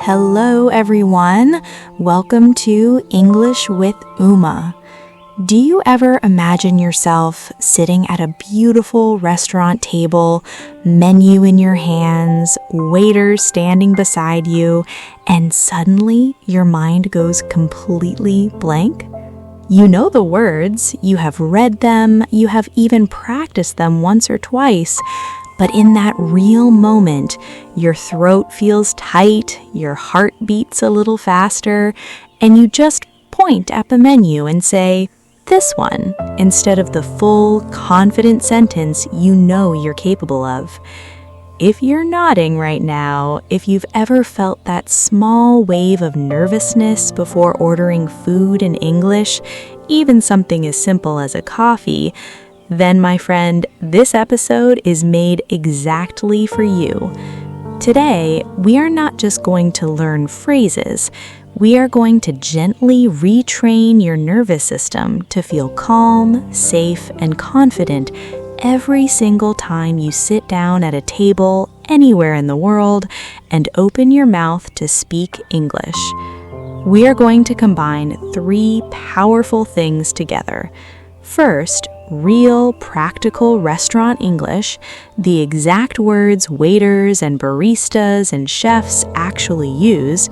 Hello everyone, welcome to English with Uma. Do you ever imagine yourself sitting at a beautiful restaurant table, menu in your hands, waiters standing beside you, and suddenly your mind goes completely blank? You know the words, you have read them, you have even practiced them once or twice, but in that real moment, your throat feels tight, your heart beats a little faster, and you just point at the menu and say, "This one," instead of the full, confident sentence you know you're capable of. If you're nodding right now, if you've ever felt that small wave of nervousness before ordering food in English, even something as simple as a coffee, then, my friend, this episode is made exactly for you. Today, we are not just going to learn phrases, we are going to gently retrain your nervous system to feel calm, safe, and confident every single time you sit down at a table anywhere in the world and open your mouth to speak English. We are going to combine three powerful things together. First, real, practical restaurant English, the exact words waiters and baristas and chefs actually use.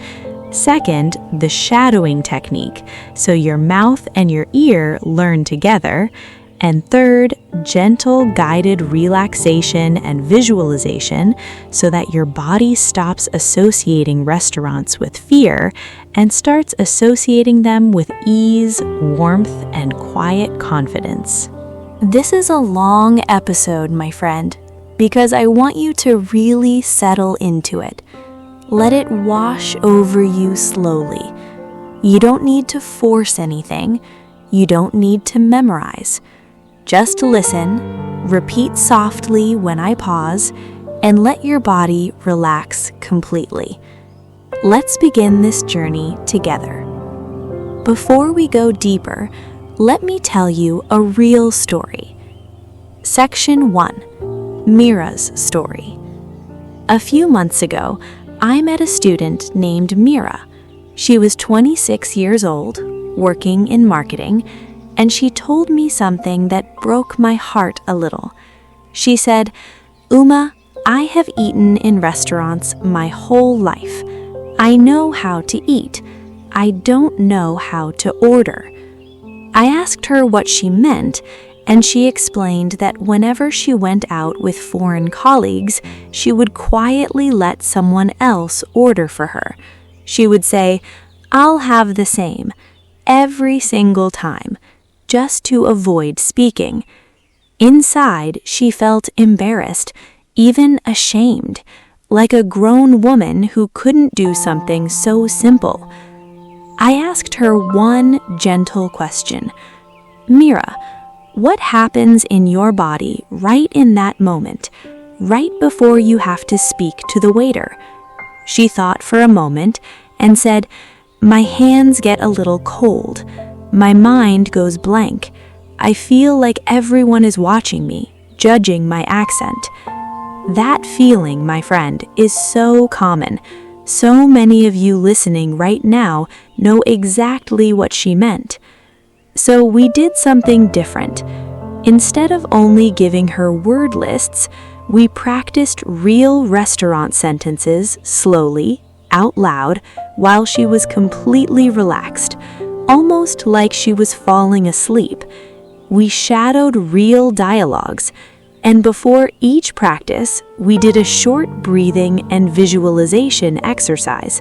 Second, the shadowing technique, so your mouth and your ear learn together. And third, gentle guided relaxation and visualization so that your body stops associating restaurants with fear and starts associating them with ease, warmth, and quiet confidence. This is a long episode, my friend, because I want you to really settle into it. Let it wash over you slowly. You don't need to force anything. You don't need to memorize. Just listen, repeat softly when I pause, and let your body relax completely. Let's begin this journey together. Before we go deeper, let me tell you a real story. Section 1. Mira's story. A few months ago, I met a student named Mira. She was 26 years old, working in marketing, and she told me something that broke my heart a little. She said, "Uma, I have eaten in restaurants my whole life. I know how to eat. I don't know how to order." I asked her what she meant, and she explained that whenever she went out with foreign colleagues, she would quietly let someone else order for her. She would say, "I'll have the same," every single time, just to avoid speaking. Inside, she felt embarrassed, even ashamed, like a grown woman who couldn't do something so simple. I asked her one gentle question. "Mira, what happens in your body right in that moment, right before you have to speak to the waiter?" She thought for a moment and said, "My hands get a little cold. My mind goes blank. I feel like everyone is watching me, judging my accent." That feeling, my friend, is so common. So many of you listening right now know exactly what she meant. So we did something different. Instead of only giving her word lists, we practiced real restaurant sentences slowly, out loud, while she was completely relaxed, almost like she was falling asleep. We shadowed real dialogues, and before each practice, we did a short breathing and visualization exercise,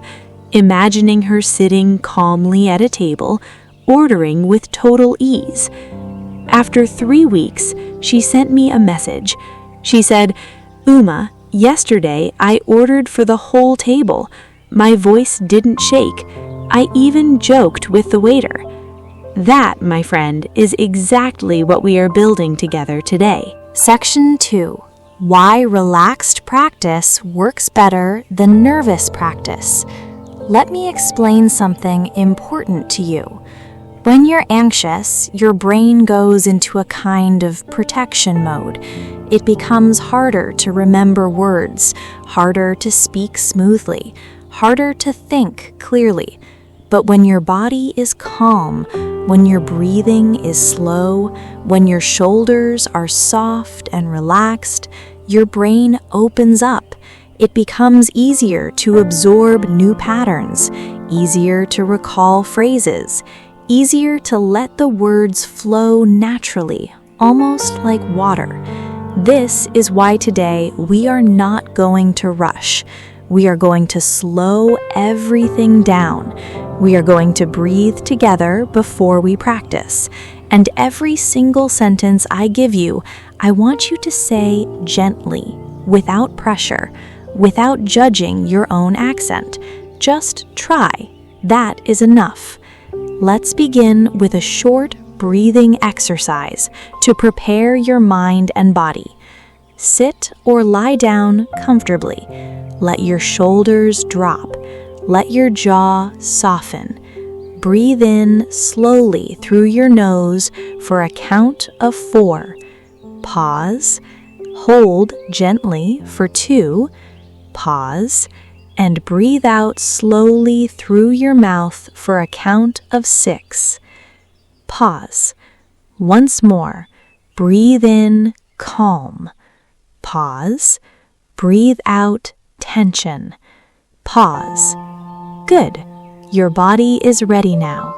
imagining her sitting calmly at a table, ordering with total ease. After 3 weeks, she sent me a message. She said, "Uma, yesterday I ordered for the whole table. My voice didn't shake. I even joked with the waiter." That, my friend, is exactly what we are building together today. Section 2. Why relaxed practice works better than nervous practice. Let me explain something important to you. When you're anxious, your brain goes into a kind of protection mode. It becomes harder to remember words, harder to speak smoothly, harder to think clearly. But when your body is calm, when your breathing is slow, when your shoulders are soft and relaxed, your brain opens up. It becomes easier to absorb new patterns, easier to recall phrases, easier to let the words flow naturally, almost like water. This is why today we are not going to rush. We are going to slow everything down. We are going to breathe together before we practice. And every single sentence I give you, I want you to say gently, without pressure, without judging your own accent. Just try. That is enough. Let's begin with a short breathing exercise to prepare your mind and body. Sit or lie down comfortably. Let your shoulders drop. Let your jaw soften. Breathe in slowly through your nose for a count of 4. Pause. Hold gently for 2. Pause. And breathe out slowly through your mouth for a count of 6. Pause. Once more. Breathe in calm. Pause. Breathe out tension. Pause. Good. Your body is ready now.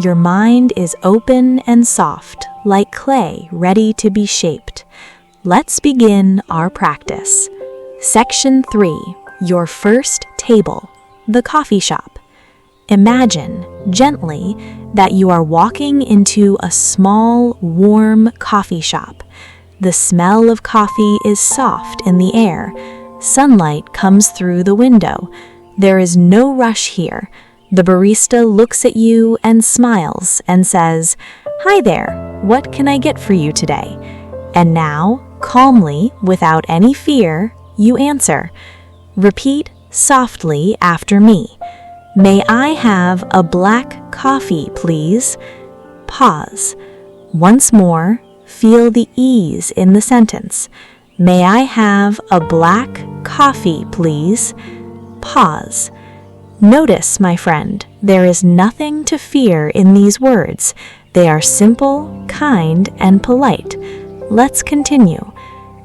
Your mind is open and soft, like clay ready to be shaped. Let's begin our practice. Section 3. Your first table, the coffee shop. Imagine, gently, that you are walking into a small, warm coffee shop. The smell of coffee is soft in the air. Sunlight comes through the window. There is no rush here. The barista looks at you and smiles and says, "Hi there, what can I get for you today?" And now, calmly, without any fear, you answer. Repeat softly after me. "May I have a black coffee, please?" Pause. Once more, feel the ease in the sentence. "May I have a black coffee, please?" Pause. Notice, my friend, there is nothing to fear in these words. They are simple, kind, and polite. Let's continue.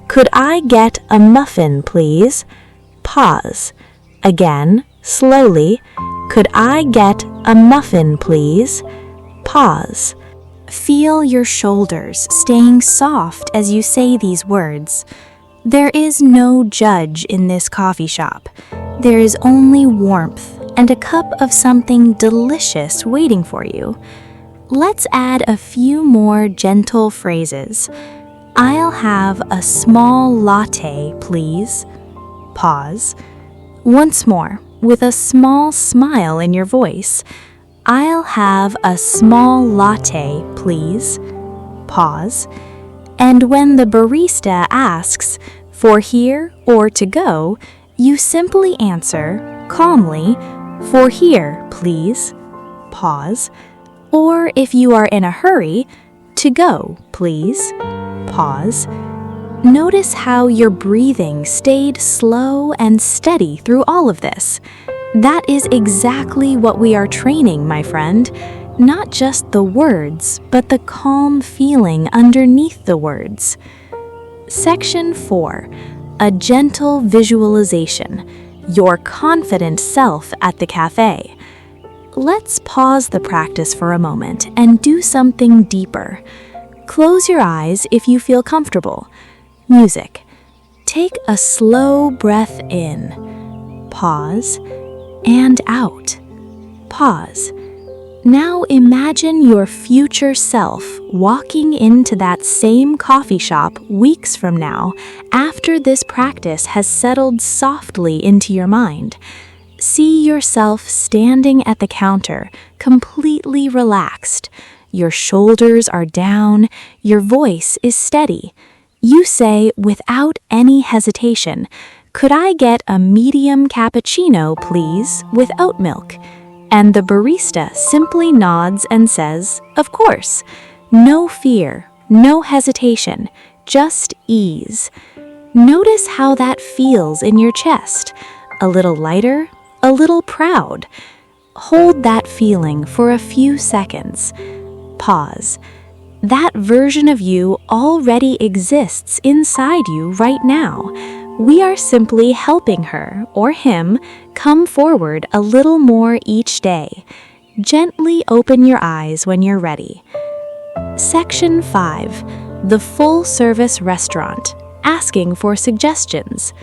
"Could I get a muffin, please?" Pause. Again, slowly. "Could I get a muffin, please?" Pause. Feel your shoulders staying soft as you say these words. There is no judge in this coffee shop. There is only warmth and a cup of something delicious waiting for you. Let's add a few more gentle phrases. "I'll have a small latte, please." Pause. Once more, with a small smile in your voice. "I'll have a small latte, please." Pause. And when the barista asks, "For here or to go?" you simply answer, calmly, "For here, please." Pause. Or if you are in a hurry, "To go, please." Pause. Notice how your breathing stayed slow and steady through all of this. That is exactly what we are training, my friend. Not just the words, but the calm feeling underneath the words. Section 4. A gentle visualization. Your confident self at the cafe. Let's pause the practice for a moment and do something deeper. Close your eyes if you feel comfortable. Music. Take a slow breath in. Pause. And out. Pause. Now imagine your future self walking into that same coffee shop weeks from now after this practice has settled softly into your mind. See yourself standing at the counter, completely relaxed. Your shoulders are down, your voice is steady. You say without any hesitation, "Could I get a medium cappuccino, please, with oat milk?" And the barista simply nods and says, "Of course." No fear, no hesitation, just ease. Notice how that feels in your chest. A little lighter, a little proud. Hold that feeling for a few seconds. Pause. That version of you already exists inside you right now. We are simply helping her or him come forward a little more each day. Gently open your eyes when you're ready. Section 5. The Full-Service Restaurant. Asking for suggestions.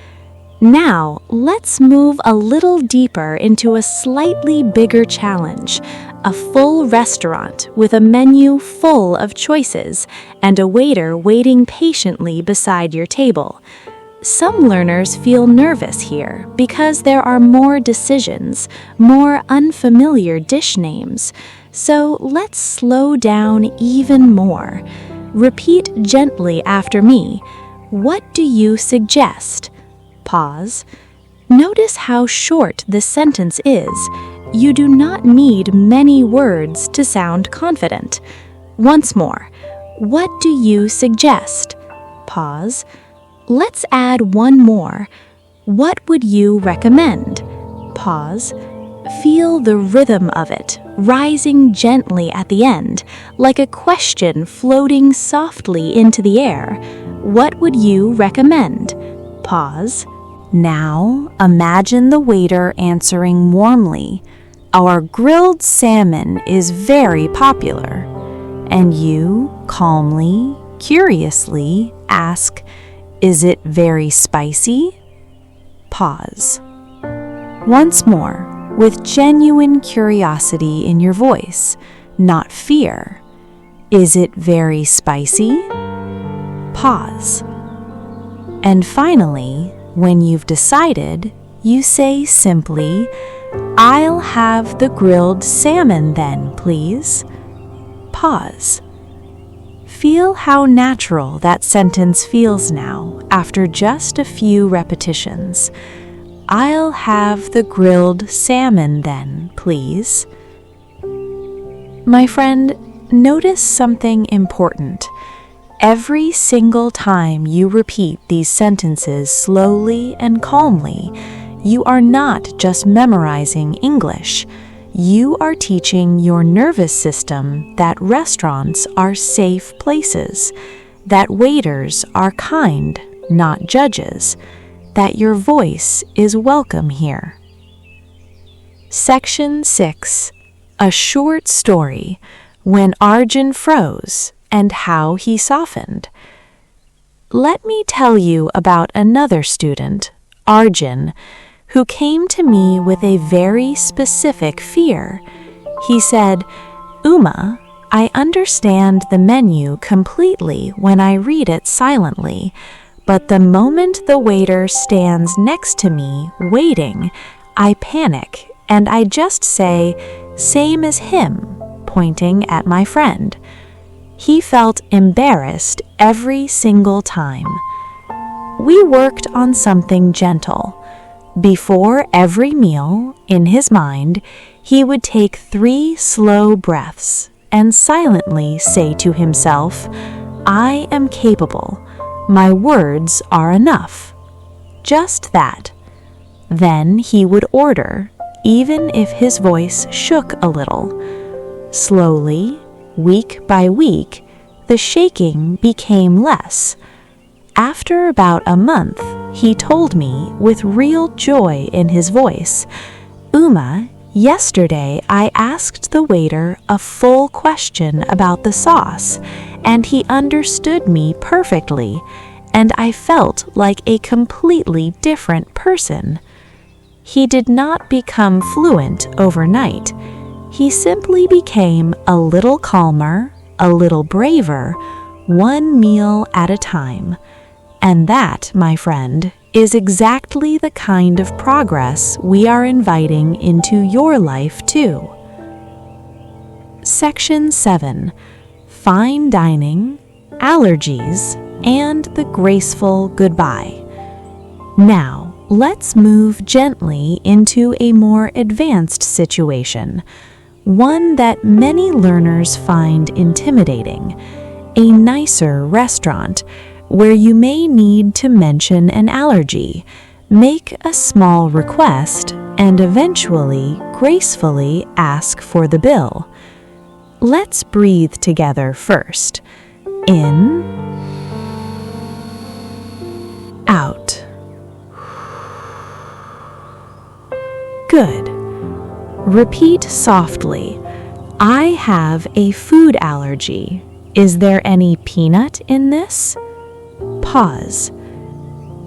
Now, let's move a little deeper into a slightly bigger challenge. A full restaurant with a menu full of choices and a waiter waiting patiently beside your table. Some learners feel nervous here because there are more decisions, more unfamiliar dish names. So let's slow down even more. Repeat gently after me. What do you suggest? Pause. Notice how short this sentence is. You do not need many words to sound confident. Once more. What do you suggest? Pause. Let's add one more. What would you recommend? Pause. Feel the rhythm of it, rising gently at the end, like a question floating softly into the air. What would you recommend? Pause. Now, imagine the waiter answering warmly. Our grilled salmon is very popular. And you, calmly, curiously, ask, is it very spicy? Pause. Once more, with genuine curiosity in your voice, not fear. Is it very spicy? Pause. And finally, when you've decided, you say simply, I'll have the grilled salmon then, please. Pause. Feel how natural that sentence feels now after just a few repetitions. I'll have the grilled salmon then, please. My friend, notice something important. Every single time you repeat these sentences slowly and calmly, you are not just memorizing English. You are teaching your nervous system that restaurants are safe places, that waiters are kind, not judges, that your voice is welcome here. Section 6. A short story, When Arjun Froze and How He Softened. Let me tell you about another student, Arjun, who came to me with a very specific fear. He said, Uma, I understand the menu completely when I read it silently, but the moment the waiter stands next to me waiting, I panic and I just say, same as him, pointing at my friend. He felt embarrassed every single time. We worked on something gentle. Before every meal, in his mind, he would take 3 slow breaths and silently say to himself, I am capable. My words are enough. Just that. Then he would order, even if his voice shook a little. Slowly, week by week, the shaking became less. After about a month, he told me with real joy in his voice, Uma, yesterday I asked the waiter a full question about the sauce, and he understood me perfectly, and I felt like a completely different person. He did not become fluent overnight. He simply became a little calmer, a little braver, one meal at a time. And that, my friend, is exactly the kind of progress we are inviting into your life too. Section 7. Fine dining, allergies, and the graceful goodbye. Now, let's move gently into a more advanced situation, one that many learners find intimidating, a nicer restaurant where you may need to mention an allergy, Make a small request and eventually gracefully ask for the bill. Let's breathe together first. In, out. Good. Repeat softly. I have a food allergy. Is there any peanut in this? Pause.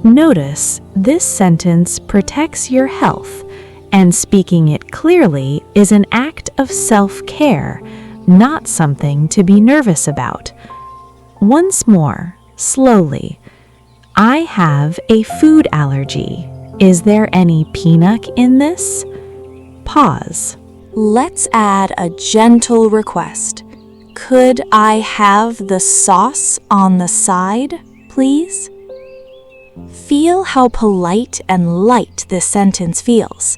Notice this sentence protects your health, and speaking it clearly is an act of self-care, not something to be nervous about. Once more, slowly. I have a food allergy. Is there any peanut in this? Pause. Let's add a gentle request. Could I have the sauce on the side, please? Feel how polite and light this sentence feels.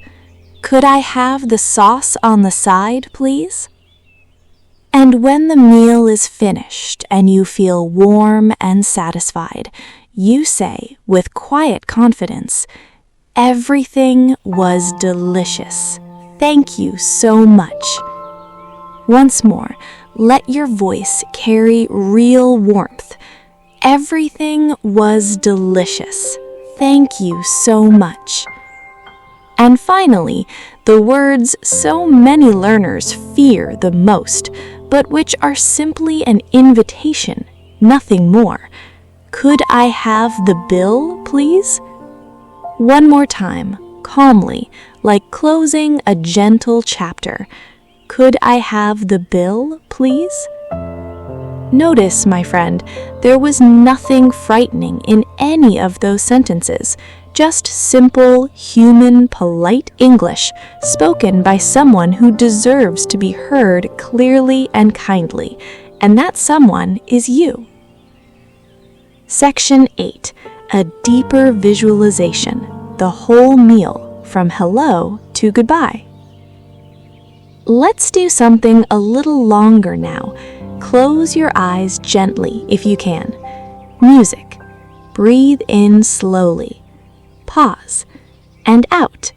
Could I have the sauce on the side, please? And when the meal is finished and you feel warm and satisfied, you say with quiet confidence, "Everything was delicious. Thank you so much." Once more, let your voice carry real warmth. Everything was delicious. Thank you so much. And finally, the words so many learners fear the most, but which are simply an invitation, nothing more. Could I have the bill, please? One more time, calmly, like closing a gentle chapter. Could I have the bill, please? Notice, my friend, there was nothing frightening in any of those sentences, just simple, human, polite English spoken by someone who deserves to be heard clearly and kindly, and that someone is you. Section 8. A deeper visualization, the whole meal, from hello to goodbye. Let's do something a little longer now. Close your eyes gently if you can. Music. Breathe in slowly. Pause. And out.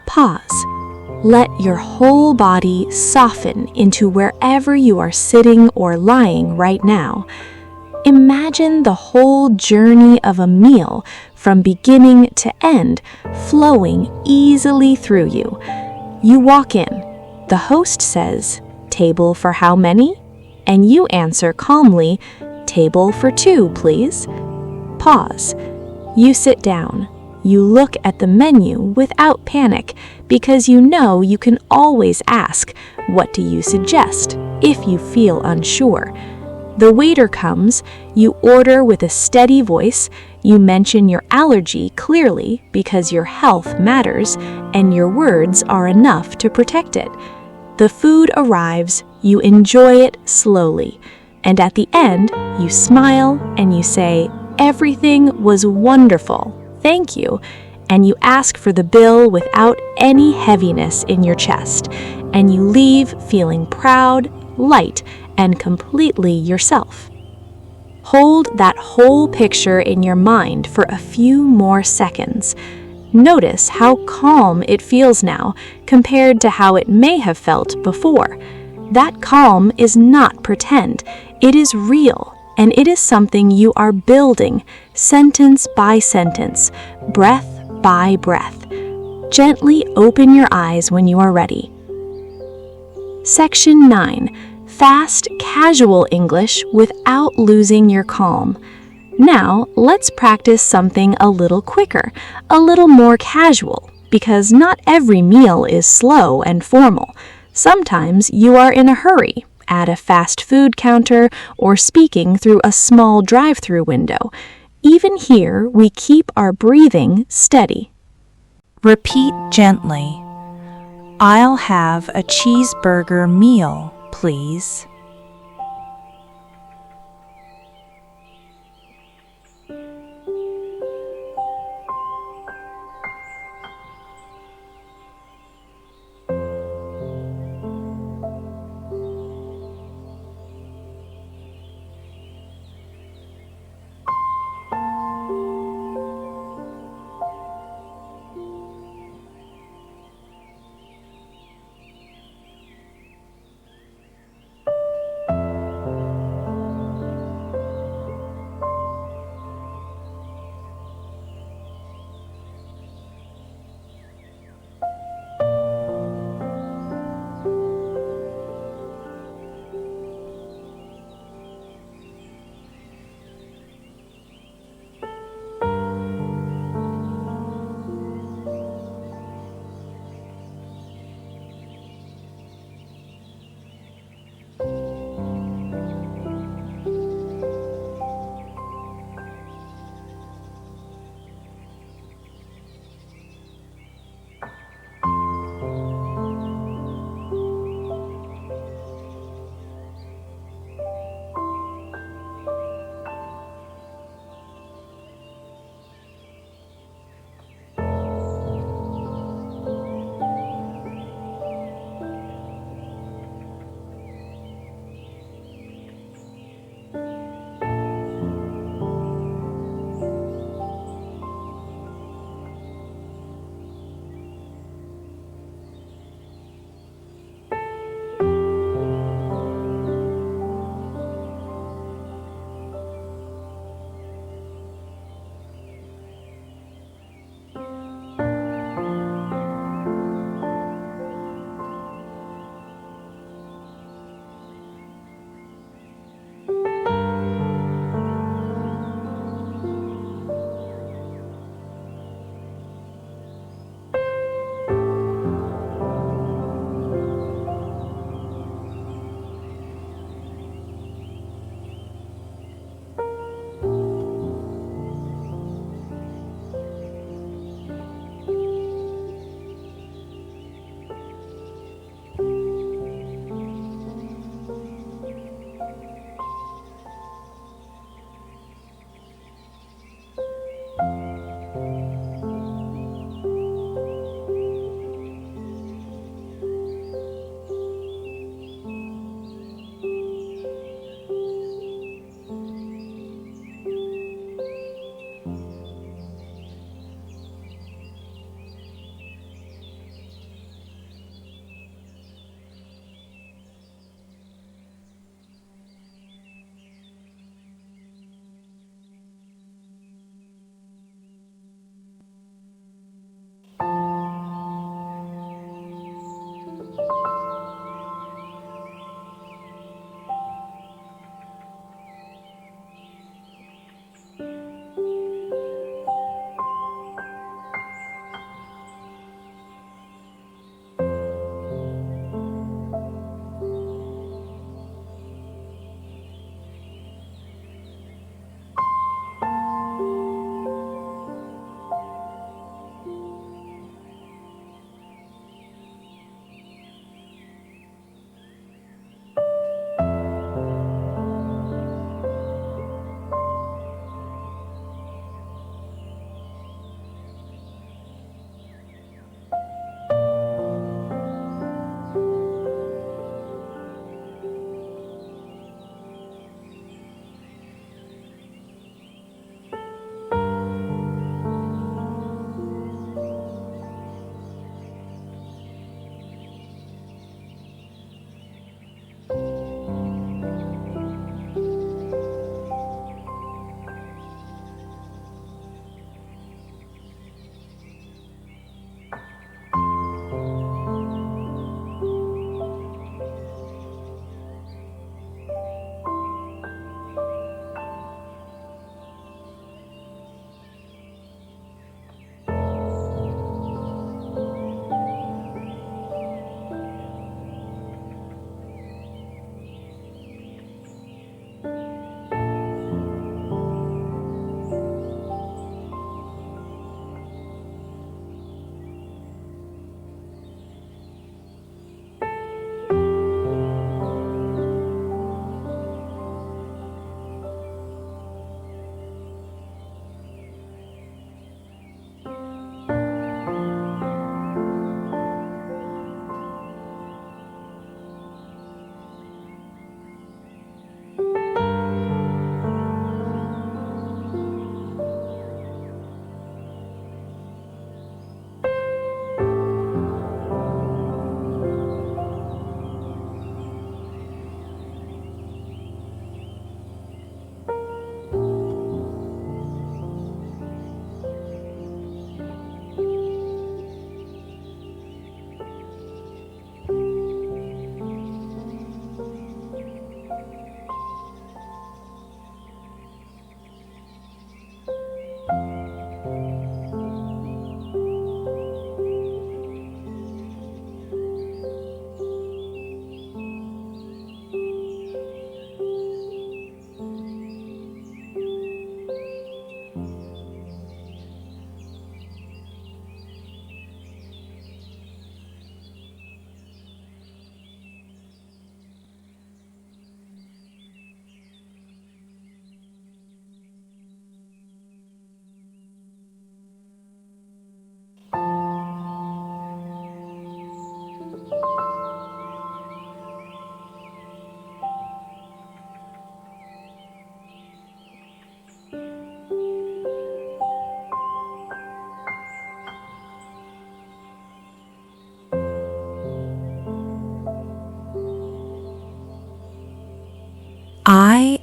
Pause. Let your whole body soften into wherever you are sitting or lying right now. Imagine the whole journey of a meal from beginning to end flowing easily through you. You walk in. The host says, "Table for how many?" And you answer calmly, "Table for 2, please." Pause. You sit down. You look at the menu without panic because you know you can always ask, "What do you suggest?" if you feel unsure. The waiter comes, you order with a steady voice, you mention your allergy clearly because your health matters and your words are enough to protect it. The food arrives, you enjoy it slowly, and at the end, you smile and you say, "Everything was wonderful, thank you," and you ask for the bill without any heaviness in your chest, and you leave feeling proud, light, and completely yourself. Hold that whole picture in your mind for a few more seconds. Notice how calm it feels now compared to how it may have felt before. That calm is not pretend, it is real, and it is something you are building, sentence by sentence, breath by breath. Gently open your eyes when you are ready. Section 9. Fast, casual English without losing your calm. Now, let's practice something a little quicker, a little more casual, because not every meal is slow and formal. Sometimes you are in a hurry, at a fast food counter, or speaking through a small drive-through window. Even here, we keep our breathing steady. Repeat gently. I'll have a cheeseburger meal, please.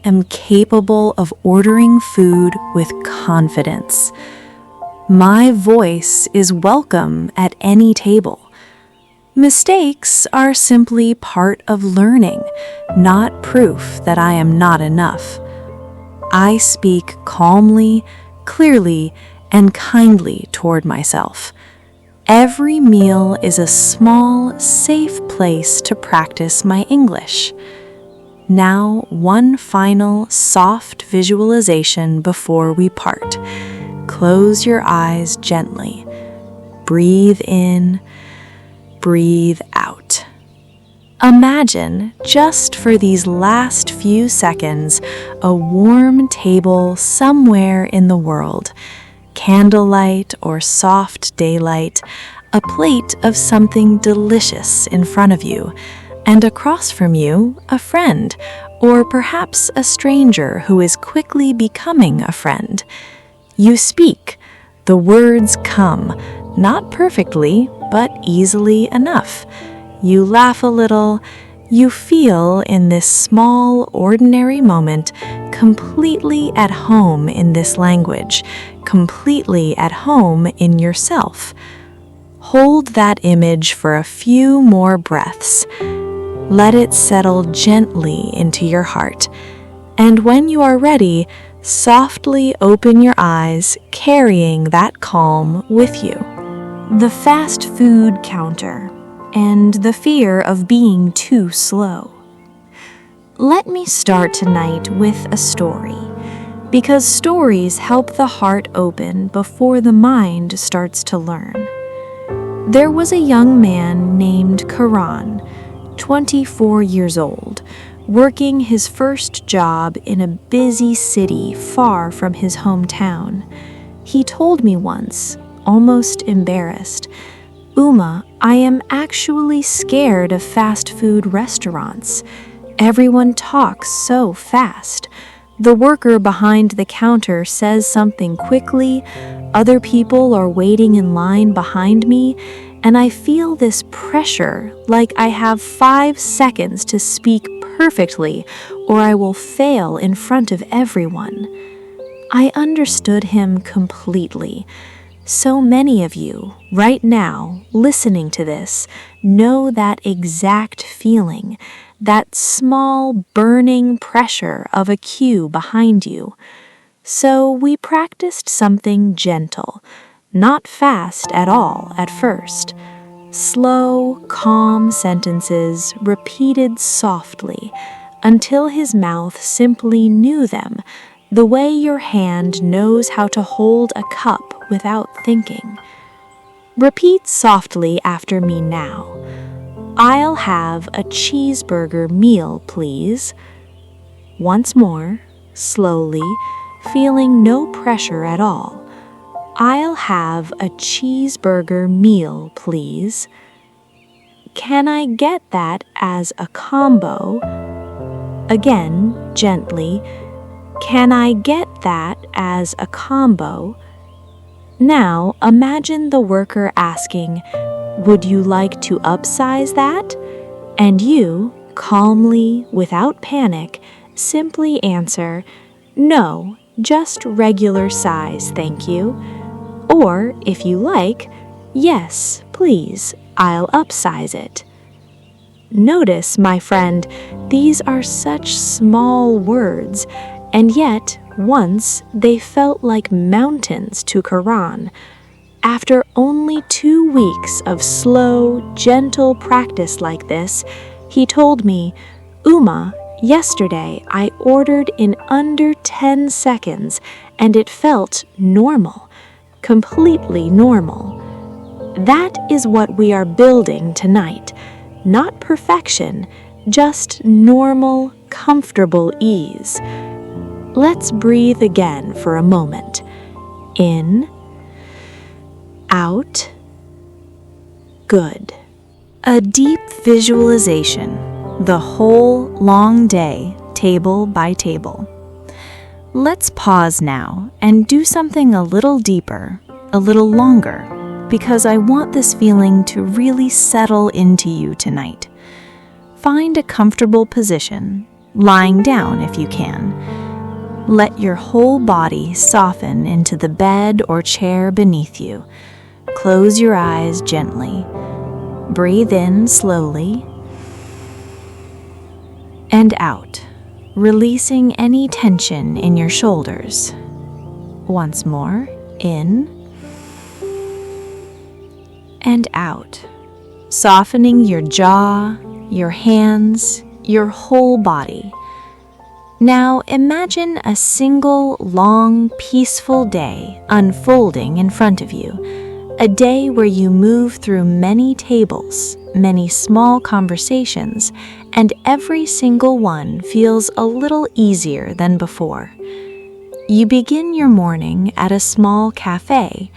am capable of ordering food with confidence. My voice is welcome at any table. Mistakes are simply part of learning, not proof that I am not enough. I speak calmly, clearly, and kindly toward myself. Every meal is a small, safe place to practice my English. Now, one final soft visualization before we part. Close your eyes gently. Breathe in, breathe out. Imagine, just for these last few seconds, a warm table somewhere in the world. Candlelight or soft daylight, a plate of something delicious in front of you, and across from you, a friend, or perhaps a stranger who is quickly becoming a friend. You speak. The words come, not perfectly, but easily enough. You laugh a little. You feel in this small, ordinary moment completely at home in this language, completely at home in yourself. Hold that image for a few more breaths. Let it settle gently into your heart. And when you are ready, softly open your eyes, carrying that calm with you. The fast food counter and the fear of being too slow. Let me start tonight with a story, because stories help the heart open before the mind starts to learn. There was a young man named Karan, 24 years old, working his first job in a busy city far from his hometown. He told me once, almost embarrassed, "Uma, I am actually scared of fast food restaurants. Everyone talks so fast. The worker behind the counter says something quickly, other people are waiting in line behind me, and I feel this pressure like I have 5 seconds to speak perfectly or I will fail in front of everyone." I understood him completely. So many of you, right now, listening to this, know that exact feeling, that small, burning pressure of a queue behind you. So we practiced something gentle, not fast at all at first. Slow, calm sentences repeated softly until his mouth simply knew them, the way your hand knows how to hold a cup without thinking. Repeat softly after me now. "I'll have a cheeseburger meal, please." Once more, slowly, feeling no pressure at all. "I'll have a cheeseburger meal, please." "Can I get that as a combo?" Again, gently. "Can I get that as a combo?" Now, imagine the worker asking, "Would you like to upsize that?" And you, calmly, without panic, simply answer, "No, just regular size, thank you." Or, if you like, "Yes, please, I'll upsize it." Notice, my friend, these are such small words, and yet, once, they felt like mountains to Karan. After only 2 weeks of slow, gentle practice like this, he told me, "Uma, yesterday I ordered in under 10 seconds, and it felt normal, completely normal." That is what we are building tonight. Not perfection, just normal, comfortable ease. Let's breathe again for a moment. In, out, good. A deep visualization, the whole long day, table by table. Let's pause now and do something a little deeper, a little longer, because I want this feeling to really settle into you tonight. Find a comfortable position, lying down if you can. Let your whole body soften into the bed or chair beneath you. Close your eyes gently. Breathe in slowly and out, releasing any tension in your shoulders. Once more, in and out, softening your jaw, your hands, your whole body. Now imagine a single, long, peaceful day unfolding in front of you. A day where you move through many tables, many small conversations, and every single one feels a little easier than before. You begin your morning at a small cafe.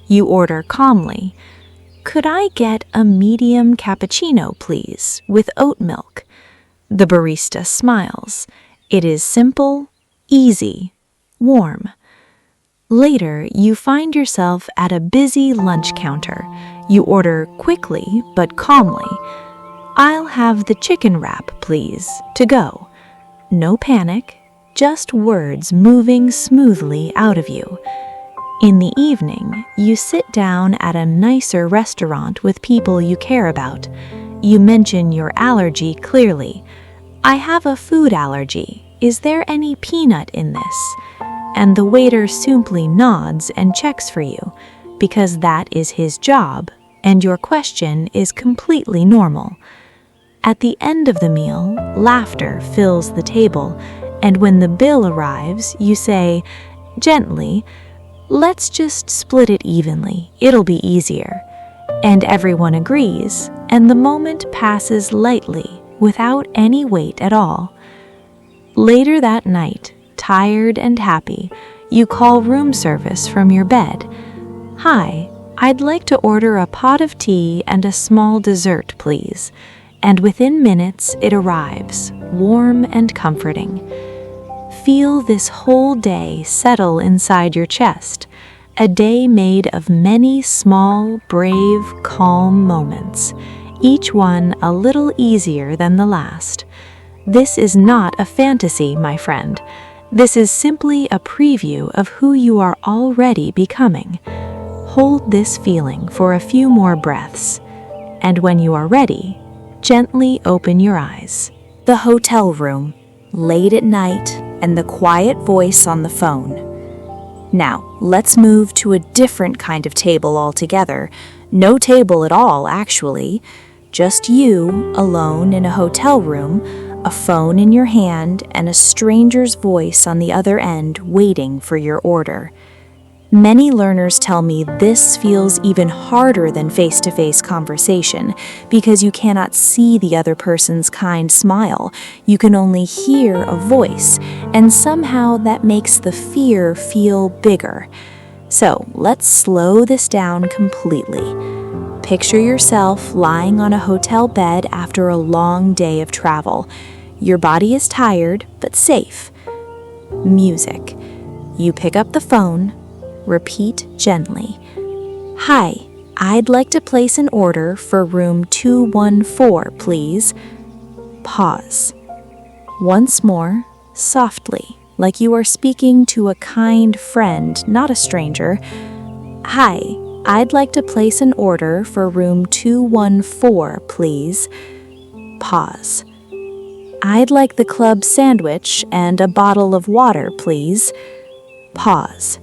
You order calmly, "Could I get a medium cappuccino, please, with oat milk?" The barista smiles. It is simple, easy, warm. Later, you find yourself at a busy lunch counter. You order quickly but calmly. "I'll have the chicken wrap, please, to go." No panic, just words moving smoothly out of you. In the evening, you sit down at a nicer restaurant with people you care about. You mention your allergy clearly. "I have a food allergy. Is there any peanut in this?" And the waiter simply nods and checks for you, because that is his job, and your question is completely normal. At the end of the meal, laughter fills the table, and when the bill arrives, you say, gently, "Let's just split it evenly, it'll be easier." And everyone agrees, and the moment passes lightly, without any weight at all. Later that night, tired and happy, you call room service from your bed. "Hi, I'd like to order a pot of tea and a small dessert, please." And within minutes, it arrives, warm and comforting. Feel this whole day settle inside your chest, a day made of many small, brave, calm moments, each one a little easier than the last. This is not a fantasy, my friend. This is simply a preview of who you are already becoming. Hold this feeling for a few more breaths, and when you are ready, gently open your eyes. The hotel room, late at night, and the quiet voice on the phone. Now, let's move to a different kind of table altogether. No table at all, actually. Just you, alone in a hotel room, a phone in your hand, and a stranger's voice on the other end waiting for your order. Many learners tell me this feels even harder than face-to-face conversation because you cannot see the other person's kind smile. You can only hear a voice, and somehow that makes the fear feel bigger. So let's slow this down completely. Picture yourself lying on a hotel bed after a long day of travel. Your body is tired, but safe. Music. You pick up the phone. Repeat gently. "Hi, I'd like to place an order for room 214, please." Pause. Once more, softly, like you are speaking to a kind friend, not a stranger. "Hi, I'd like to place an order for room 214, please." Pause. "I'd like the club sandwich and a bottle of water, please." Pause.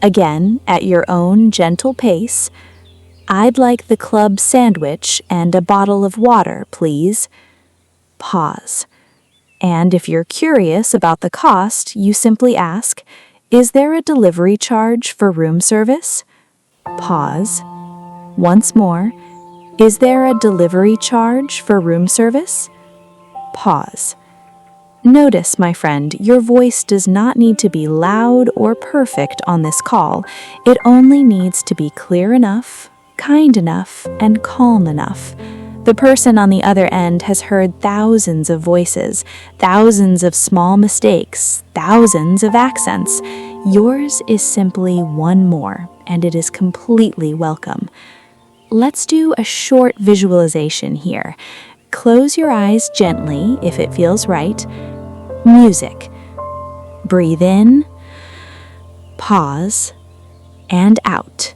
Again, at your own gentle pace. "I'd like the club sandwich and a bottle of water, please." Pause. And if you're curious about the cost, you simply ask, "Is there a delivery charge for room service?" Pause. Once more, "Is there a delivery charge for room service?" Pause. Notice, my friend, your voice does not need to be loud or perfect on this call. It only needs to be clear enough, kind enough, and calm enough. The person on the other end has heard thousands of voices, thousands of small mistakes, thousands of accents. Yours is simply one more, and it is completely welcome. Let's do a short visualization here. Close your eyes gently if it feels right. Music. Breathe in, pause, and out.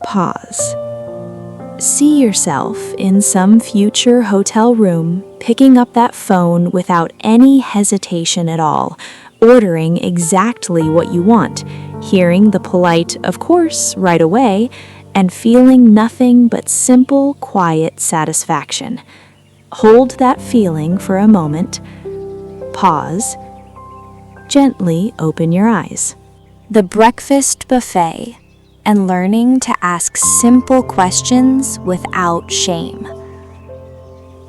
Pause. See yourself in some future hotel room, picking up that phone without any hesitation at all, ordering exactly what you want, hearing the polite, "of course," right away, and feeling nothing but simple, quiet satisfaction. Hold that feeling for a moment. Pause. Gently open your eyes. The breakfast buffet, and learning to ask simple questions without shame.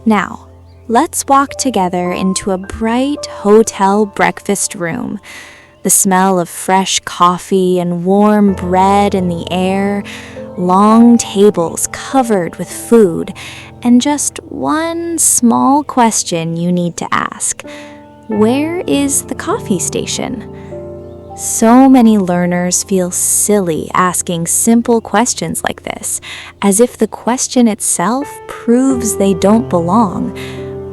Now, let's walk together into a bright hotel breakfast room. The smell of fresh coffee and warm bread in the air, long tables covered with food, and just one small question you need to ask. Where is the coffee station? So many learners feel silly asking simple questions like this, as if the question itself proves they don't belong.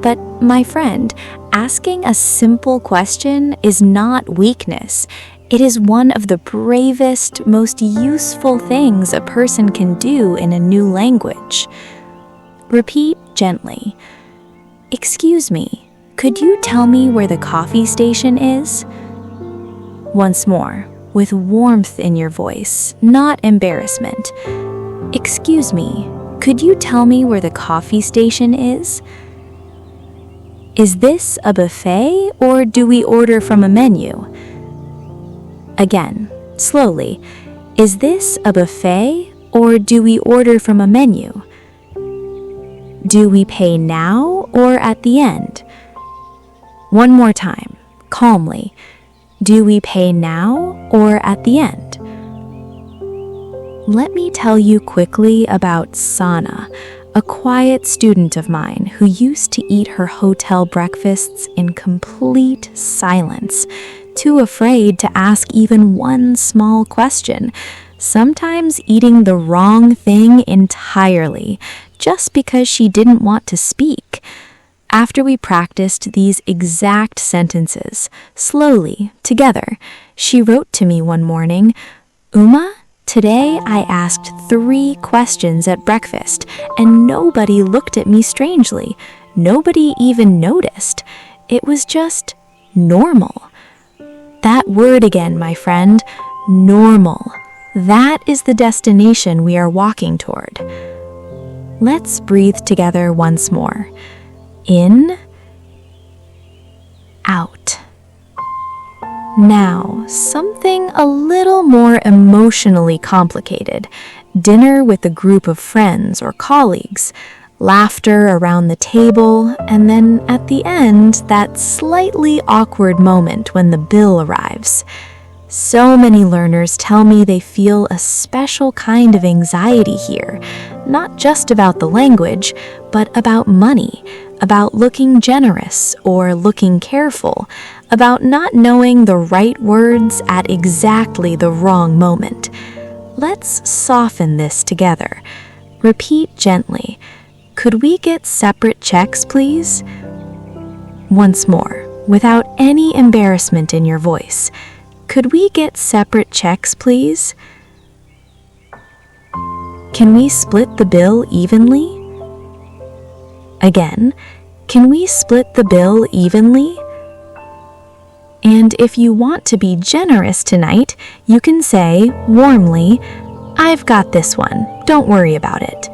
But my friend, asking a simple question is not weakness. It is one of the bravest, most useful things a person can do in a new language. Repeat gently. "Excuse me, could you tell me where the coffee station is?" Once more, with warmth in your voice, not embarrassment. "Excuse me, could you tell me where the coffee station is?" Is this a buffet or do we order from a menu? Again, slowly. Is this a buffet or do we order from a menu? Do we pay now or at the end? One more time, calmly. Do we pay now or at the end? Let me tell you quickly about Sana, a quiet student of mine who used to eat her hotel breakfasts in complete silence, too afraid to ask even one small question, sometimes eating the wrong thing entirely, just because she didn't want to speak. After we practiced these exact sentences, slowly, together, she wrote to me one morning, "Uma, today I asked 3 questions at breakfast, and nobody looked at me strangely. Nobody even noticed. It was just normal." That word again, my friend, normal. That is the destination we are walking toward. Let's breathe together once more. In, out. Now, something a little more emotionally complicated. Dinner with a group of friends or colleagues, laughter around the table, and then at the end, that slightly awkward moment when the bill arrives. So many learners tell me they feel a special kind of anxiety here, not just about the language, but about money, about looking generous or looking careful, about not knowing the right words at exactly the wrong moment. Let's soften this together. Repeat gently. Could we get separate checks, please? Once more, without any embarrassment in your voice. Could we get separate checks, please? Can we split the bill evenly? Again, can we split the bill evenly? And if you want to be generous tonight, you can say warmly, "I've got this one, don't worry about it."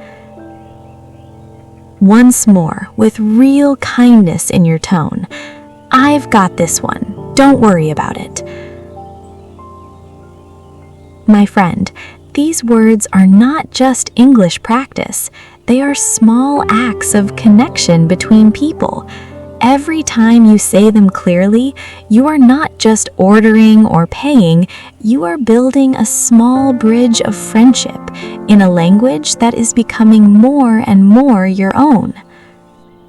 Once more, with real kindness in your tone, "I've got this one, don't worry about it." My friend, these words are not just English practice. They are small acts of connection between people. Every time you say them clearly, you are not just ordering or paying, you are building a small bridge of friendship in a language that is becoming more and more your own.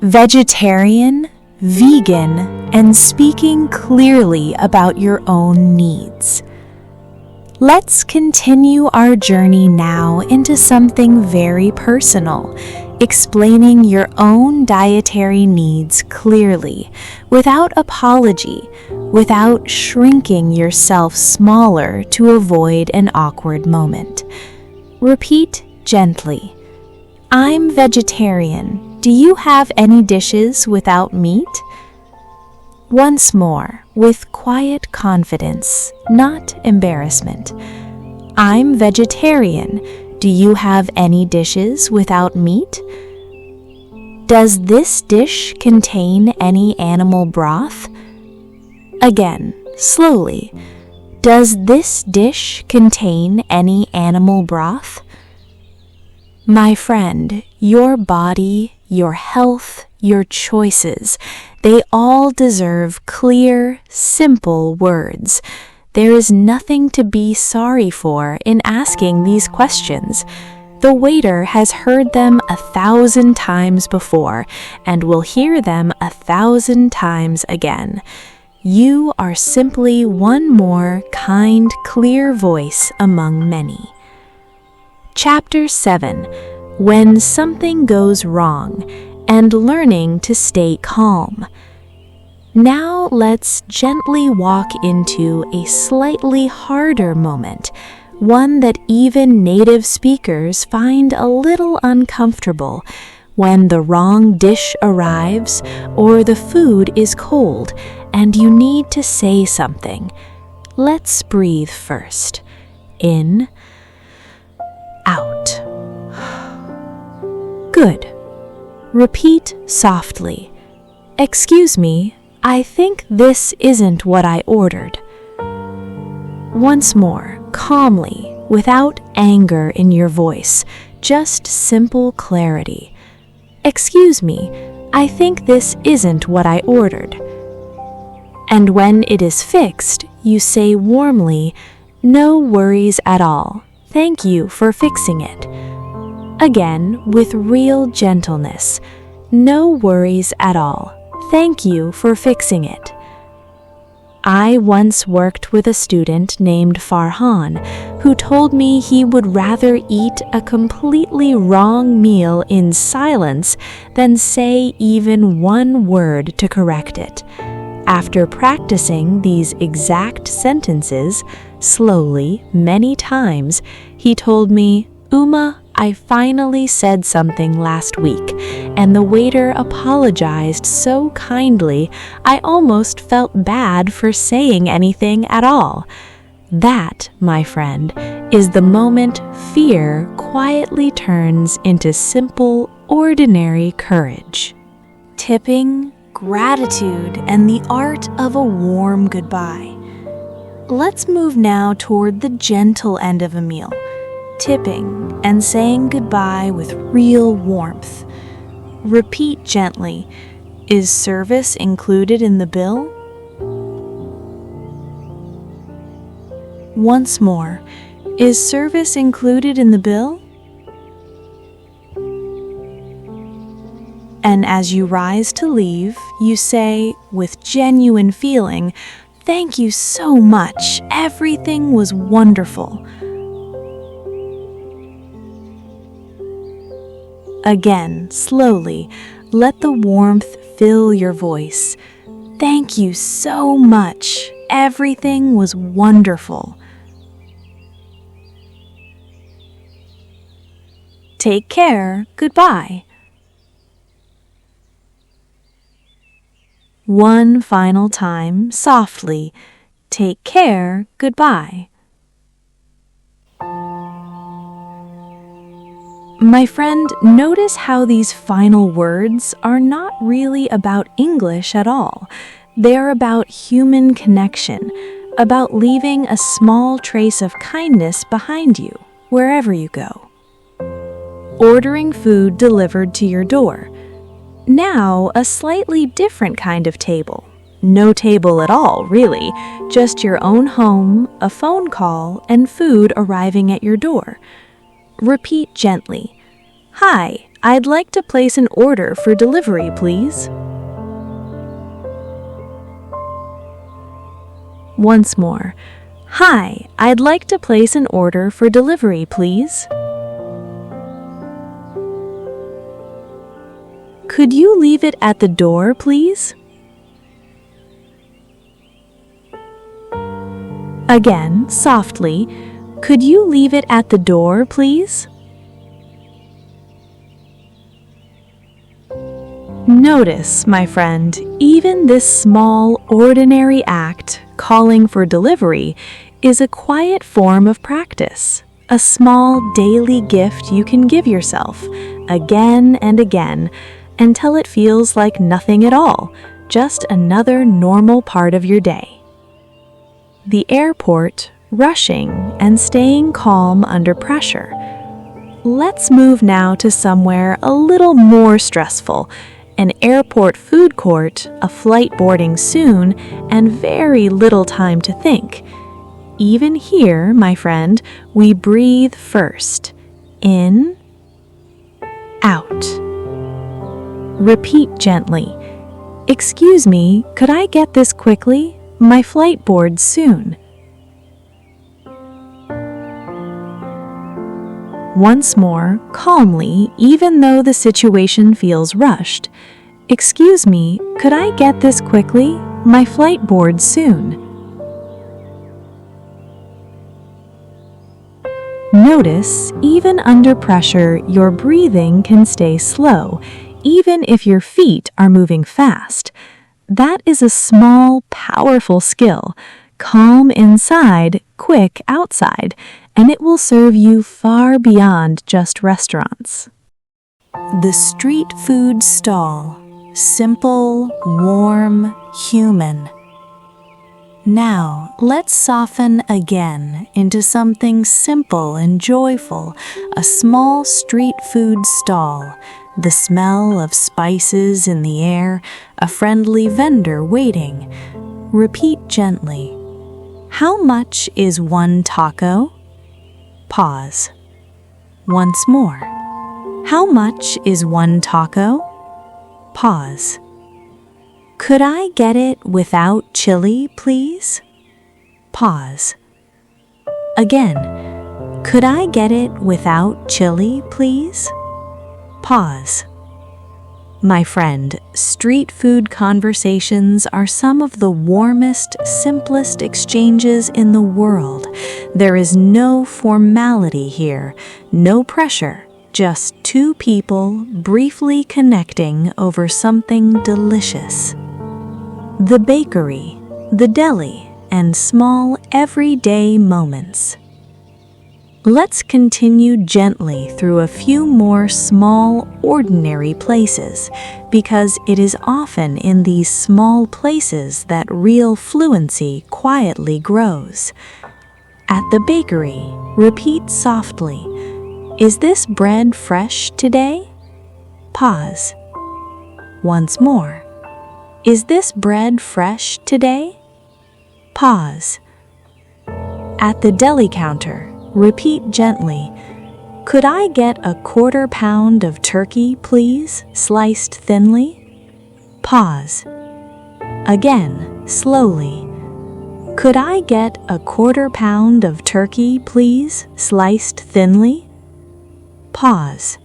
Vegetarian, vegan, and speaking clearly about your own needs. Let's continue our journey now into something very personal, explaining your own dietary needs clearly, without apology, without shrinking yourself smaller to avoid an awkward moment. Repeat gently. I'm vegetarian. Do you have any dishes without meat? Once more, with quiet confidence, not embarrassment. I'm vegetarian. Do you have any dishes without meat? Does this dish contain any animal broth? Again, slowly. Does this dish contain any animal broth? My friend, your body, your health, your choices, they all deserve clear, simple words. There is nothing to be sorry for in asking these questions. The waiter has heard them 1,000 times before and will hear them 1,000 times again. You are simply one more kind, clear voice among many. Chapter 7. When something goes wrong and learning to stay calm. Now let's gently walk into a slightly harder moment, one that even native speakers find a little uncomfortable, when the wrong dish arrives or the food is cold and you need to say something. Let's breathe first. In, out. Good. Repeat softly. Excuse me, I think this isn't what I ordered. Once more, calmly, without anger in your voice, just simple clarity. Excuse me, I think this isn't what I ordered. And when it is fixed, you say warmly, no worries at all. Thank you for fixing it. Again, with real gentleness, no worries at all. Thank you for fixing it. I once worked with a student named Farhan who told me he would rather eat a completely wrong meal in silence than say even one word to correct it. After practicing these exact sentences, slowly, many times, he told me, Uma, I finally said something last week, and the waiter apologized so kindly I almost felt bad for saying anything at all. That, my friend, is the moment fear quietly turns into simple, ordinary courage. Tipping, gratitude, and the art of a warm goodbye. Let's move now toward the gentle end of a meal. Tipping and saying goodbye with real warmth. Repeat gently, is service included in the bill? Once more, is service included in the bill? And as you rise to leave, you say, with genuine feeling, thank you so much, everything was wonderful. Again, slowly, let the warmth fill your voice. Thank you so much. Everything was wonderful. Take care. Goodbye. One final time, softly. Take care. Goodbye. My friend, notice how these final words are not really about English at all. They are about human connection, about leaving a small trace of kindness behind you, wherever you go. Ordering food delivered to your door. Now, a slightly different kind of table. No table at all, really, just your own home, a phone call, and food arriving at your door. Repeat gently. Hi, I'd like to place an order for delivery, please. Once more. Hi, I'd like to place an order for delivery, please. Could you leave it at the door, please? Again, softly, could you leave it at the door, please? Notice, my friend, even this small, ordinary act, calling for delivery, is a quiet form of practice, a small daily gift you can give yourself, again and again, until it feels like nothing at all, just another normal part of your day. The airport, rushing and staying calm under pressure. Let's move now to somewhere a little more stressful, an airport food court, a flight boarding soon, and very little time to think. Even here, my friend, we breathe first. In, out. Repeat gently. Excuse me, could I get this quickly? My flight boards soon. Once more, calmly, even though the situation feels rushed. Excuse me, could I get this quickly? My flight boards soon. Notice, even under pressure, your breathing can stay slow, even if your feet are moving fast. That is a small, powerful skill. Calm inside, quick outside, and it will serve you far beyond just restaurants. The street food stall. Simple, warm, human. Now, let's soften again into something simple and joyful, a small street food stall, the smell of spices in the air, a friendly vendor waiting. Repeat gently. How much is one taco? Pause. Once more. How much is one taco? Pause. Could I get it without chili, please? Pause. Again. Could I get it without chili, please? Pause. My friend, street food conversations are some of the warmest, simplest exchanges in the world. There is no formality here, no pressure, just two people briefly connecting over something delicious. The bakery, the deli, and small everyday moments. Let's continue gently through a few more small, ordinary places, because it is often in these small places that real fluency quietly grows. At the bakery, repeat softly, "Is this bread fresh today?" Pause. Once more. "Is this bread fresh today?" Pause. At the deli counter, repeat gently, "Could I get a 1/4 pound of turkey, please, sliced thinly?" Pause. Again, slowly. "Could I get a 1/4 pound of turkey, please, sliced thinly?" Pause.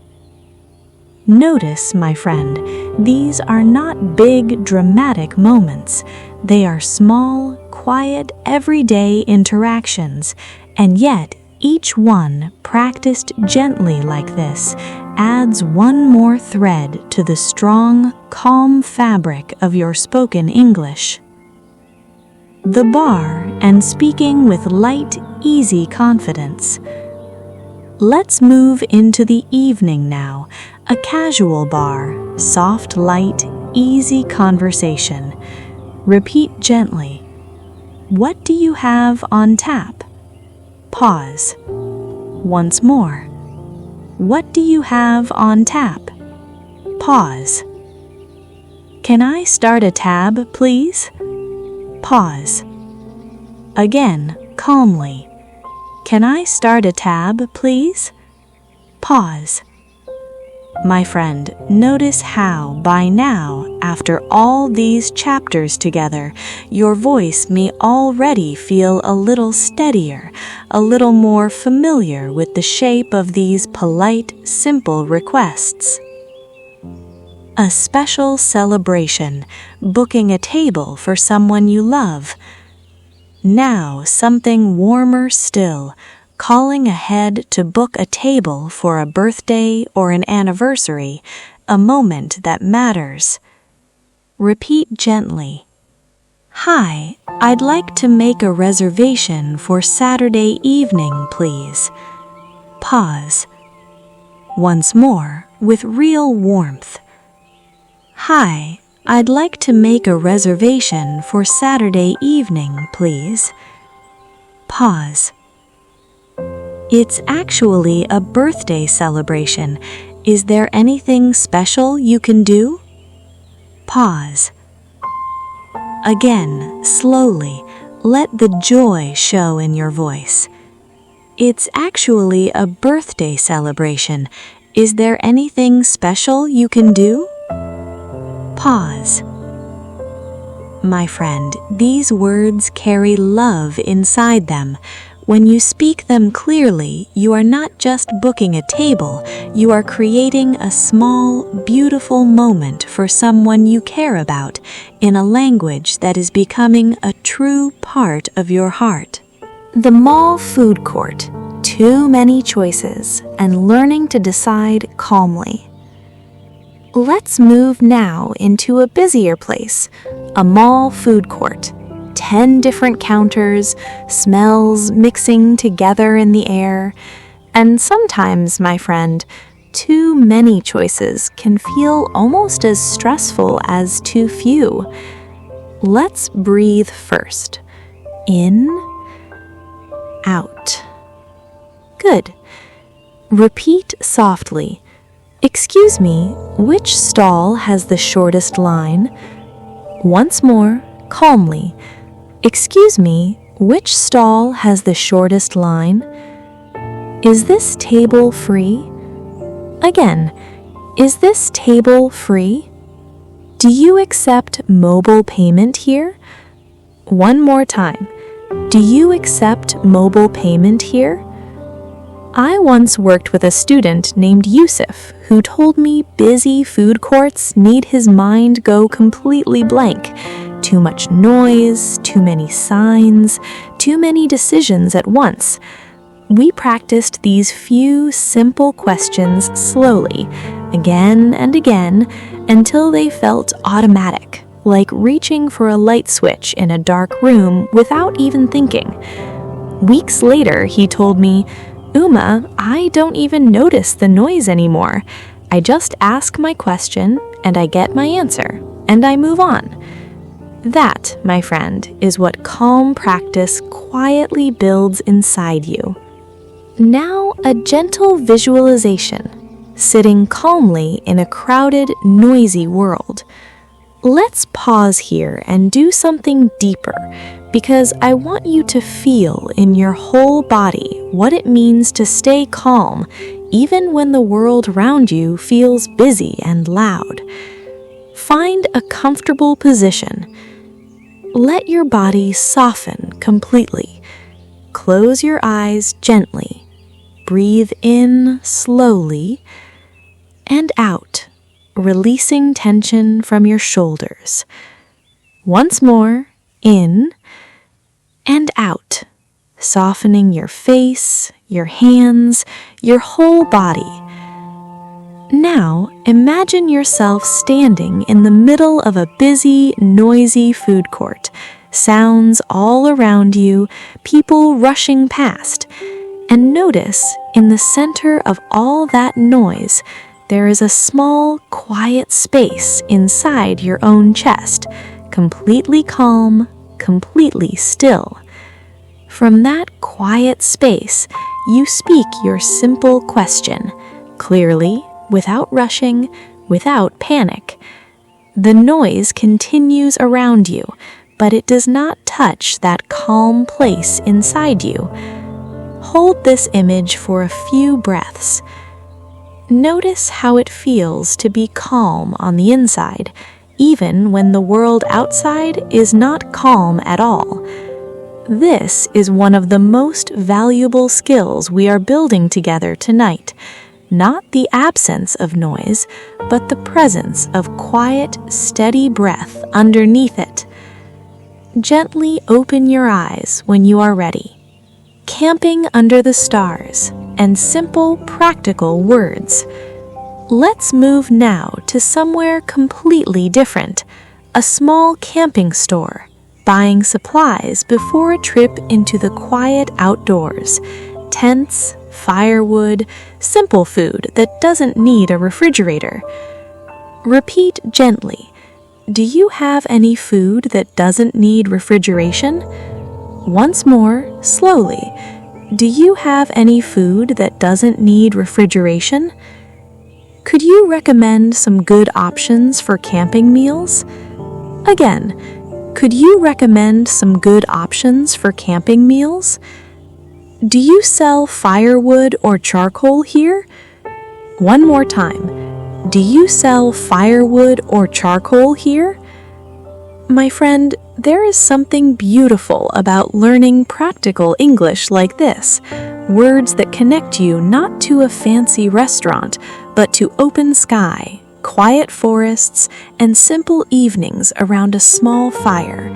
Notice, my friend, these are not big, dramatic moments. They are small, quiet, everyday interactions, and yet each one, practiced gently like this, adds one more thread to the strong, calm fabric of your spoken English. The bar, and speaking with light, easy confidence. Let's move into the evening now, a casual bar, soft light, easy conversation. Repeat gently. What do you have on tap? Pause. Once more. What do you have on tap? Pause. Can I start a tab, please? Pause. Again, calmly. Can I start a tab, please? Pause. My friend, notice how, by now, after all these chapters together, your voice may already feel a little steadier, a little more familiar with the shape of these polite, simple requests. a special celebration, booking a table for someone you love. Now, something warmer still, calling ahead to book a table for a birthday or an anniversary, a moment that matters. Repeat gently. Hi, I'd like to make a reservation for Saturday evening, please. Pause. Once more, with real warmth. Hi, I'd like to make a reservation for Saturday evening, please. Pause. It's actually a birthday celebration. Is there anything special you can do? Pause. Again, slowly, let the joy show in your voice. It's actually a birthday celebration. Is there anything special you can do? Pause. My friend, these words carry love inside them. When you speak them clearly, you are not just booking a table, you are creating a small, beautiful moment for someone you care about in a language that is becoming a true part of your heart. The mall food court. Too many choices and learning to decide calmly. Let's move now into a busier place, a mall food court. 10 different counters, smells mixing together in the air, and sometimes, my friend, too many choices can feel almost as stressful as too few. Let's breathe first. In, out. Good. Repeat softly. Excuse me, which stall has the shortest line? Once more, calmly. Excuse me, which stall has the shortest line? Is this table free? Again, is this table free? Do you accept mobile payment here? One more time. Do you accept mobile payment here? I once worked with a student named Yusuf who told me busy food courts need his mind go completely blank. Too much noise, too many signs, too many decisions at once. We practiced these few simple questions slowly, again and again, until they felt automatic, like reaching for a light switch in a dark room without even thinking. Weeks later, he told me, Uma, I don't even notice the noise anymore. I just ask my question, and I get my answer, and I move on. That, my friend, is what calm practice quietly builds inside you. Now, a gentle visualization, sitting calmly in a crowded, noisy world. Let's pause here and do something deeper, because I want you to feel in your whole body what it means to stay calm, even when the world around you feels busy and loud. Find a comfortable position. Let your body soften completely. Close your eyes gently. Breathe in slowly and out, releasing tension from your shoulders. Once more, in and out, softening your face, your hands, your whole body. Now, imagine yourself standing in the middle of a busy, noisy food court. Sounds all around you, people rushing past. And notice, in the center of all that noise, there is a small, quiet space inside your own chest, completely calm, completely still. From that quiet space, you speak your simple question, clearly, without rushing, without panic. The noise continues around you, but it does not touch that calm place inside you. Hold this image for a few breaths. Notice how it feels to be calm on the inside, even when the world outside is not calm at all. This is one of the most valuable skills we are building together tonight. not the absence of noise, but the presence of quiet, steady breath underneath it. Gently open your eyes when you are ready. Camping under the stars and simple, practical words. Let's move now to somewhere completely different, a small camping store, buying supplies before a trip into the quiet outdoors, tents, firewood, simple food that doesn't need a refrigerator. Repeat gently. Do you have any food that doesn't need refrigeration? Once more, slowly. Do you have any food that doesn't need refrigeration? Could you recommend some good options for camping meals? Again, could you recommend some good options for camping meals? Do you sell firewood or charcoal here? One more time. Do you sell firewood or charcoal here? My friend, there is something beautiful about learning practical English like this. Words that connect you not to a fancy restaurant, but to open sky, quiet forests, and simple evenings around a small fire.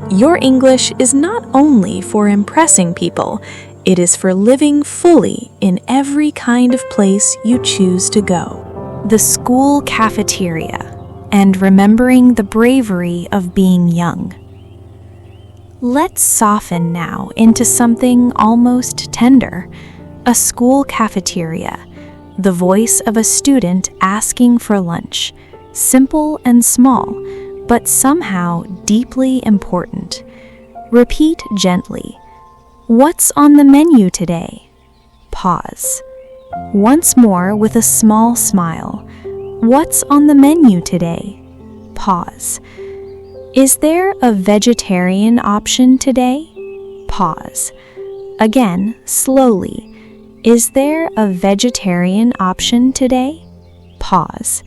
Your English is not only for impressing people, it is for living fully in every kind of place you choose to go. The school cafeteria, and remembering the bravery of being young. Let's soften now into something almost tender. A school cafeteria, the voice of a student asking for lunch, simple and small, but somehow deeply important. Repeat gently. What's on the menu today? Pause. Once more with a small smile. What's on the menu today? Pause. Is there a vegetarian option today? Pause. Again, slowly. Is there a vegetarian option today? Pause.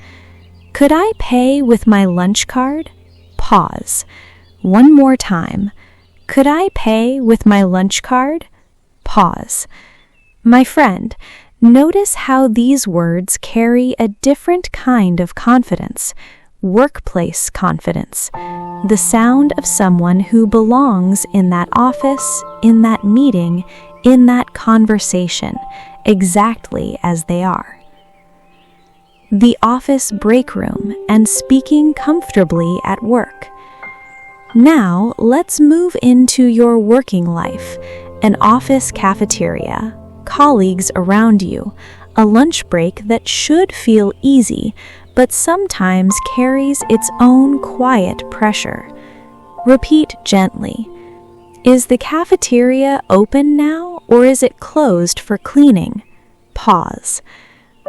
Could I pay with my lunch card? Pause. One more time. Could I pay with my lunch card? Pause. My friend, notice how these words carry a different kind of confidence, workplace confidence, the sound of someone who belongs in that office, in that meeting, in that conversation, exactly as they are. The office break room and speaking comfortably at work. Now, let's move into your working life, an office cafeteria, colleagues around you, a lunch break that should feel easy, but sometimes carries its own quiet pressure. Repeat gently. Is the cafeteria open now, or is it closed for cleaning? Pause.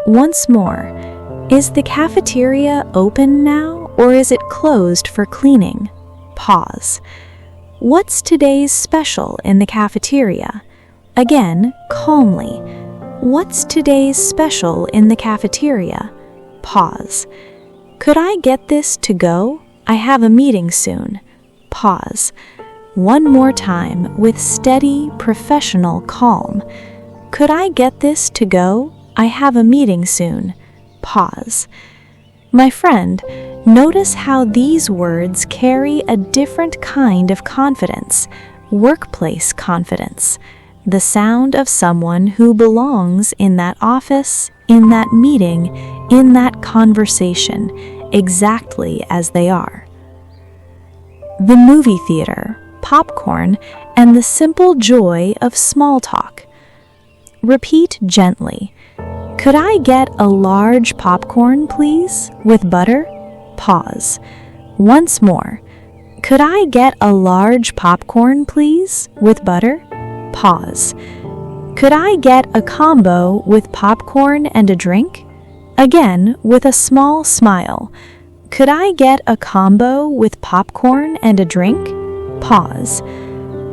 Once more. Is the cafeteria open now, or is it closed for cleaning? Pause. What's today's special in the cafeteria? Again, calmly. What's today's special in the cafeteria? Pause. Could I get this to go? I have a meeting soon. Pause. One more time with steady, professional calm. Could I get this to go? I have a meeting soon. Pause. My friend, notice how these words carry a different kind of confidence, workplace confidence, the sound of someone who belongs in that office, in that meeting, in that conversation, exactly as they are. The movie theater, popcorn, and the simple joy of small talk. Repeat gently. Could I get a large popcorn, please, with butter? Pause. Once more. Could I get a large popcorn, please, with butter? Pause. Could I get a combo with popcorn and a drink? Again, with a small smile. Could I get a combo with popcorn and a drink? Pause.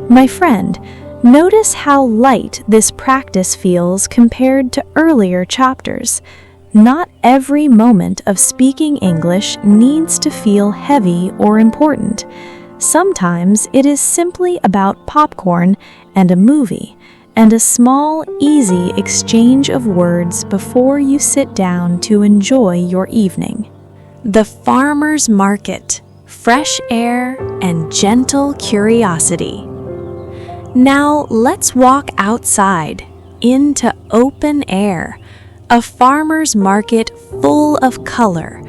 My friend, notice how light this practice feels compared to earlier chapters. Not every moment of speaking English needs to feel heavy or important. Sometimes it is simply about popcorn and a movie, and a small, easy exchange of words before you sit down to enjoy your evening. The farmer's market, fresh air, and gentle curiosity. Now let's walk outside, into open air, a farmer's market full of color,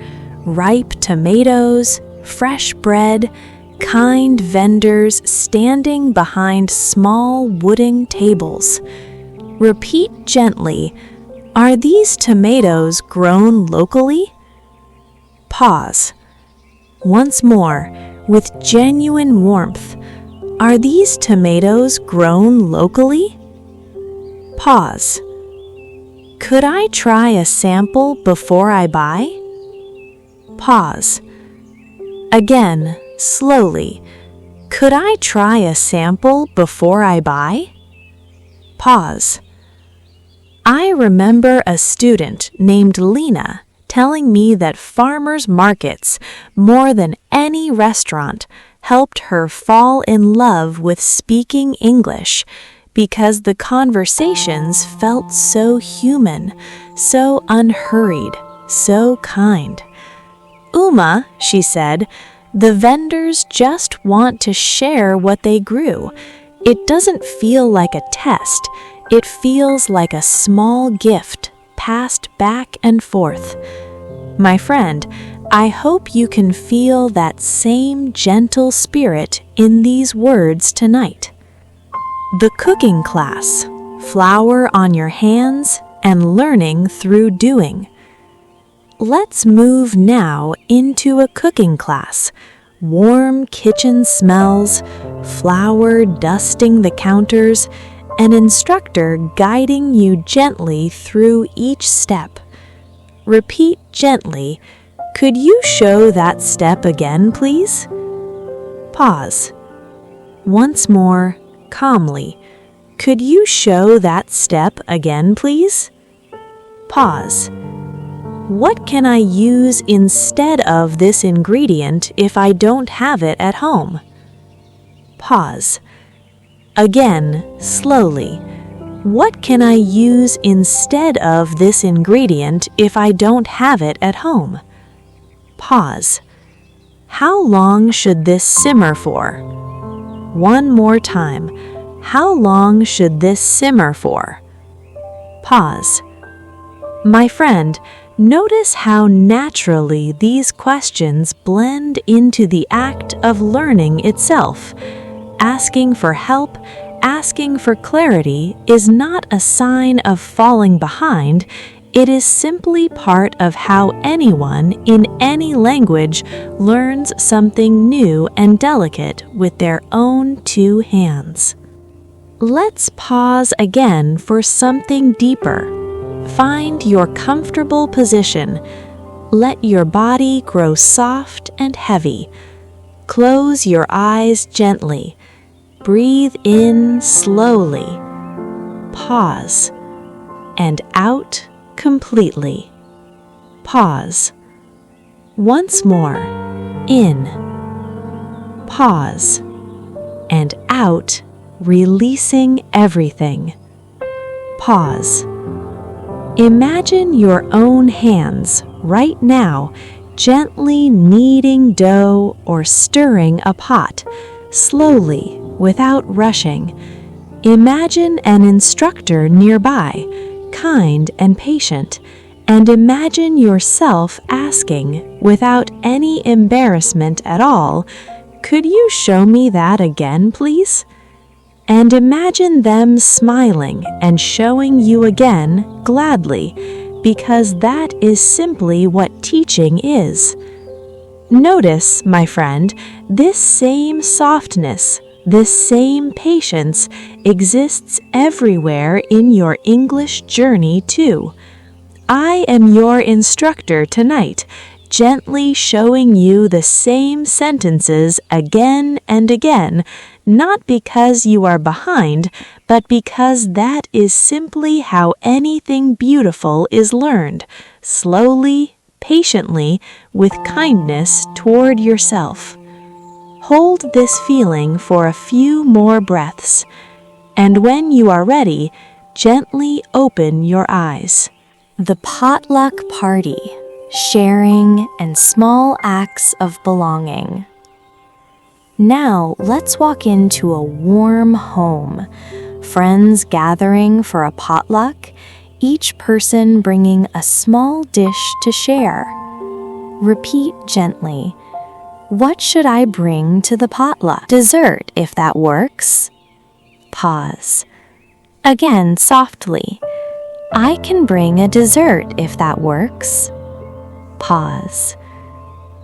ripe tomatoes, fresh bread, kind vendors standing behind small wooden tables. Repeat gently, "Are these tomatoes grown locally?" Pause. Once more, with genuine warmth, "Are these tomatoes grown locally?" Pause. "Could I try a sample before I buy?" Pause. Again, slowly, "Could I try a sample before I buy?" Pause. I remember a student named Lena telling me that farmers' markets, more than any restaurant, helped her fall in love with speaking English because the conversations felt so human, so unhurried, so kind. "Uma," she said, "the vendors just want to share what they grew. It doesn't feel like a test. It feels like a small gift passed back and forth." My friend, I hope you can feel that same gentle spirit in these words tonight. The cooking class, flour on your hands and learning through doing. Let's move now into a cooking class. Warm kitchen smells, flour dusting the counters, an instructor guiding you gently through each step. Repeat gently, "Could you show that step again, please?" Pause. Once more, calmly, "Could you show that step again, please?" Pause. What can I use instead of this ingredient if I don't have it at home? Pause. Again, slowly. What can I use instead of this ingredient if I don't have it at home? Pause. How long should this simmer for? One more time. How long should this simmer for? Pause. My friend, notice how naturally these questions blend into the act of learning itself. Asking for help, asking for clarity is not a sign of falling behind. It is simply part of how anyone in any language learns something new and delicate with their own two hands. Let's pause again for something deeper. Find your comfortable position. Let your body grow soft and heavy. Close your eyes gently. Breathe in slowly. Pause. And out completely. Pause. Once more. In. Pause. And out, releasing everything. Pause. Imagine your own hands right now gently kneading dough or stirring a pot, slowly, without rushing. Imagine an instructor nearby, kind and patient, and imagine yourself asking, without any embarrassment at all, "Could you show me that again, please?" And imagine them smiling and showing you again gladly, because that is simply what teaching is. Notice, my friend, this same softness, this same patience exists everywhere in your English journey too. I am your instructor tonight, gently showing you the same sentences again and again, not because you are behind, but because that is simply how anything beautiful is learned, slowly, patiently, with kindness toward yourself. Hold this feeling for a few more breaths. And when you are ready, gently open your eyes. The potluck party, sharing and small acts of belonging. Now let's walk into a warm home. Friends gathering for a potluck, each person bringing a small dish to share. Repeat gently. What should I bring to the potluck? Dessert, if that works. Pause. Again, softly. I can bring a dessert if that works. Pause.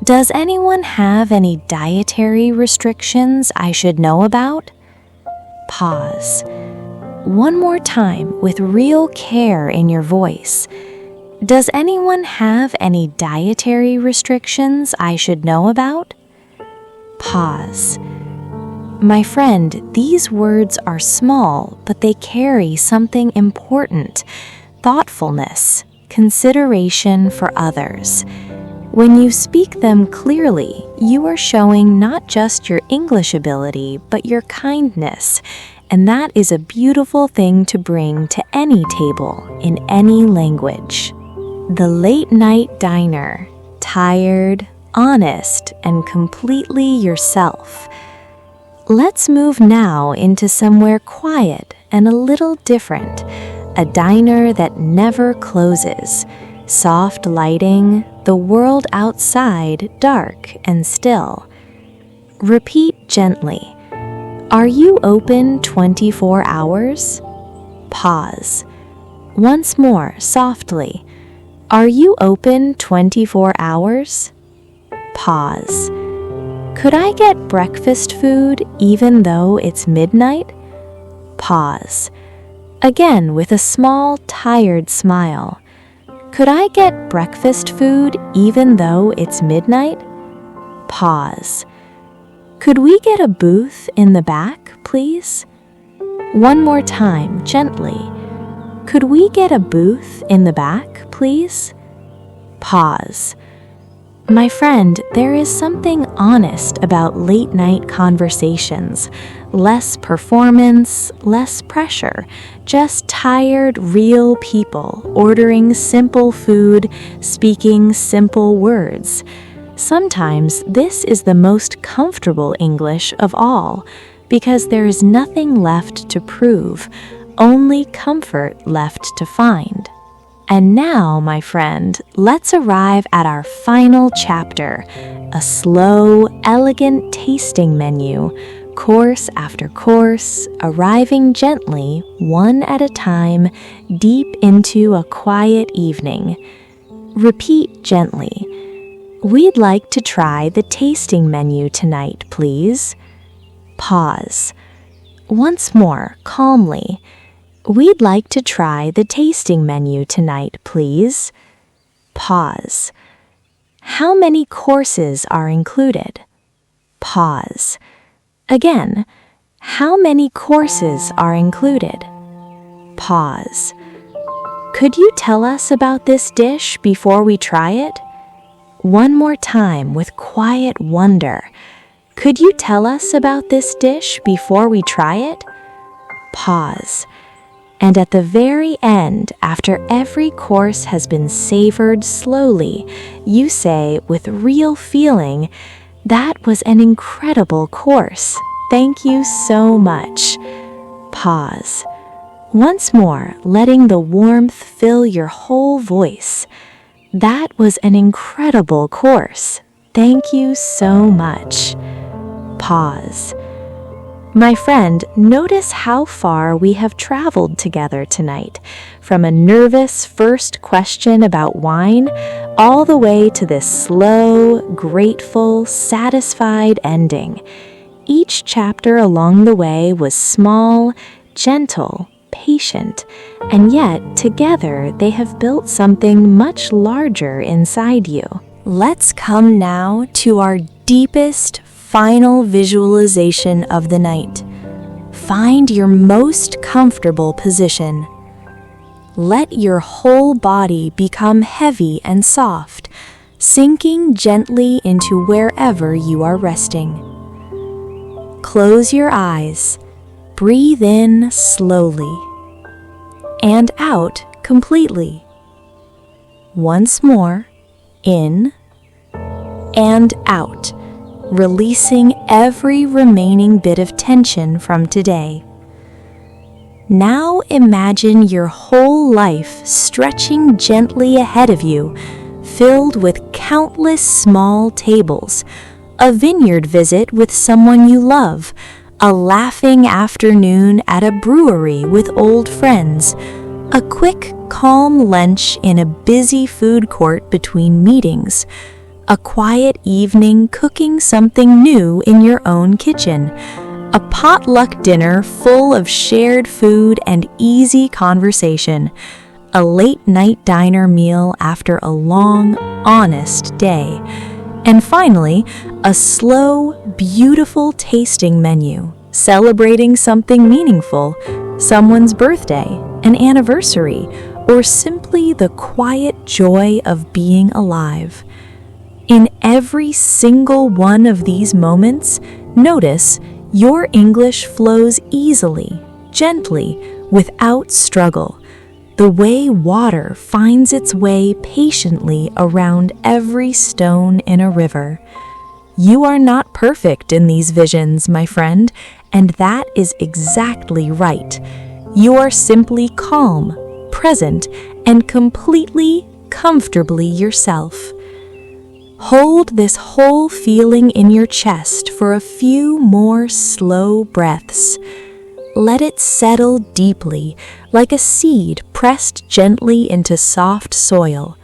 Does anyone have any dietary restrictions I should know about? Pause. One more time with real care in your voice. Does anyone have any dietary restrictions I should know about? Pause. My friend, these words are small, but they carry something important: thoughtfulness, consideration for others. When you speak them clearly, you are showing not just your English ability, but your kindness, and that is a beautiful thing to bring to any table in any language. The late-night diner, tired, honest, and completely yourself. Let's move now into somewhere quiet and a little different, a diner that never closes. Soft lighting, the world outside dark and still. Repeat gently. Are you open 24 hours? Pause. Once more, softly. Are you open 24 hours? Pause. Could I get breakfast food even though it's midnight? Pause. Again with a small, tired smile. Could I get breakfast food even though it's midnight? Pause. Could we get a booth in the back, please? One more time, gently. Could we get a booth in the back, please? Pause. My friend, there is something honest about late-night conversations. Less performance, less pressure. Just tired, real people ordering simple food, speaking simple words. Sometimes this is the most comfortable English of all, because there is nothing left to prove, only comfort left to find. And now, my friend, let's arrive at our final chapter, a slow, elegant tasting menu, course after course, arriving gently, one at a time, deep into a quiet evening. Repeat gently. We'd like to try the tasting menu tonight, please. Pause. Once more, calmly. We'd like to try the tasting menu tonight, please. Pause. How many courses are included? Pause. Again, how many courses are included? Pause. Could you tell us about this dish before we try it? One more time with quiet wonder. Could you tell us about this dish before we try it? Pause. And at the very end, after every course has been savored slowly, you say with real feeling, "That was an incredible course. Thank you so much." Pause. Once more, letting the warmth fill your whole voice. "That was an incredible course. Thank you so much." Pause. My friend, notice how far we have traveled together tonight, from a nervous first question about wine, all the way to this slow, grateful, satisfied ending. Each chapter along the way was small, gentle, patient, and yet together they have built something much larger inside you. Let's come now to our deepest, final visualization of the night. Find your most comfortable position. Let your whole body become heavy and soft, sinking gently into wherever you are resting. Close your eyes. Breathe in slowly and out completely. Once more, in and out, releasing every remaining bit of tension from today. Now imagine your whole life stretching gently ahead of you, filled with countless small tables, a vineyard visit with someone you love, a laughing afternoon at a brewery with old friends, a quick, calm lunch in a busy food court between meetings, a quiet evening cooking something new in your own kitchen, a potluck dinner full of shared food and easy conversation, a late-night diner meal after a long, honest day, and finally, a slow, beautiful tasting menu celebrating something meaningful, someone's birthday, an anniversary, or simply the quiet joy of being alive. In every single one of these moments, notice your English flows easily, gently, without struggle, the way water finds its way patiently around every stone in a river. You are not perfect in these visions, my friend, and that is exactly right. You are simply calm, present, and completely, comfortably yourself. Hold this whole feeling in your chest for a few more slow breaths. Let it settle deeply, like a seed pressed gently into soft soil.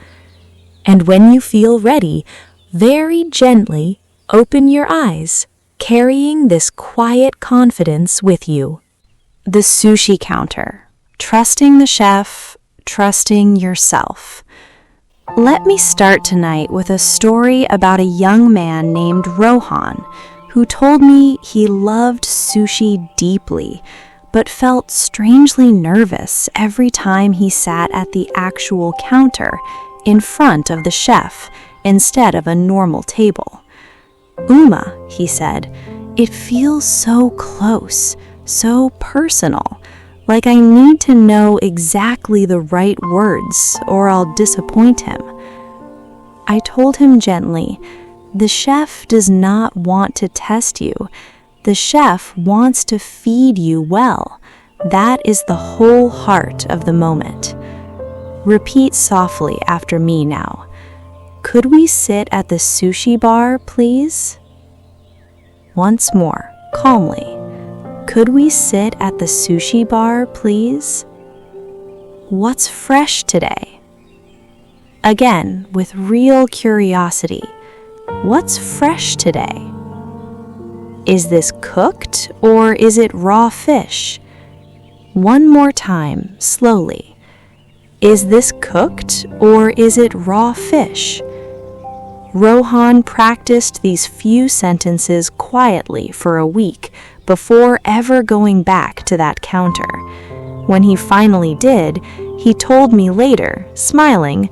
And when you feel ready, very gently open your eyes, carrying this quiet confidence with you. The sushi counter. Trusting the chef, trusting yourself. Let me start tonight with a story about a young man named Rohan, who told me he loved sushi deeply, but felt strangely nervous every time he sat at the actual counter in front of the chef instead of a normal table. Uma, he said, it feels so close, so personal, like I need to know exactly the right words or I'll disappoint him. I told him gently, the chef does not want to test you. The chef wants to feed you well. That is the whole heart of the moment. Repeat softly after me now. Could we sit at the sushi bar, please? Once more, calmly. Could we sit at the sushi bar, please? What's fresh today? Again, with real curiosity. What's fresh today? Is this cooked or is it raw fish? One more time, slowly. Is this cooked or is it raw fish? Rohan practiced these few sentences quietly for a week before ever going back to that counter. When he finally did, he told me later, smiling,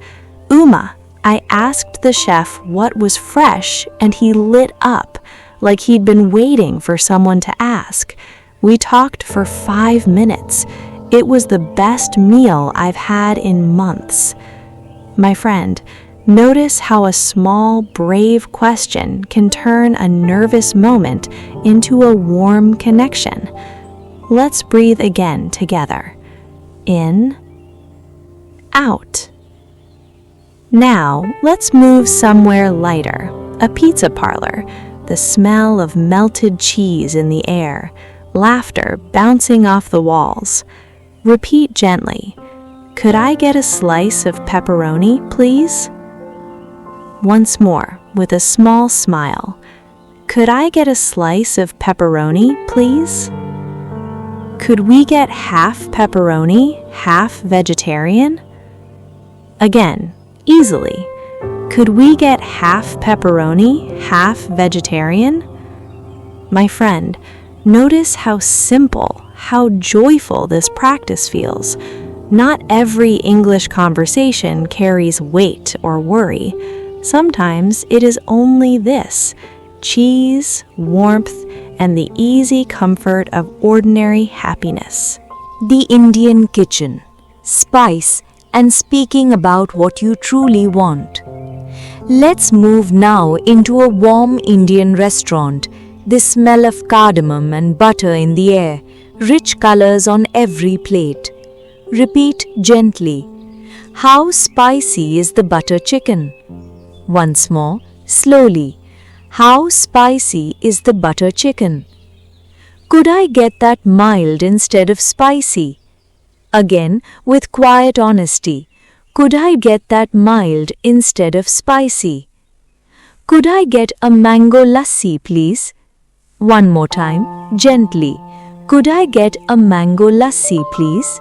Uma, I asked the chef what was fresh and he lit up, like he'd been waiting for someone to ask. We talked for 5 minutes. It was the best meal I've had in months. My friend, notice how a small, brave question can turn a nervous moment into a warm connection. Let's breathe again together. In, out. Now, let's move somewhere lighter, a pizza parlor, the smell of melted cheese in the air, laughter bouncing off the walls. Repeat gently, could I get a slice of pepperoni, please? Once more, with a small smile, could I get a slice of pepperoni, please? Could we get half pepperoni, half vegetarian? Again, easily. Could we get half pepperoni, half vegetarian? My friend, notice how simple, how joyful this practice feels. Not every English conversation carries weight or worry. Sometimes it is only this: cheese, warmth, and the easy comfort of ordinary happiness. The Indian kitchen, spice, and speaking about what you truly want. Let's move now into a warm Indian restaurant. The smell of cardamom and butter in the air, rich colors on every plate. Repeat gently. How spicy is the butter chicken? Once more, slowly. How spicy is the butter chicken? Could I get that mild instead of spicy? Again, with quiet honesty. Could I get that mild instead of spicy? Could I get a mango lassi, please? One more time, gently. Could I get a mango lassi, please?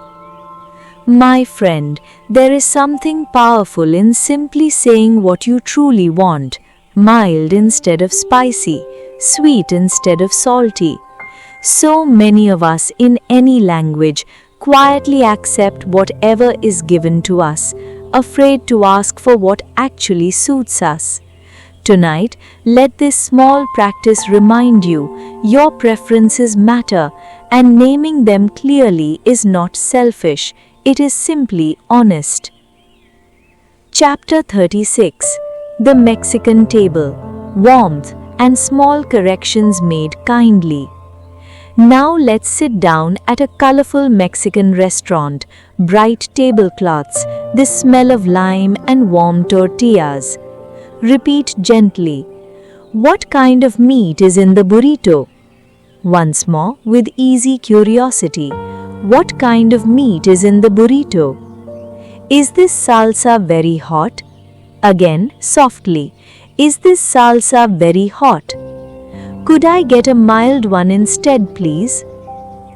My friend, there is something powerful in simply saying what you truly want. Mild instead of spicy, sweet instead of salty. So many of us in any language quietly accept whatever is given to us, afraid to ask for what actually suits us. Tonight, let this small practice remind you your preferences matter, and naming them clearly is not selfish, it is simply honest. Chapter 36. The Mexican Table. Warmth and small corrections made kindly. Now let's sit down at a colorful Mexican restaurant, bright tablecloths, the smell of lime and warm tortillas. Repeat gently. What kind of meat is in the burrito? Once more, with easy curiosity. What kind of meat is in the burrito? Is this salsa very hot? Again, softly. Is this salsa very hot? Could I get a mild one instead, please?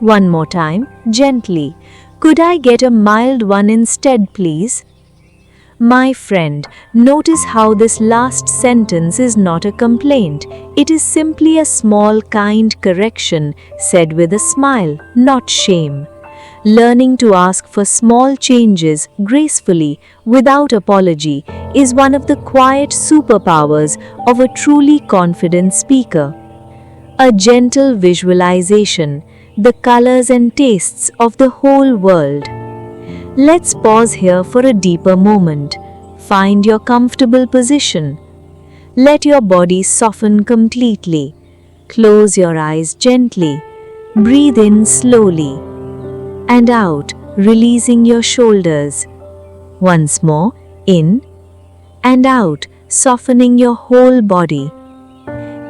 One more time, gently. Could I get a mild one instead, please? My friend, notice how this last sentence is not a complaint. It is simply a small, kind correction said with a smile, not shame. Learning to ask for small changes gracefully, without apology, is one of the quiet superpowers of a truly confident speaker. A gentle visualization, the colors and tastes of the whole world. Let's pause here for a deeper moment. Find your comfortable position. Let your body soften completely. Close your eyes gently. Breathe in slowly. And out, releasing your shoulders. Once more, in and out, softening your whole body.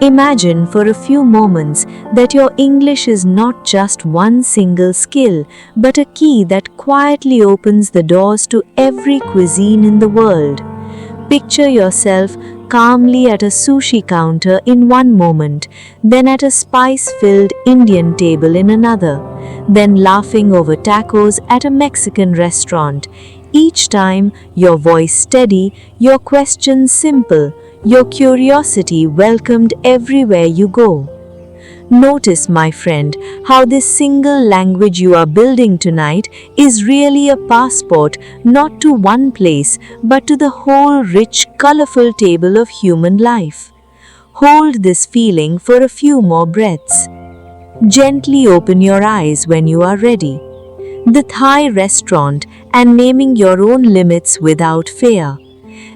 Imagine for a few moments that your English is not just one single skill, but a key that quietly opens the doors to every cuisine in the world. Picture yourself calmly at a sushi counter in one moment, then at a spice-filled Indian table in another, then laughing over tacos at a Mexican restaurant. Each time, your voice steady, your questions simple, your curiosity welcomed everywhere you go. Notice, my friend, how this single language you are building tonight is really a passport not to one place, but to the whole rich, colorful table of human life. Hold this feeling for a few more breaths. Gently open your eyes when you are ready. The Thai restaurant and naming your own limits without fear.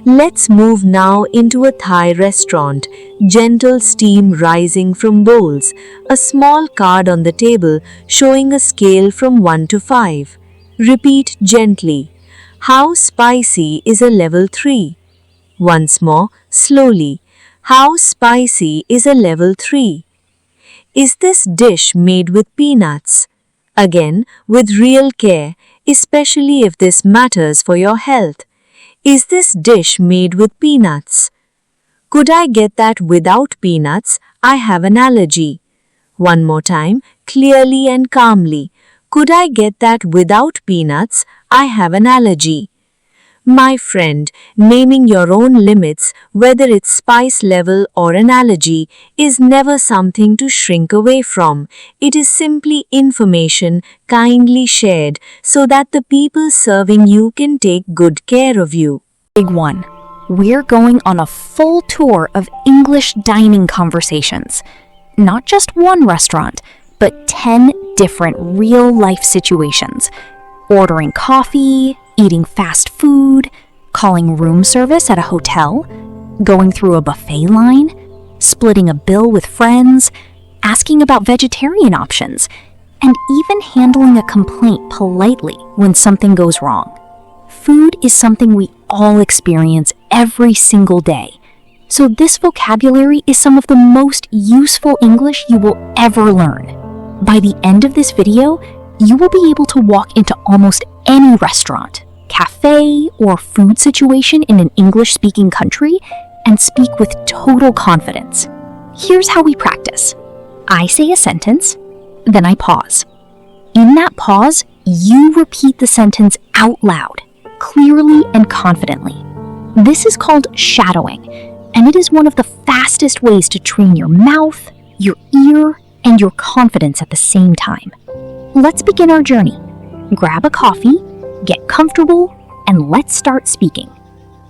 Let's move now into a Thai restaurant, gentle steam rising from bowls, a small card on the table showing a scale from 1 to 5. Repeat gently. How spicy is a level 3? Once more, slowly. How spicy is a level 3? Is this dish made with peanuts? Again, with real care, especially if this matters for your health. Is this dish made with peanuts? Could I get that without peanuts? I have an allergy. One more time, clearly and calmly. Could I get that without peanuts? I have an allergy. My friend, naming your own limits, whether it's spice level or an allergy, is never something to shrink away from. It is simply information kindly shared so that the people serving you can take good care of you. Big one. We're going on a full tour of English dining conversations. Not just one restaurant, but 10 different real-life situations. Ordering coffee, eating fast food, calling room service at a hotel, going through a buffet line, splitting a bill with friends, asking about vegetarian options, and even handling a complaint politely when something goes wrong. Food is something we all experience every single day. So this vocabulary is some of the most useful English you will ever learn. By the end of this video, you will be able to walk into almost any restaurant, cafe, or food situation in an English-speaking country and speak with total confidence. Here's how we practice. I say a sentence, then I pause. In that pause, you repeat the sentence out loud, clearly and confidently. This is called shadowing, and it is one of the fastest ways to train your mouth, your ear, and your confidence at the same time. Let's begin our journey. Grab a coffee, get comfortable, and let's start speaking.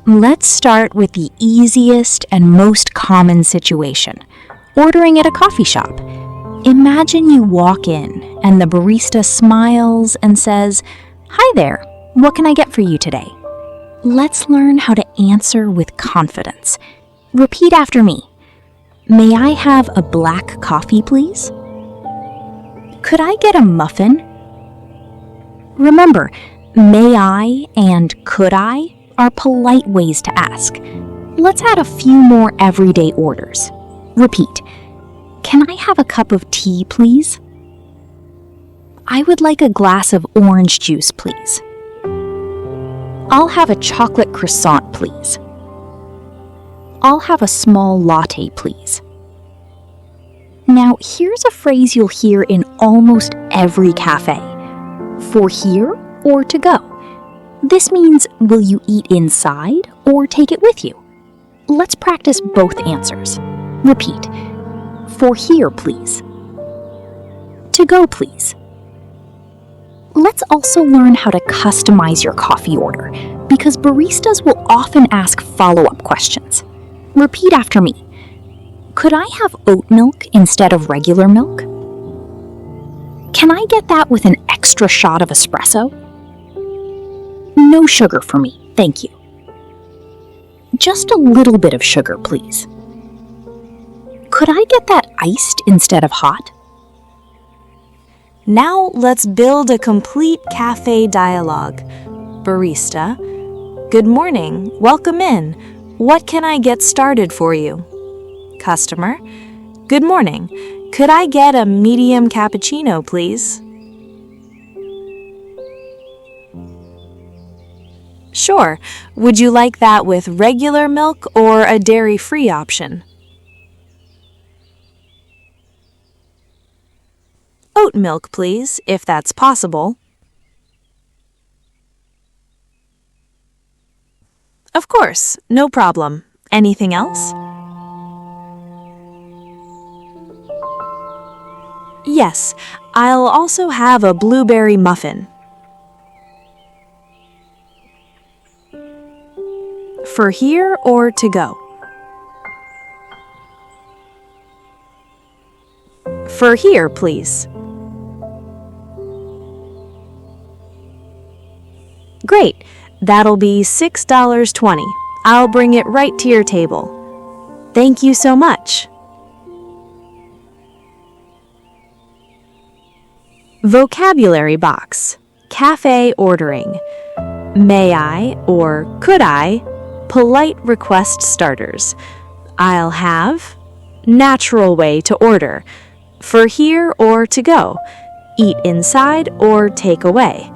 Let's start with the easiest and most common situation, ordering at a coffee shop. Imagine you walk in and the barista smiles and says, "Hi there, what can I get for you today?" Let's learn how to answer with confidence. Repeat after me. May I have a black coffee, please? Could I get a muffin? Remember, may I and could I are polite ways to ask. Let's add a few more everyday orders. Repeat. Can I have a cup of tea, please? I would like a glass of orange juice, please. I'll have a chocolate croissant, please. I'll have a small latte, please. Now, here's a phrase you'll hear in almost every cafe. For here or to go. This means, will you eat inside or take it with you? Let's practice both answers. Repeat. For here, please. To go, please. Let's also learn how to customize your coffee order, because baristas will often ask follow-up questions. Repeat after me. Could I have oat milk instead of regular milk? Can I get that with an extra shot of espresso? No sugar for me, thank you. Just a little bit of sugar, please. Could I get that iced instead of hot? Now let's build a complete cafe dialogue. Barista, good morning, welcome in. What can I get started for you? Customer, good morning. Could I get a medium cappuccino, please? Sure. Would you like that with regular milk or a dairy-free option? Oat milk, please, if that's possible. Of course, no problem. Anything else? Yes, I'll also have a blueberry muffin. For here or to go? For here, please. Great, that'll be $6.20. I'll bring it right to your table. Thank you so much. Vocabulary box. Cafe ordering. May I or could I? Polite request starters. I'll have. Natural way to order. For here or to go. Eat inside or take away.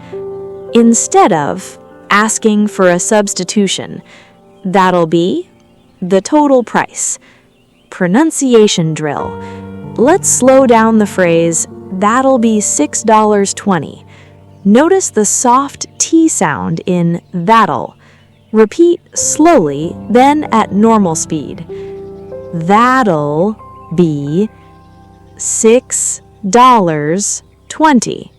Instead of. Asking for a substitution. That'll be. The total price. Pronunciation drill. Let's slow down the phrase, that'll be $6.20. Notice the soft T sound in that'll. Repeat slowly, then at normal speed. That'll be $6.20.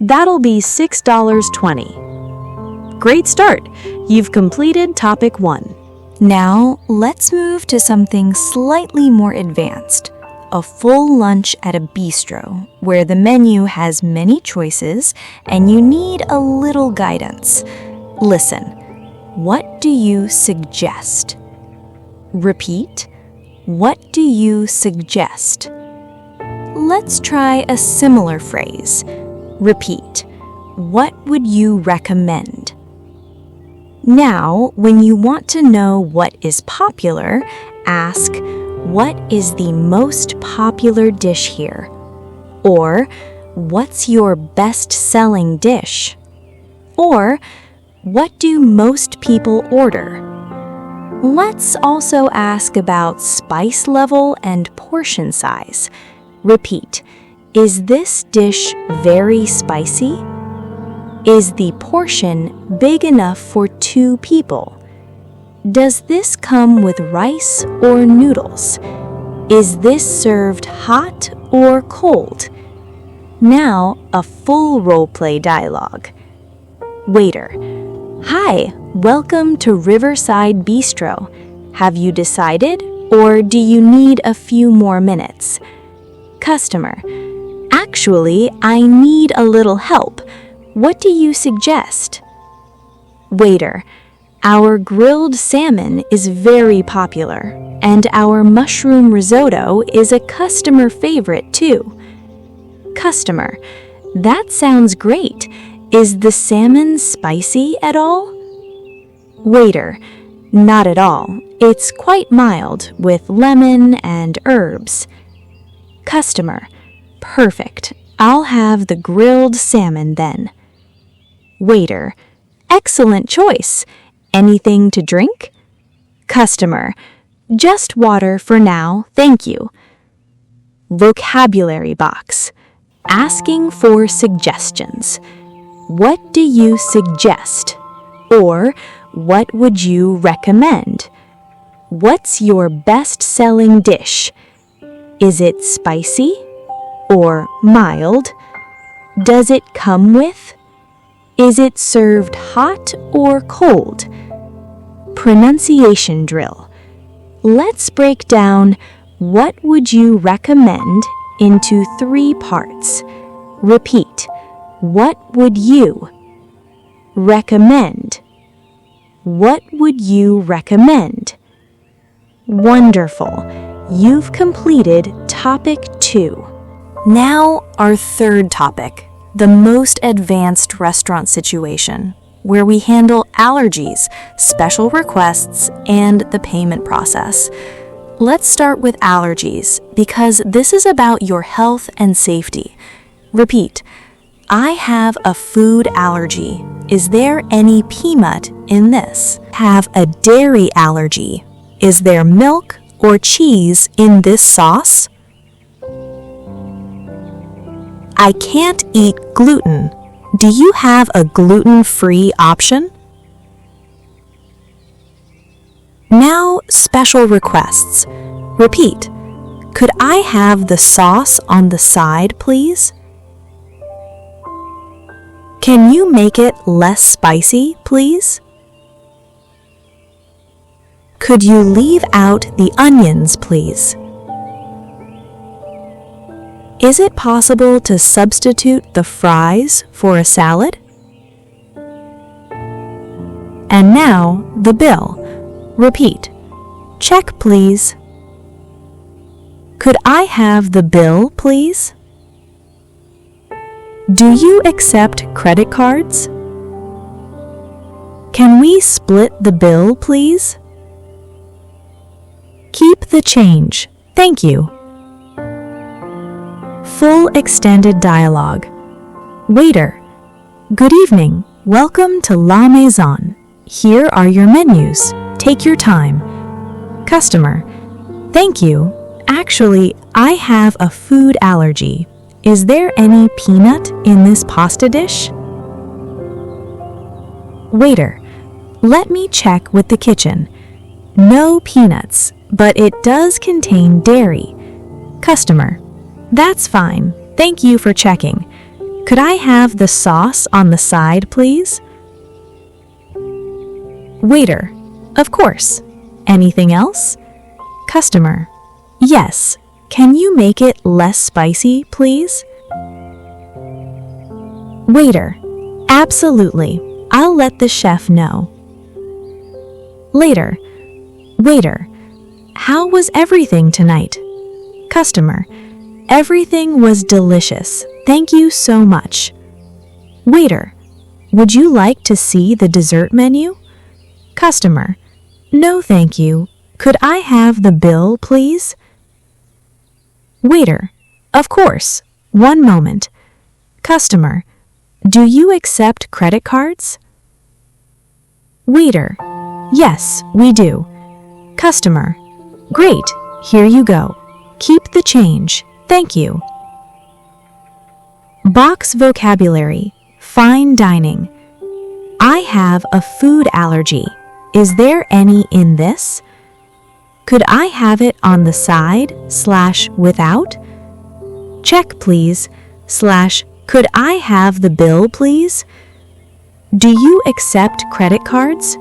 That'll be $6.20. Great start! You've completed topic 1. Now, let's move to something slightly more advanced. a full lunch at a bistro where the menu has many choices and you need a little guidance. Listen, what do you suggest? Repeat, what do you suggest? Let's try a similar phrase. Repeat, what would you recommend? Now, when you want to know what is popular, ask, what is the most popular dish here? Or, what's your best-selling dish? Or, what do most people order? Let's also ask about spice level and portion size. Repeat, is this dish very spicy? Is the portion big enough for 2 people? Does this come with rice or noodles? Is this served hot or cold? Now, a full role-play dialogue. Waiter, hi, welcome to Riverside Bistro. Have you decided, or do you need a few more minutes? Customer, actually, I need a little help. What do you suggest? Waiter, our grilled salmon is very popular, and our mushroom risotto is a customer favorite too. Customer, that sounds great. Is the salmon spicy at all? Waiter, not at all. It's quite mild with lemon and herbs. Customer, perfect. I'll have the grilled salmon then. Waiter, excellent choice. Anything to drink? Customer, just water for now, thank you. Vocabulary box. Asking for suggestions. What do you suggest? Or, what would you recommend? What's your best-selling dish? Is it spicy or mild? Does it come with? Is it served hot or cold? Pronunciation drill. Let's break down what would you recommend into 3 parts. Repeat. What would you recommend? What would you recommend? Wonderful. You've completed topic 2. Now, our third topic, the most advanced restaurant situation, where we handle allergies, special requests, and the payment process. Let's start with allergies, because this is about your health and safety. Repeat, I have a food allergy. Is there any peanut in this? Have a dairy allergy. Is there milk or cheese in this sauce? I can't eat gluten. Do you have a gluten-free option? Now, special requests. Repeat. Could I have the sauce on the side, please? Can you make it less spicy, please? Could you leave out the onions, please? Is it possible to substitute the fries for a salad? And now, the bill. Repeat. Check, please. Could I have the bill, please? Do you accept credit cards? Can we split the bill, please? Keep the change. Thank you. Full extended dialogue. Waiter, good evening. Welcome to La Maison. Here are your menus. Take your time. Customer, thank you. Actually, I have a food allergy. Is there any peanut in this pasta dish? Waiter, let me check with the kitchen. No peanuts, but it does contain dairy. Customer, that's fine. Thank you for checking. Could I have the sauce on the side, please? Waiter, of course. Anything else? Customer, yes. can you make it less spicy, please? Waiter, absolutely. I'll let the chef know. Later, waiter, how was everything tonight? Customer, everything was delicious. Thank you so much. Waiter, would you like to see the dessert menu? Customer, no thank you. Could I have the bill, please? Waiter, of course. One moment. Customer, do you accept credit cards? Waiter, yes, we do. Customer, great, here you go. Keep the change. Thank you. Box vocabulary, fine dining. I have a food allergy. Is there any in this? Could I have it on the side/without? Check, please. Could I have the bill, please? Do you accept credit cards?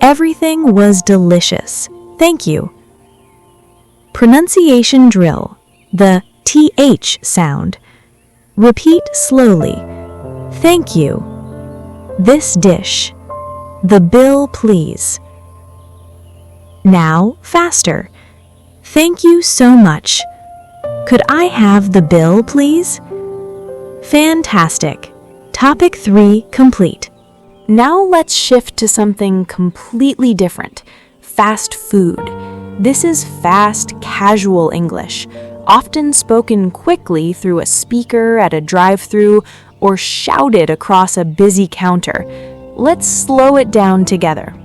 Everything was delicious. Thank you. Pronunciation drill. The TH sound. Repeat slowly. Thank you. This dish. The bill, please. Now, faster. Thank you so much. Could I have the bill, please? Fantastic. Topic 3 complete. Now let's shift to something completely different. Fast food. This is fast, casual English, often spoken quickly through a speaker at a drive-thru or shouted across a busy counter. Let's slow it down together.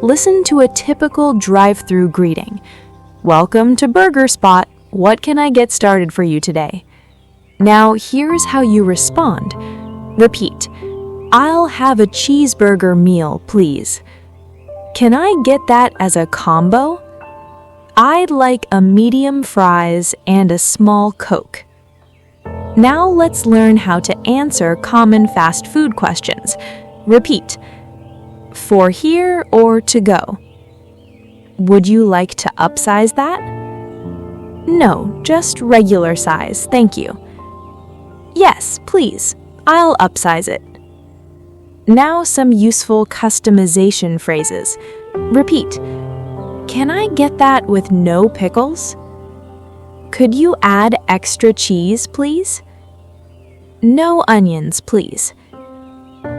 Listen to a typical drive-thru greeting. Welcome to Burger Spot. What can I get started for you today? Now here's how you respond. Repeat. I'll have a cheeseburger meal, please. Can I get that as a combo? I'd like a medium fries and a small Coke. Now let's learn how to answer common fast food questions. Repeat. For here or to go? Would you like to upsize that? No, just regular size, thank you. Yes, please. I'll upsize it. Now some useful customization phrases. Repeat. Can I get that with no pickles? Could you add extra cheese, please? No onions, please.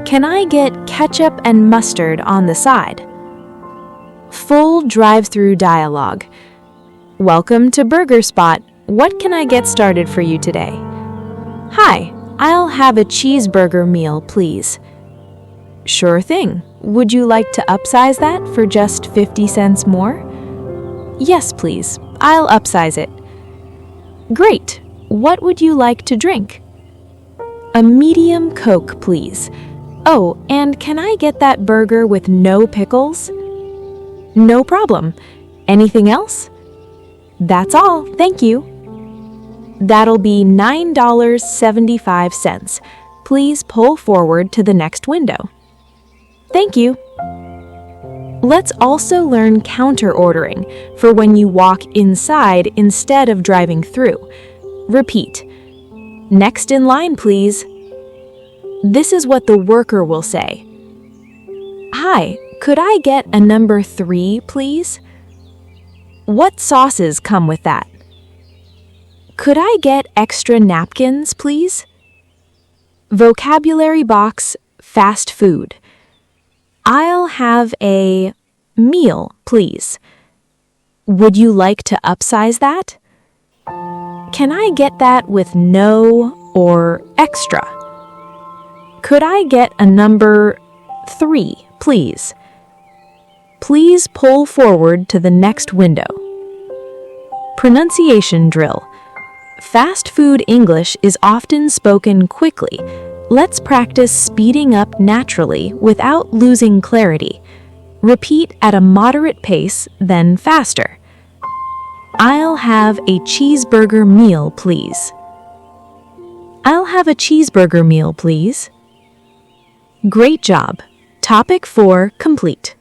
Can I get ketchup and mustard on the side? Full drive-thru dialogue. Welcome to Burger Spot. What can I get started for you today? Hi, I'll have a cheeseburger meal, please. Sure thing. Would you like to upsize that for just 50 cents more? Yes, please. I'll upsize it. Great. What would you like to drink? A medium Coke, please. Oh, and can I get that burger with no pickles? No problem. Anything else? That's all, thank you. That'll be $9.75. Please pull forward to the next window. Thank you. Let's also learn counter ordering for when you walk inside instead of driving through. Repeat. Next in line, please. This is what the worker will say. Hi, could I get a number 3, please? What sauces come with that? Could I get extra napkins, please? Vocabulary box, fast food. I'll have a meal, please. Would you like to upsize that? Can I get that with no or extra? Could I get a number 3, please? Please pull forward to the next window. Pronunciation drill. Fast food English is often spoken quickly. Let's practice speeding up naturally without losing clarity. Repeat at a moderate pace, then faster. I'll have a cheeseburger meal, please. I'll have a cheeseburger meal, please. Great job. Topic 4 complete.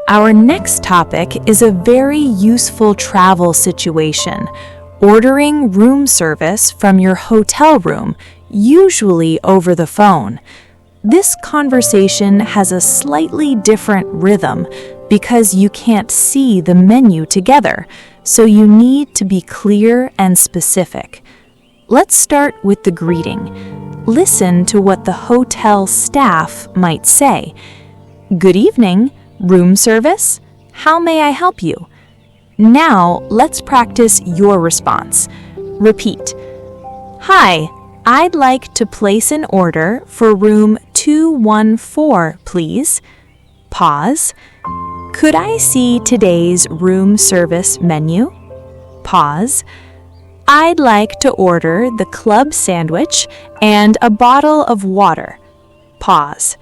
Our next topic is a very useful travel situation ordering room service from your hotel room, usually over the phone. This conversation has a slightly different rhythm because you can't see the menu together, so you need to be clear and specific. Let's start with the greeting. Listen to what the hotel staff might say. Good evening, room service? How may I help you? Now, let's practice your response. Repeat. Hi, I'd like to place an order for room 214, please. Pause. Could I see today's room service menu? Pause. I'd like to order the club sandwich and a bottle of water. Pause.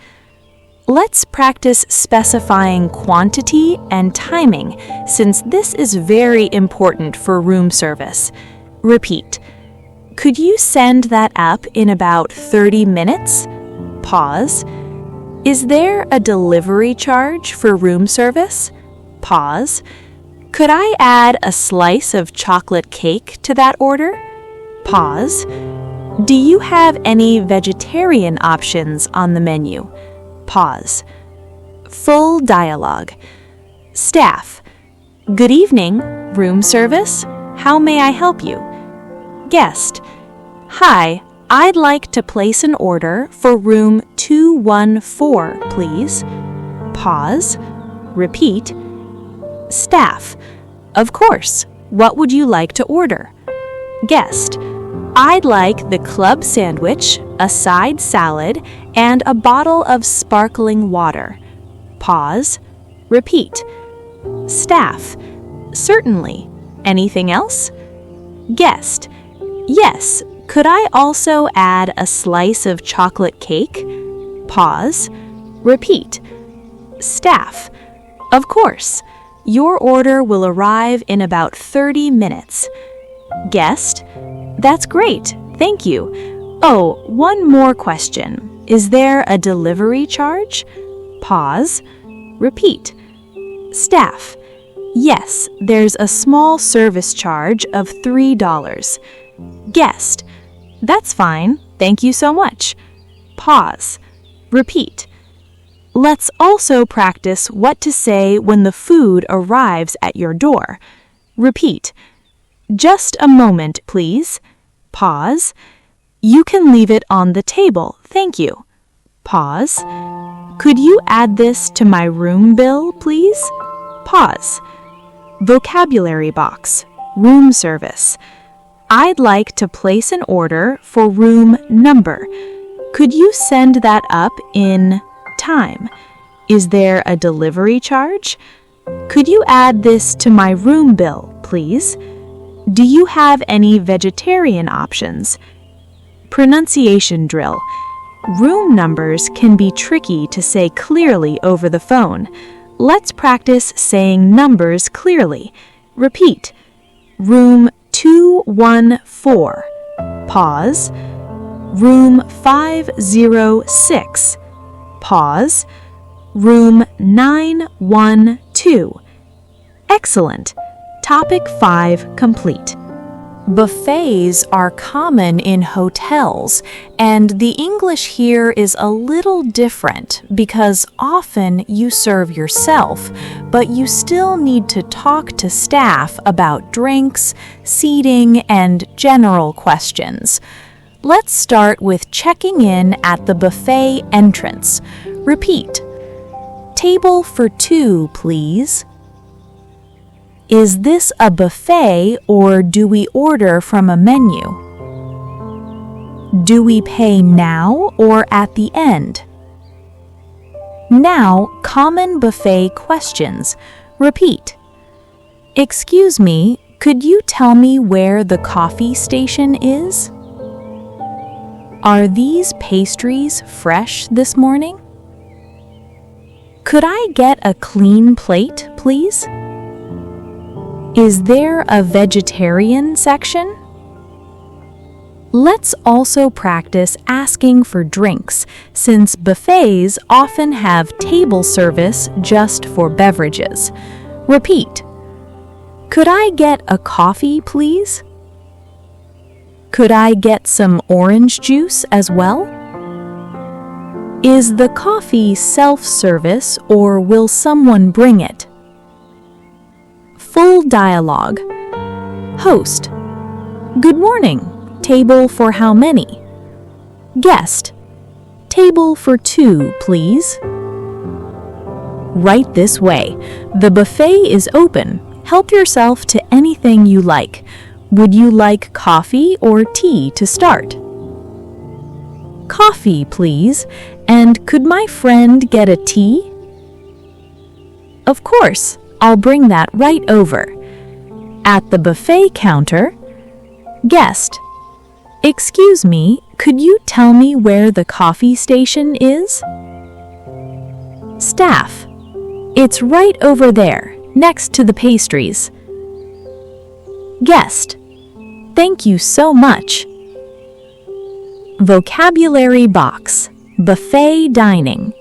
Let's practice specifying quantity and timing, since this is very important for room service. Repeat. Could you send that up in about 30 minutes? Pause. Is there a delivery charge for room service? Pause. Could I add a slice of chocolate cake to that order? Pause. Do you have any vegetarian options on the menu? Pause. Full dialogue. Staff. Good evening, room service. How may I help you? Guest. Hi, I'd like to place an order for room 214, please. Pause. Repeat. Staff. Of course. What would you like to order? Guest. I'd like the club sandwich, a side salad, and a bottle of sparkling water. Pause. Repeat. Staff. Certainly. Anything else? Guest. Yes. Could I also add a slice of chocolate cake? Pause. Repeat. Staff. Of course. Your order will arrive in about 30 minutes. Guest. That's great. Thank you. Oh, one more question. Is there a delivery charge? Pause. Repeat. Staff. Yes, there's a small service charge of $3. Guest. That's fine. Thank you so much. Pause. Repeat. Let's also practice what to say when the food arrives at your door. Repeat. Just a moment, please. Pause. You can leave it on the table, thank you. Pause. Could you add this to my room bill, please? Pause. Vocabulary box. Room service. I'd like to place an order for room number. Could you send that up in time? Is there a delivery charge? Could you add this to my room bill, please? Do you have any vegetarian options? Pronunciation drill. Room numbers can be tricky to say clearly over the phone. Let's practice saying numbers clearly. Repeat. Room 214. Pause. Room 506. Pause. Room 912. Excellent. Topic 5 complete. Buffets are common in hotels, and the English here is a little different because often you serve yourself, but you still need to talk to staff about drinks, seating, and general questions. Let's start with checking in at the buffet entrance. Repeat. Table for 2, please. Is this a buffet or do we order from a menu? Do we pay now or at the end? Now, common buffet questions. Repeat. Excuse me, could you tell me where the coffee station is? Are these pastries fresh this morning? Could I get a clean plate, please? Is there a vegetarian section? Let's also practice asking for drinks, since buffets often have table service just for beverages. Repeat. Could I get a coffee, please? Could I get some orange juice as well? Is the coffee self-service or will someone bring it? Full dialogue. Host: Good morning. Table for how many? Guest: Table for 2, please. Right this way. The buffet is open. Help yourself to anything you like. Would you like coffee or tea to start? Coffee, please. And could my friend get a tea? Of course, I'll bring that right over. At the buffet counter. Guest: Excuse me, could you tell me where the coffee station is? Staff: It's right over there, next to the pastries. Guest: Thank you so much. Vocabulary box. Buffet dining.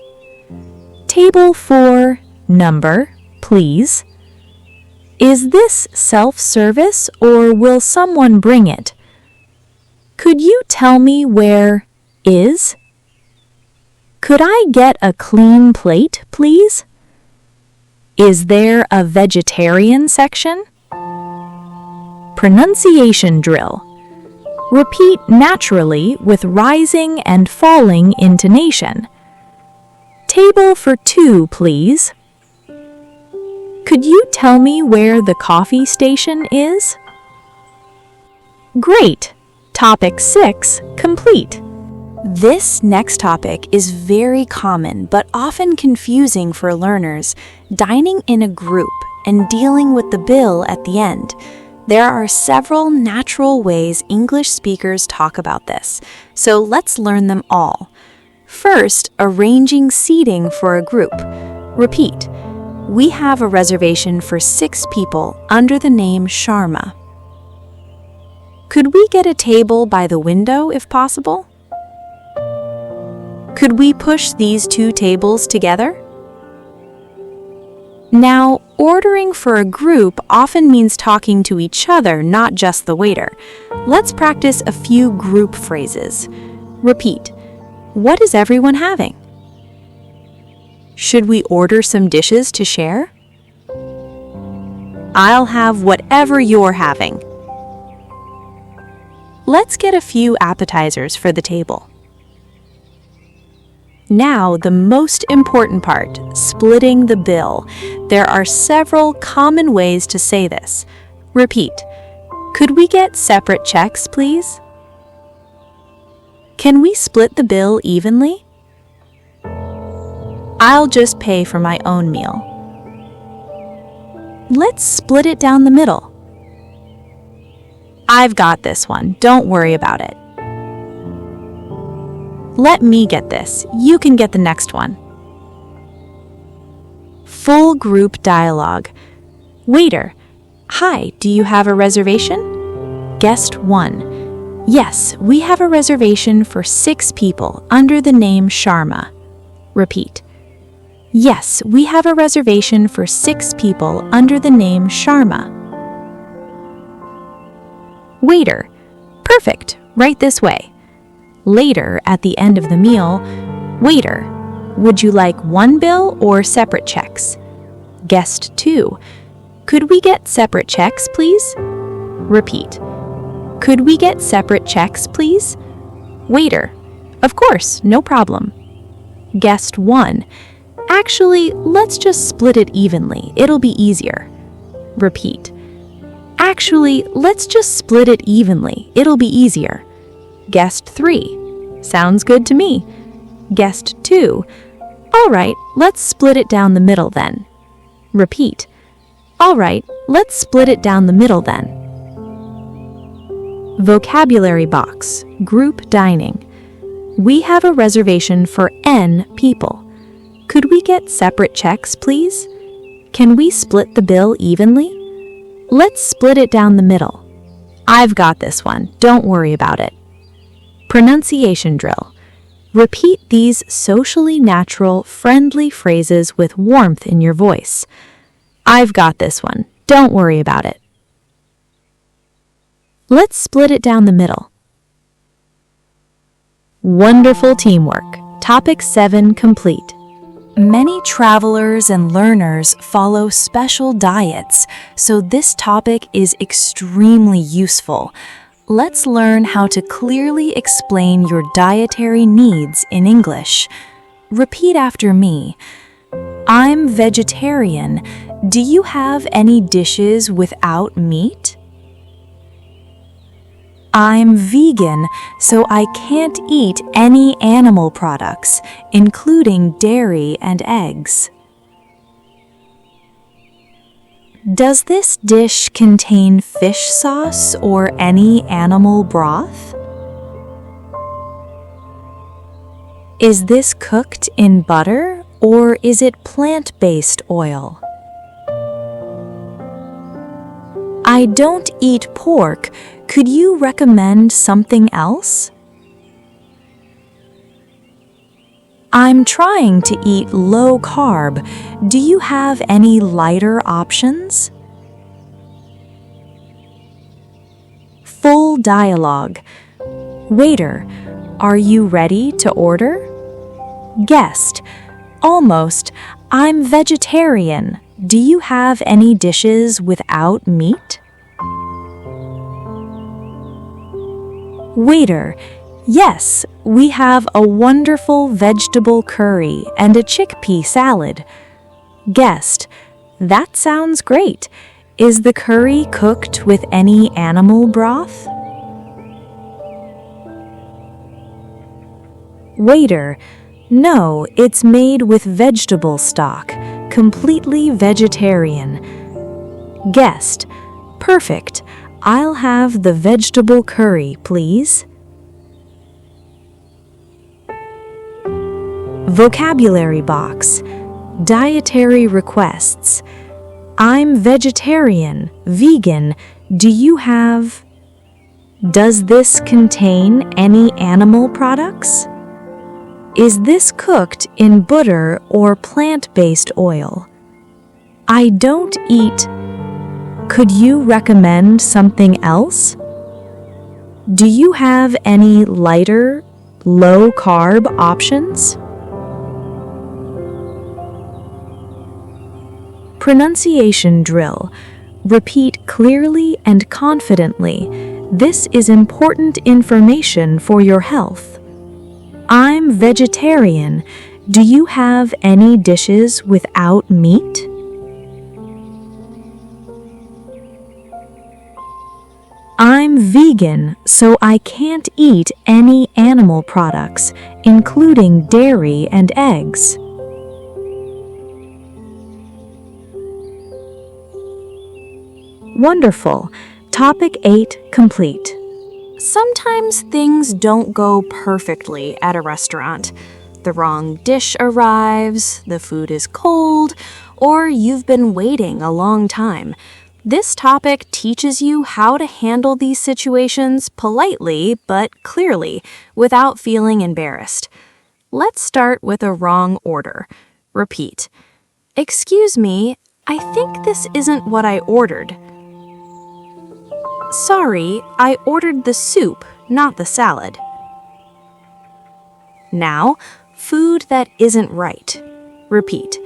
Table 4, number, please. Is this self-service or will someone bring it? Could you tell me where is? Could I get a clean plate, please? Is there a vegetarian section? Pronunciation drill. Repeat naturally with rising and falling intonation. Table for 2, please. Could you tell me where the coffee station is? Great! Topic 6 complete. This next topic is very common but often confusing for learners: dining in a group and dealing with the bill at the end. There are several natural ways English speakers talk about this, so let's learn them all. First, arranging seating for a group. Repeat: We have a reservation for 6 people under the name Sharma. Could we get a table by the window if possible? Could we push these 2 tables together? Now, ordering for a group often means talking to each other, not just the waiter. Let's practice a few group phrases. Repeat: What is everyone having? Should we order some dishes to share? I'll have whatever you're having. Let's get a few appetizers for the table. Now, the most important part, splitting the bill. There are several common ways to say this. Repeat: Could we get separate checks, please? Can we split the bill evenly? I'll just pay for my own meal. Let's split it down the middle. I've got this one, don't worry about it. Let me get this, you can get the next one. Full group dialogue. Waiter: Hi, do you have a reservation? Guest 1: Yes, we have a reservation for 6 people under the name Sharma. Repeat: Yes, we have a reservation for 6 people under the name Sharma. Waiter: Perfect, right this way. Later, at the end of the meal, waiter: Would you like one bill or separate checks? Guest 2: Could we get separate checks, please? Repeat: Could we get separate checks, please? Waiter: Of course, no problem. Guest 1: Actually, let's just split it evenly. It'll be easier. Repeat: Actually, let's just split it evenly. It'll be easier. Guest 3: Sounds good to me. Guest 2: All right, let's split it down the middle then. Repeat: All right, let's split it down the middle then. Vocabulary box. Group dining. We have a reservation for N people. Could we get separate checks, please? Can we split the bill evenly? Let's split it down the middle. I've got this one, don't worry about it. Pronunciation drill. Repeat these socially natural, friendly phrases with warmth in your voice. I've got this one, don't worry about it. Let's split it down the middle. Wonderful teamwork. Topic 7 complete. Many travelers and learners follow special diets, so this topic is extremely useful. Let's learn how to clearly explain your dietary needs in English. Repeat after me. I'm vegetarian. Do you have any dishes without meat? I'm vegan, so I can't eat any animal products, including dairy and eggs. Does this dish contain fish sauce or any animal broth? Is this cooked in butter or is it plant-based oil? I don't eat pork. Could you recommend something else? I'm trying to eat low carb. Do you have any lighter options? Full dialogue. Waiter, are you ready to order? Guest, almost. I'm vegetarian. Do you have any dishes without meat? Waiter, yes, we have a wonderful vegetable curry and a chickpea salad. Guest, that sounds great. Is the curry cooked with any animal broth? Waiter, no, it's made with vegetable stock, completely vegetarian. Guest, perfect. I'll have the vegetable curry, please. Vocabulary box. Dietary requests. I'm vegetarian, vegan. Do you have? Does this contain any animal products? Is this cooked in butter or plant-based oil? I don't eat. Could you recommend something else? Do you have any lighter, low-carb options? Pronunciation drill. Repeat clearly and confidently. This is important information for your health. I'm vegetarian. Do you have any dishes without meat? I'm vegan, so I can't eat any animal products, including dairy and eggs. Wonderful. Topic 8 complete. Sometimes things don't go perfectly at a restaurant. The wrong dish arrives, the food is cold, or you've been waiting a long time. This topic teaches you how to handle these situations politely but clearly without feeling embarrassed. Let's start with a wrong order. Repeat. Excuse me, I think this isn't what I ordered. Sorry, I ordered the soup, not the salad. Now, food that isn't right. Repeat.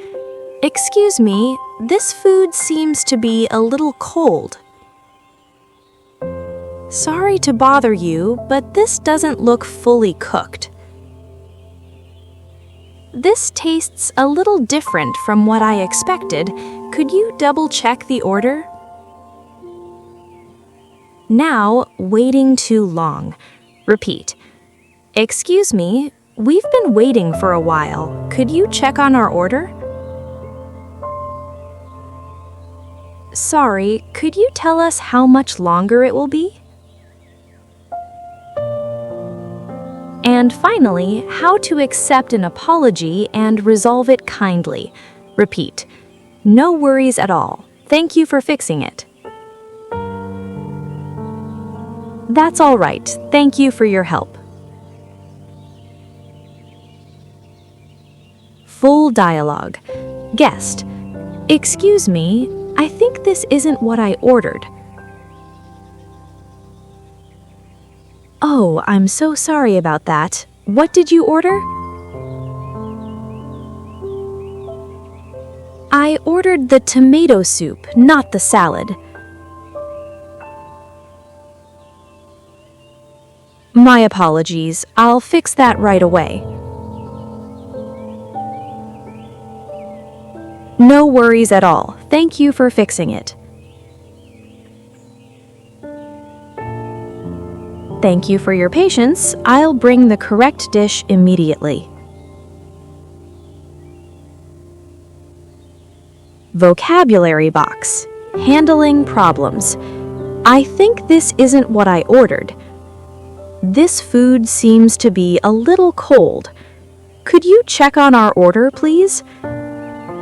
Excuse me, this food seems to be a little cold. Sorry to bother you, but this doesn't look fully cooked. This tastes a little different from what I expected. Could you double-check the order? Now, waiting too long. Repeat. Excuse me, we've been waiting for a while. Could you check on our order? Sorry, could you tell us how much longer it will be? And finally, how to accept an apology and resolve it kindly. Repeat. No worries at all. Thank you for fixing it. That's all right. Thank you for your help. Full dialogue. Guest. Excuse me, I think this isn't what I ordered. Oh, I'm so sorry about that. what did you order? I ordered the tomato soup, not the salad. My apologies, I'll fix that right away. No worries at all. Thank you for fixing it. Thank you for your patience. I'll bring the correct dish immediately. Vocabulary box. Handling problems. I think this isn't what I ordered. This food seems to be a little cold. Could you check on our order, please?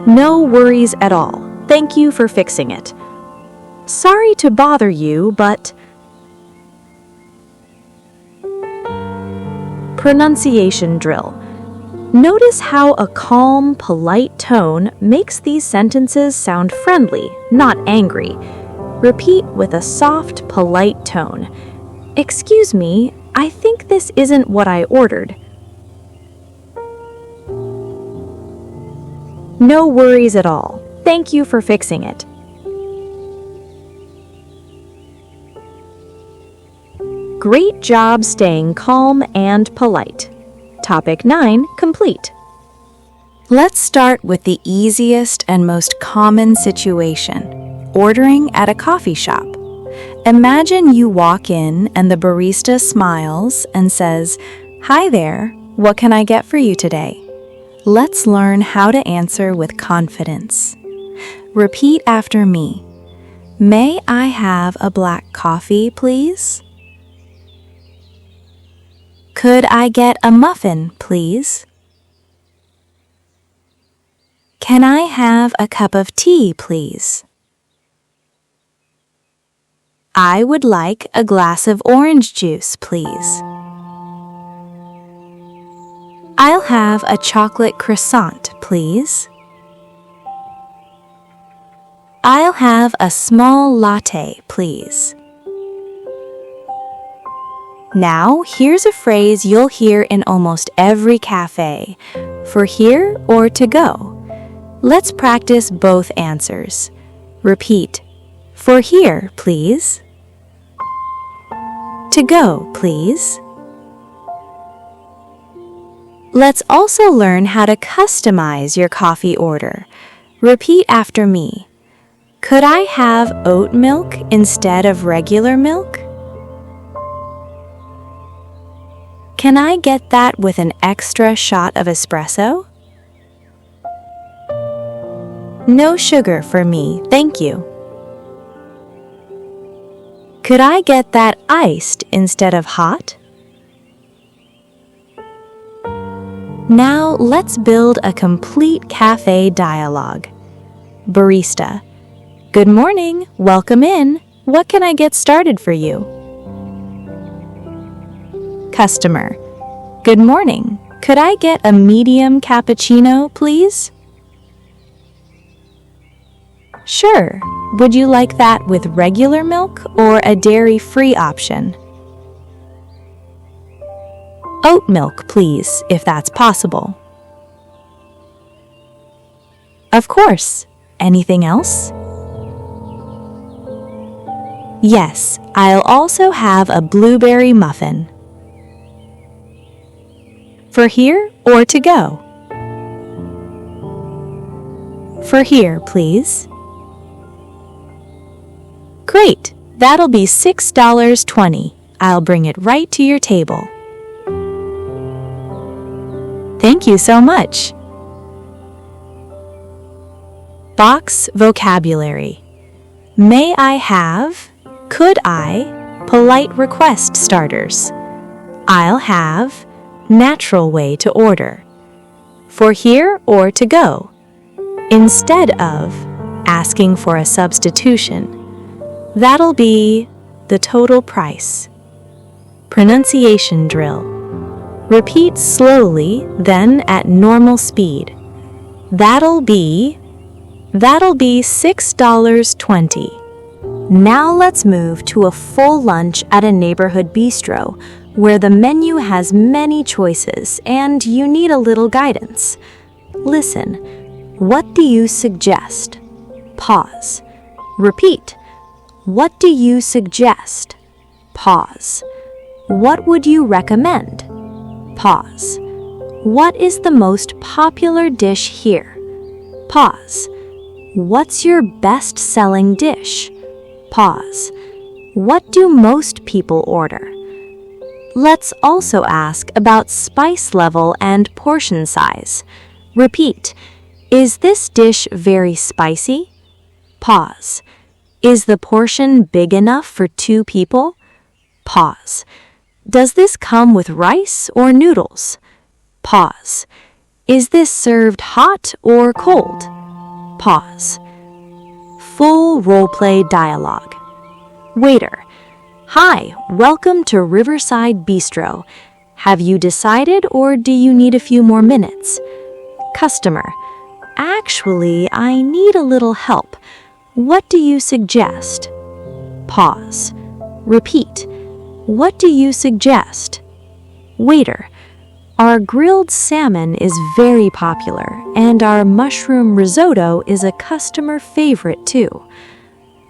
No worries at all. Thank you for fixing it. Sorry to bother you, but... Pronunciation drill. Notice how a calm, polite tone makes these sentences sound friendly, not angry. Repeat with a soft, polite tone. Excuse me, I think this isn't what I ordered. No worries at all. Thank you for fixing it. Great job staying calm and polite. Topic 9 complete. Let's start with the easiest and most common situation, ordering at a coffee shop. Imagine you walk in and the barista smiles and says, "Hi there, what can I get for you today?" Let's learn how to answer with confidence. Repeat after me. May I have a black coffee, please? Could I get a muffin, please? Can I have a cup of tea, please? I would like a glass of orange juice, please. I'll have a chocolate croissant, please. I'll have a small latte, please. Now, here's a phrase you'll hear in almost every cafe, for here or to go. Let's practice both answers. Repeat, for here, please. To go, please. Let's also learn how to customize your coffee order. Repeat after me. Could I have oat milk instead of regular milk? Can I get that with an extra shot of espresso? No sugar for me, thank you. Could I get that iced instead of hot? Now let's build a complete cafe dialogue. Barista: Good morning, welcome in. What can I get started for you? Customer: Good morning. Could I get a medium cappuccino, please? Sure. Would you like that with regular milk or a dairy-free option? Oat milk, please, if that's possible. Of course. Anything else? Yes, I'll also have a blueberry muffin. For here or to go? For here, please. Great, that'll be $6.20. I'll bring it right to your table. Thank you so much. Box vocabulary. May I have, could I, polite request starters. I'll have, natural way to order. For here or to go. Instead of, asking for a substitution. That'll be the total price. Pronunciation drill. Repeat slowly, then at normal speed. That'll be $6.20. Now let's move to a full lunch at a neighborhood bistro, where the menu has many choices and you need a little guidance. Listen. What do you suggest? Pause. Repeat. What do you suggest? Pause. What would you recommend? Pause. What is the most popular dish here? Pause. What's your best-selling dish? Pause. What do most people order? Let's also ask about spice level and portion size. Repeat. Is this dish very spicy? Pause. Is the portion big enough for 2 people? Pause. Does this come with rice or noodles? Pause. Is this served hot or cold? Pause. Full role-play dialogue. Waiter. Hi, welcome to Riverside Bistro. Have you decided or do you need a few more minutes? Customer. Actually, I need a little help. What do you suggest? Pause. Repeat. What do you suggest? Waiter. Our grilled salmon is very popular, and our mushroom risotto is a customer favorite too.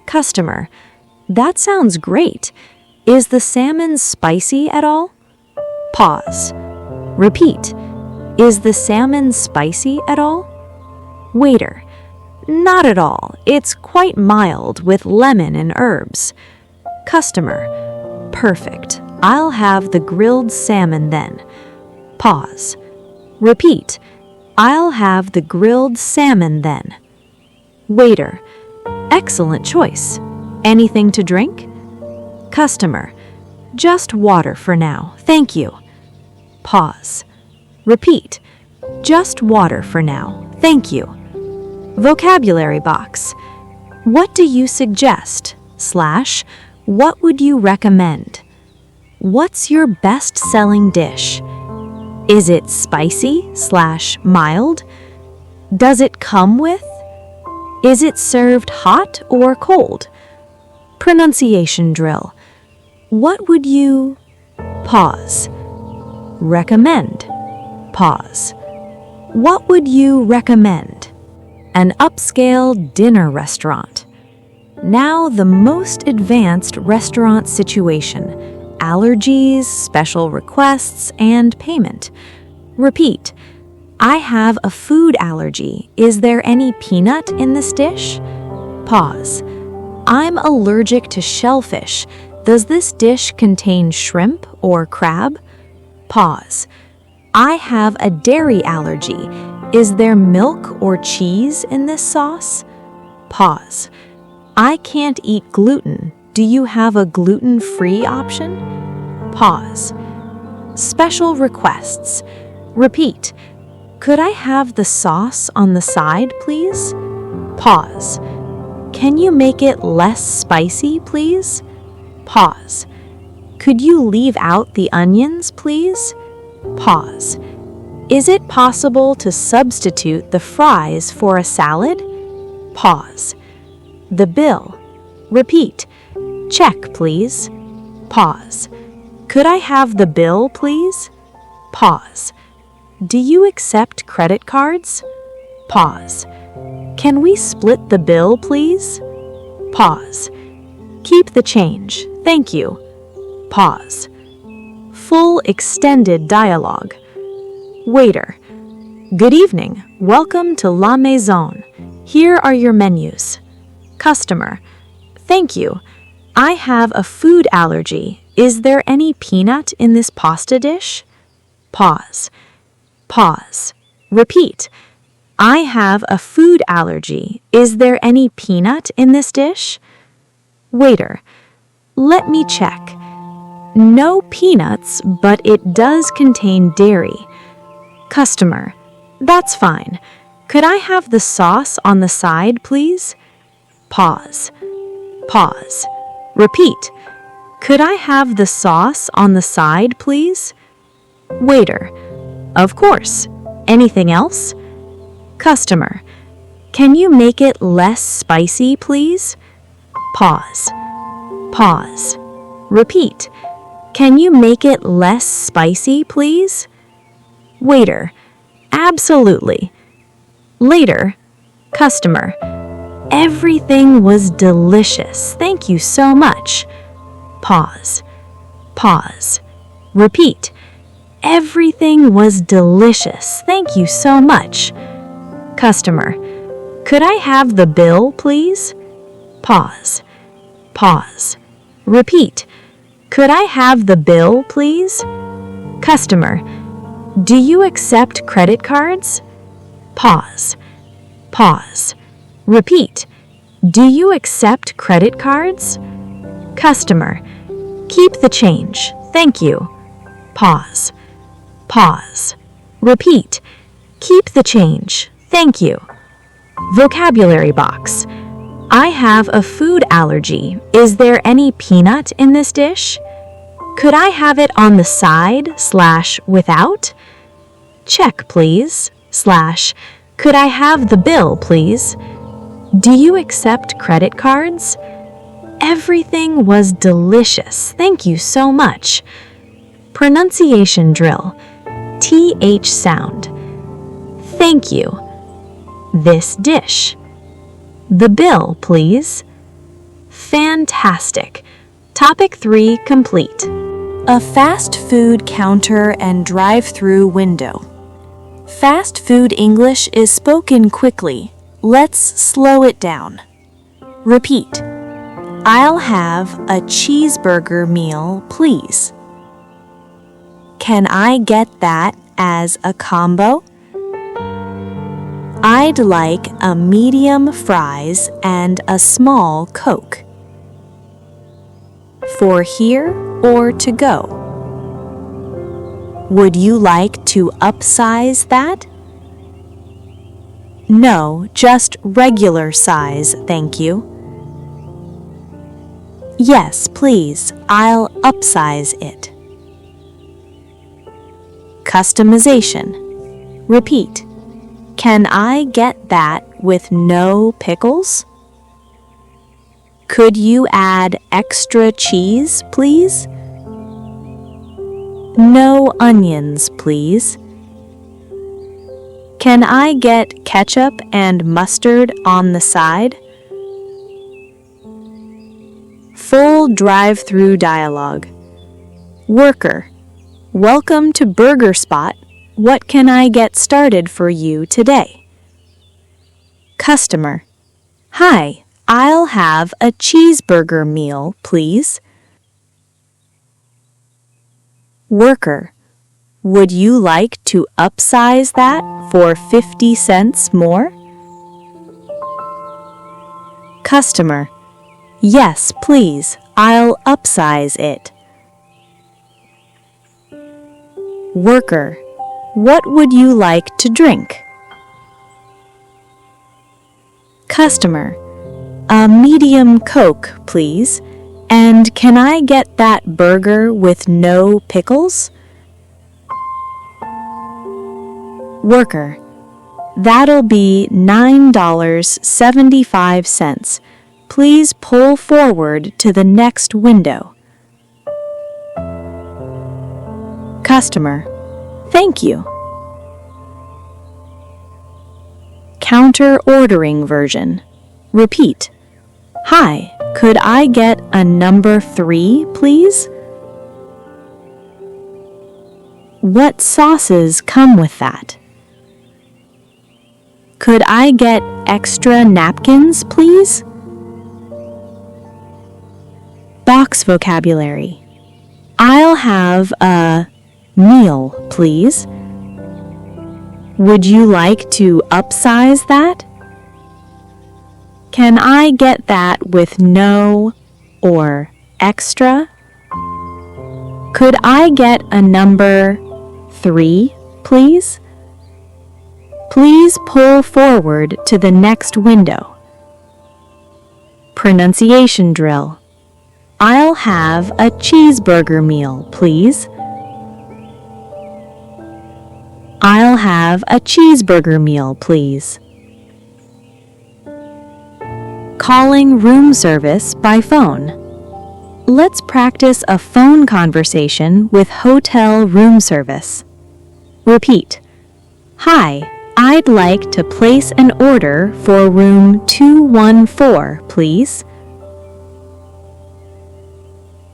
Customer. That sounds great. Is the salmon spicy at all? Pause. Repeat. Is the salmon spicy at all? Waiter. Not at all. It's quite mild with lemon and herbs. Customer. Perfect. I'll have the grilled salmon then. Pause. Repeat. I'll have the grilled salmon then. Waiter. Excellent choice. Anything to drink? Customer. Just water for now, thank you. Pause. Repeat. Just water for now, thank you. Vocabulary box. What do you suggest? / what would you recommend? What's your best-selling dish? Is it spicy / mild? Does it come with? Is it served hot or cold? Pronunciation drill. What would you... Pause. Recommend. Pause. What would you recommend? An upscale dinner restaurant. Now the most advanced restaurant situation. Allergies, special requests, and payment. Repeat. I have a food allergy. Is there any peanut in this dish? Pause. I'm allergic to shellfish. Does this dish contain shrimp or crab? Pause. I have a dairy allergy. Is there milk or cheese in this sauce? Pause. I can't eat gluten. Do you have a gluten-free option? Pause. Special requests. Repeat. Could I have the sauce on the side, please? Pause. Can you make it less spicy, please? Pause. Could you leave out the onions, please? Pause. Is it possible to substitute the fries for a salad? Pause. The bill. Repeat. Check, please. Pause. Could I have the bill, please? Pause. Do you accept credit cards? Pause. Can we split the bill, please? Pause. Keep the change. Thank you. Pause. Full extended dialogue. Waiter. Good evening. Welcome to La Maison. Here are your menus. Customer. Thank you. I have a food allergy. Is there any peanut in this pasta dish? Pause. Pause. Repeat. I have a food allergy. Is there any peanut in this dish? Waiter. Let me check. No peanuts, but it does contain dairy. Customer. That's fine. Could I have the sauce on the side, please? Pause. Pause. Repeat. Could I have the sauce on the side, please? Waiter. Of course. Anything else? Customer. Can you make it less spicy, please? Pause. Pause. Repeat. Can you make it less spicy, please? Waiter, absolutely. Later, customer, everything was delicious. Thank you so much. Pause. Pause. Repeat. Everything was delicious. Thank you so much. Customer, could I have the bill, please? Pause. Pause. Repeat. Could I have the bill, please? Customer, do you accept credit cards? Pause. Pause. Repeat. Do you accept credit cards? Customer, keep the change. Thank you. Pause. Pause. Repeat. Keep the change. Thank you. Vocabulary box. I have a food allergy. Is there any peanut in this dish? Could I have it on the side/without? Check, please. Could I have the bill, please? Do you accept credit cards? Everything was delicious. Thank you so much. Pronunciation drill. TH sound. Thank you. This dish. The bill, please. Fantastic. Topic 3 complete. A fast food counter and drive-through window. Fast food English is spoken quickly. Let's slow it down. Repeat. I'll have a cheeseburger meal, please. Can I get that as a combo? I'd like a medium fries and a small Coke. For here or to go? Would you like to upsize that? No, just regular size, thank you. Yes, please, I'll upsize it. Customization. Repeat. Can I get that with no pickles? Could you add extra cheese, please? No onions, please. Can I get ketchup and mustard on the side? Full drive-through dialogue. Worker, welcome to Burger Spot. What can I get started for you today? Customer, hi, I'll have a cheeseburger meal, please. Worker, would you like to upsize that for 50 cents more? Customer, yes, please, I'll upsize it. Worker, what would you like to drink? Customer, a medium Coke, please. And can I get that burger with no pickles? Worker, that'll be $9.75. Please pull forward to the next window. Customer, thank you. Counter ordering version. Repeat. Hi, could I get a number 3, please? What sauces come with that? Could I get extra napkins, please? Box vocabulary. I'll have a meal, please. Would you like to upsize that? Can I get that with no or extra? Could I get a number 3, please? Please pull forward to the next window. Pronunciation drill. I'll have a cheeseburger meal, please. I'll have a cheeseburger meal, please. Calling room service by phone. Let's practice a phone conversation with hotel room service. Repeat. Hi, I'd like to place an order for room 214, please.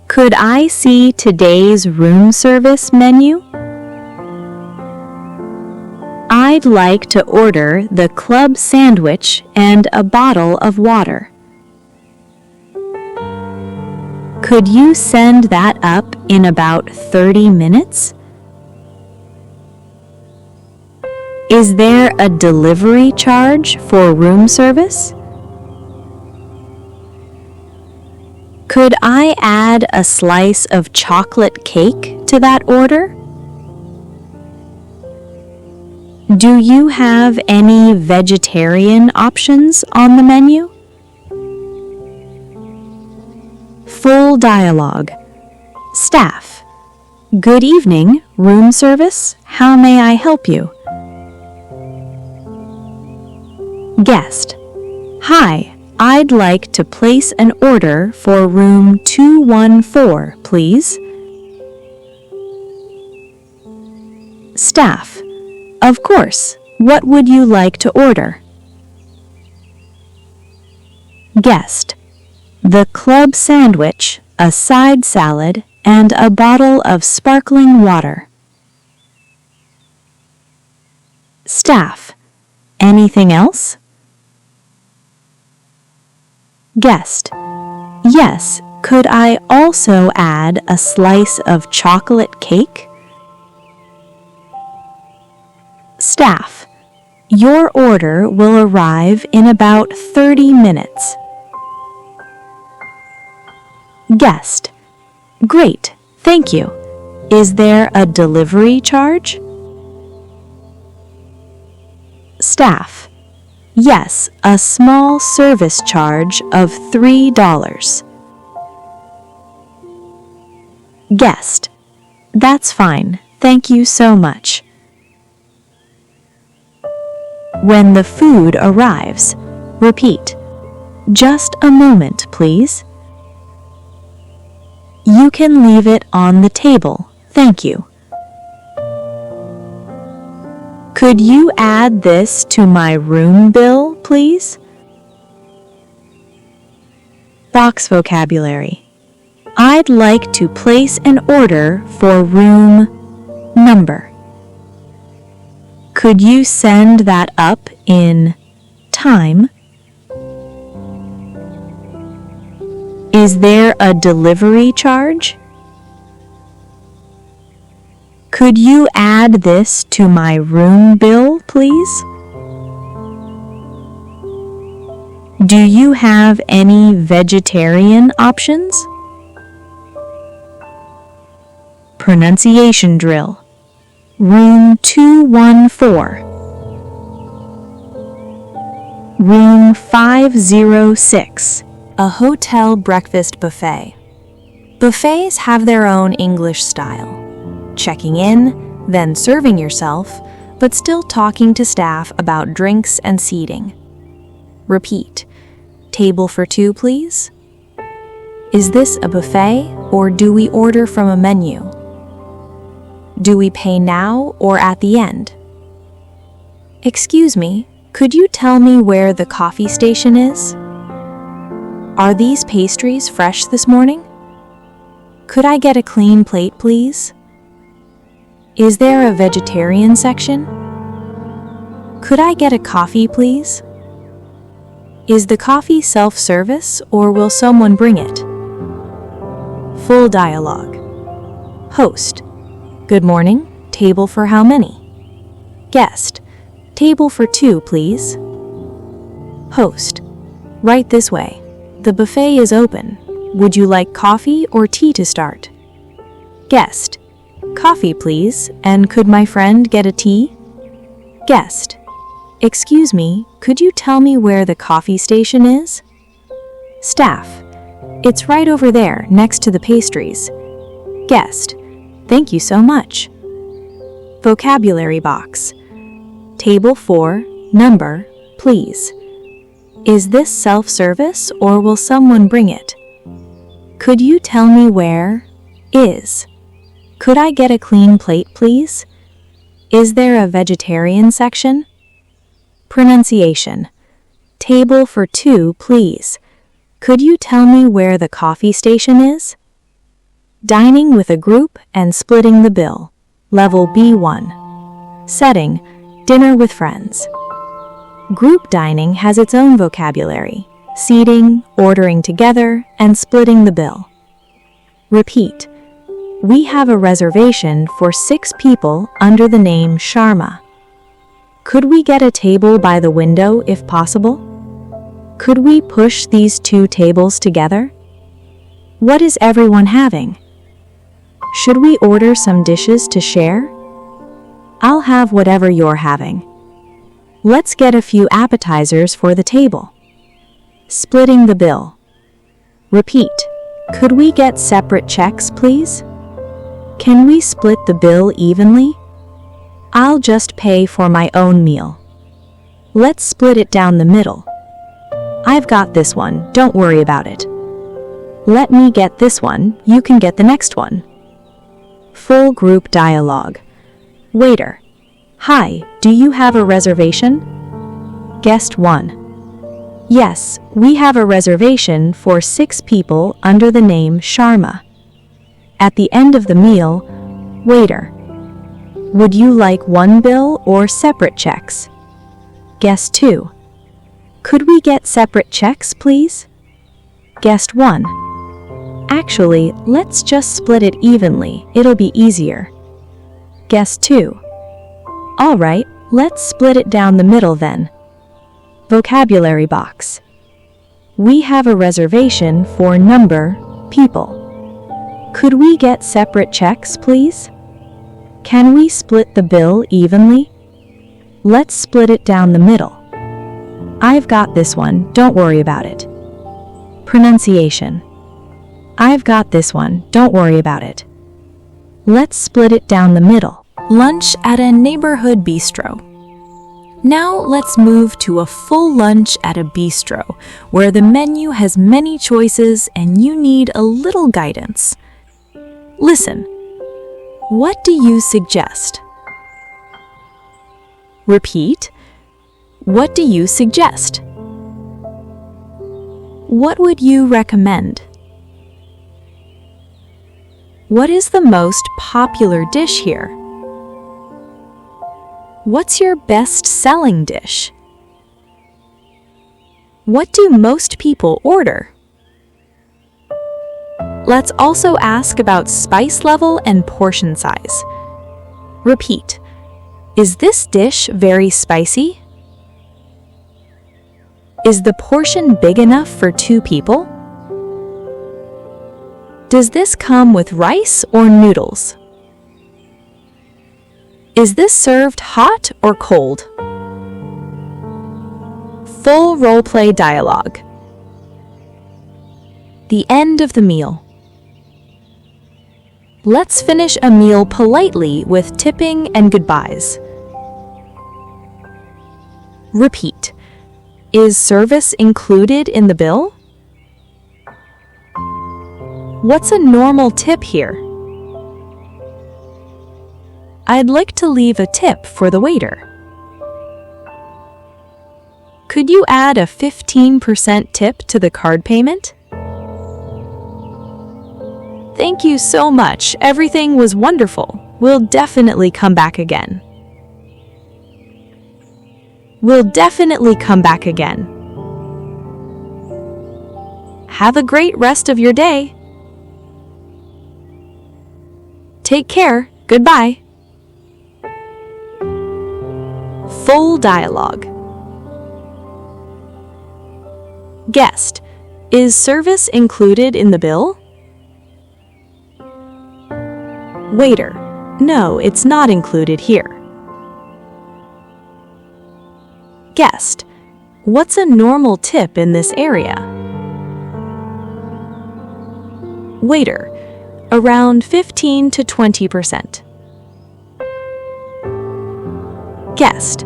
Could I see today's room service menu? I'd like to order the club sandwich and a bottle of water. Could you send that up in about 30 minutes? Is there a delivery charge for room service? Could I add a slice of chocolate cake to that order? Do you have any vegetarian options on the menu? Full dialogue. Staff. Good evening, room service. How may I help you? Guest. Hi, I'd like to place an order for room 214, please. Staff. Of course. What would you like to order? Guest. The club sandwich, a side salad, and a bottle of sparkling water. Staff. Anything else? Guest. Yes, could I also add a slice of chocolate cake? Staff. Your order will arrive in about 30 minutes. Guest. Great, thank you. Is there a delivery charge? Staff. Yes, a small service charge of $3. Guest. That's fine, thank you so much. When the food arrives, repeat. Just a moment, please. You can leave it on the table, thank you. Could you add this to my room bill, please? Box vocabulary. I'd like to place an order for room number. Could you send that up in time? Is there a delivery charge? Could you add this to my room bill, please? Do you have any vegetarian options? Pronunciation drill. Room 214. Room 506. A hotel breakfast buffet. Buffets have their own English style. Checking in, then serving yourself, but still talking to staff about drinks and seating. Repeat. Table for two, please. Is this a buffet, or do we order from a menu? Do we pay now or at the end? Excuse me, could you tell me where the coffee station is? Are these pastries fresh this morning? Could I get a clean plate, please? Is there a vegetarian section? Could I get a coffee, please? Is the coffee self-service or will someone bring it? Full dialogue. Host. Good morning. Table for how many? Guest. Table for two, please. Host. Right this way. The buffet is open. Would you like coffee or tea to start? Guest. Coffee, please, and could my friend get a tea? Guest. Excuse me, could you tell me where the coffee station is? Staff. It's right over there, next to the pastries. Guest. Thank you so much. Vocabulary box. Table 4, number, please. Is this self-service or will someone bring it? Could you tell me where? Is. Could I get a clean plate, please? Is there a vegetarian section? Pronunciation. Table for two, please. Could you tell me where the coffee station is? Dining with a group and splitting the bill. Level B1. Setting. Dinner with friends. Group dining has its own vocabulary. Seating, ordering together, and splitting the bill. Repeat. We have a reservation for 6 people under the name Sharma. Could we get a table by the window if possible? Could we push these 2 tables together? What is everyone having? Should we order some dishes to share? I'll have whatever you're having. Let's get a few appetizers for the table. Splitting the bill. Repeat. Could we get separate checks, please? Can we split the bill evenly? I'll just pay for my own meal. Let's split it down the middle. I've got this one, don't worry about it. Let me get this one, you can get the next one. Full group dialogue. Waiter. Hi, do you have a reservation? Guest 1. Yes, we have a reservation for 6 people under the name Sharma. At the end of the meal, waiter. Would you like one bill or separate checks? Guest 2. Could we get separate checks, please? Guest 1. Actually, let's just split it evenly, it'll be easier. Guest 2. All right, let's split it down the middle then. Vocabulary box. We have a reservation for number, people. Could we get separate checks, please? Can we split the bill evenly? Let's split it down the middle. I've got this one, don't worry about it. Pronunciation. I've got this one, don't worry about it. Let's split it down the middle. Lunch at a neighborhood bistro. Now let's move to a full lunch at a bistro, where the menu has many choices and you need a little guidance. Listen. What do you suggest? Repeat. What do you suggest? What would you recommend? What is the most popular dish here? What's your best-selling dish? What do most people order? Let's also ask about spice level and portion size. Repeat. Is this dish very spicy? Is the portion big enough for 2 people? Does this come with rice or noodles? Is this served hot or cold? Full role-play dialogue. The end of the meal. Let's finish a meal politely with tipping and goodbyes. Repeat. Is service included in the bill? What's a normal tip here? I'd like to leave a tip for the waiter. Could you add a 15% tip to the card payment? Thank you so much. Everything was wonderful. We'll definitely come back again. We'll definitely come back again. Have a great rest of your day. Take care. Goodbye. Full dialogue. Guest. Is service included in the bill? Waiter. No, it's not included here. Guest. What's a normal tip in this area? Waiter. Around 15 to 20%. Guest.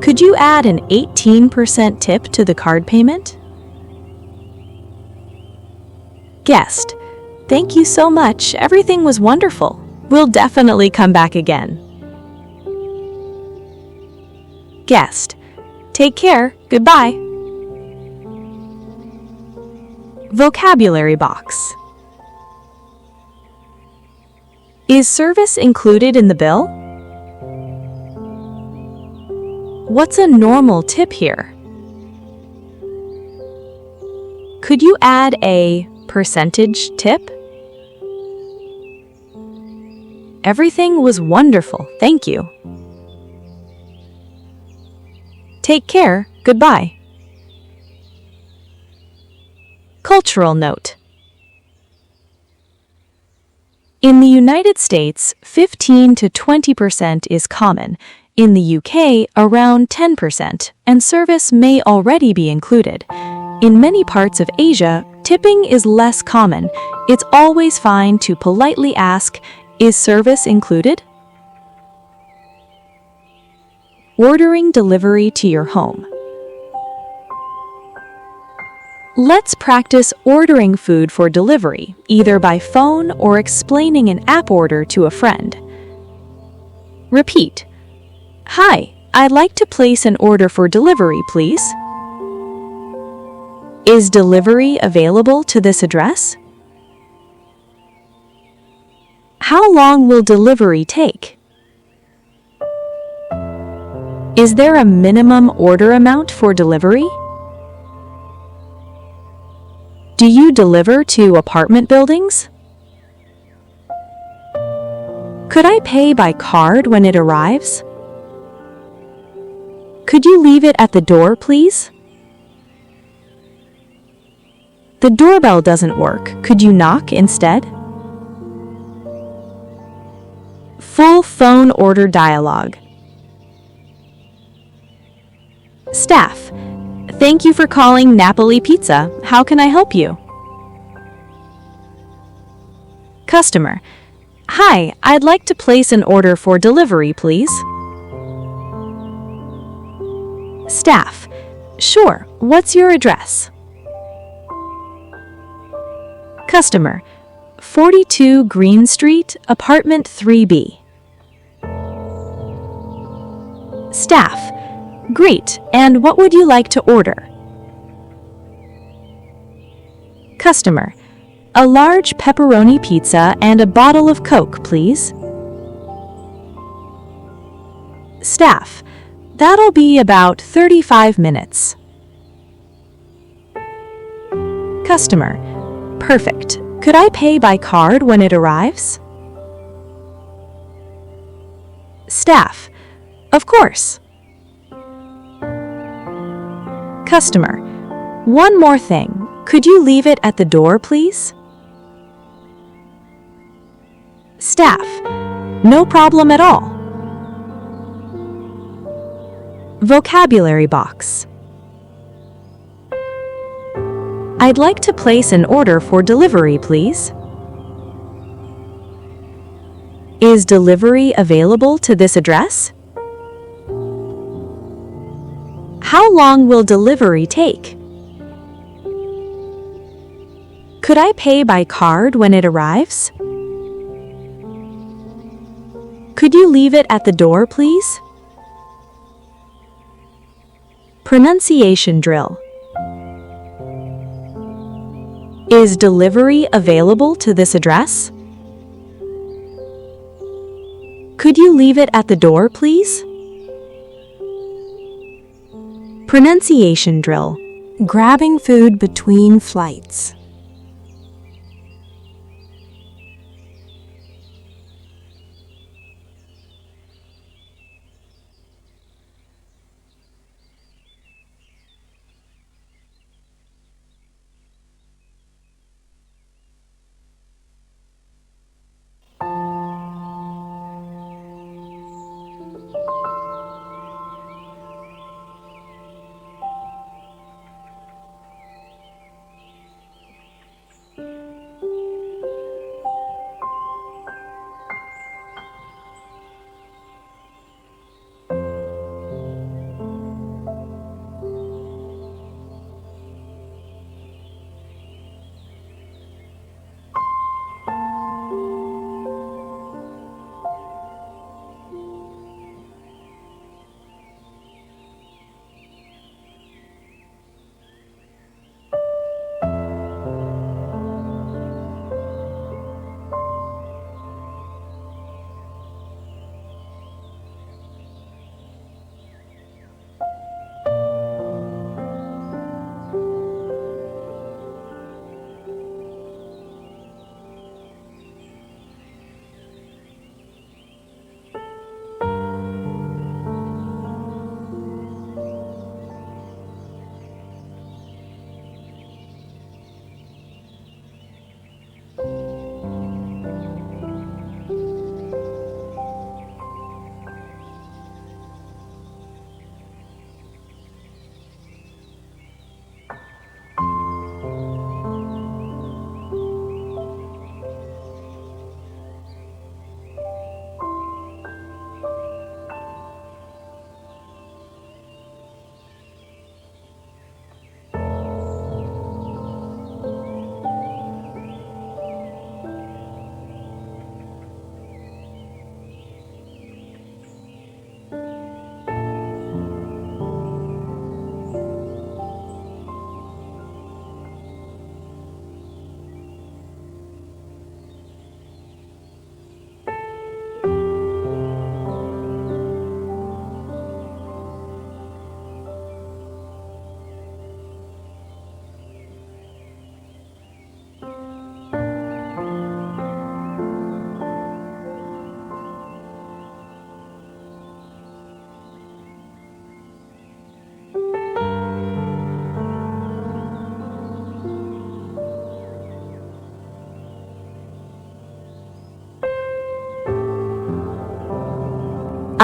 Could you add an 18% tip to the card payment? Guest. Thank you so much. Everything was wonderful. We'll definitely come back again. Guest. Take care. Goodbye. Vocabulary box. Is service included in the bill? What's a normal tip here? Could you add a percentage tip? Everything was wonderful, thank you. Take care, goodbye. Cultural note. In the United States, 15 to 20% is common. In the UK, around 10%, and service may already be included. In many parts of Asia, tipping is less common. It's always fine to politely ask, "Is service included?" Ordering delivery to your home. Let's practice ordering food for delivery, either by phone or explaining an app order to a friend. Repeat. Hi, I'd like to place an order for delivery, please. Is delivery available to this address? How long will delivery take? Is there a minimum order amount for delivery? Do you deliver to apartment buildings? Could I pay by card when it arrives? Could you leave it at the door, please? The doorbell doesn't work. Could you knock instead? Full phone order dialogue. Staff. Thank you for calling Napoli Pizza. How can I help you? Customer. Hi, I'd like to place an order for delivery, please. Staff. Sure, what's your address? Customer. 42 Green Street, apartment 3B. Staff. Great, and what would you like to order? Customer. A large pepperoni pizza and a bottle of Coke, please. Staff. That'll be about 35 minutes. Customer. Perfect. Could I pay by card when it arrives? Staff. Of course. Customer. One more thing. Could you leave it at the door, please? Staff. No problem at all. Vocabulary box. I'd like to place an order for delivery, please. Is delivery available to this address? How long will delivery take? Could I pay by card when it arrives? Could you leave it at the door, please? Pronunciation drill. Is delivery available to this address? Could you leave it at the door, please? Pronunciation drill. Grabbing food between flights.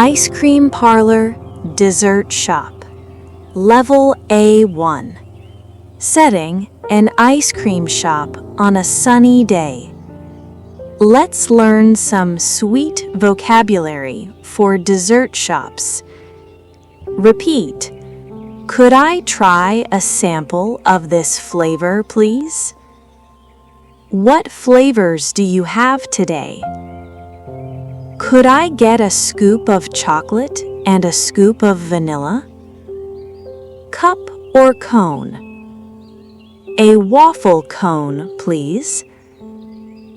Ice cream parlor, dessert shop. Level A1. Setting, an ice cream shop on a sunny day. Let's learn some sweet vocabulary for dessert shops. Repeat. Could I try a sample of this flavor, please? What flavors do you have today? Could I get a scoop of chocolate and a scoop of vanilla? Cup or cone? A waffle cone, please.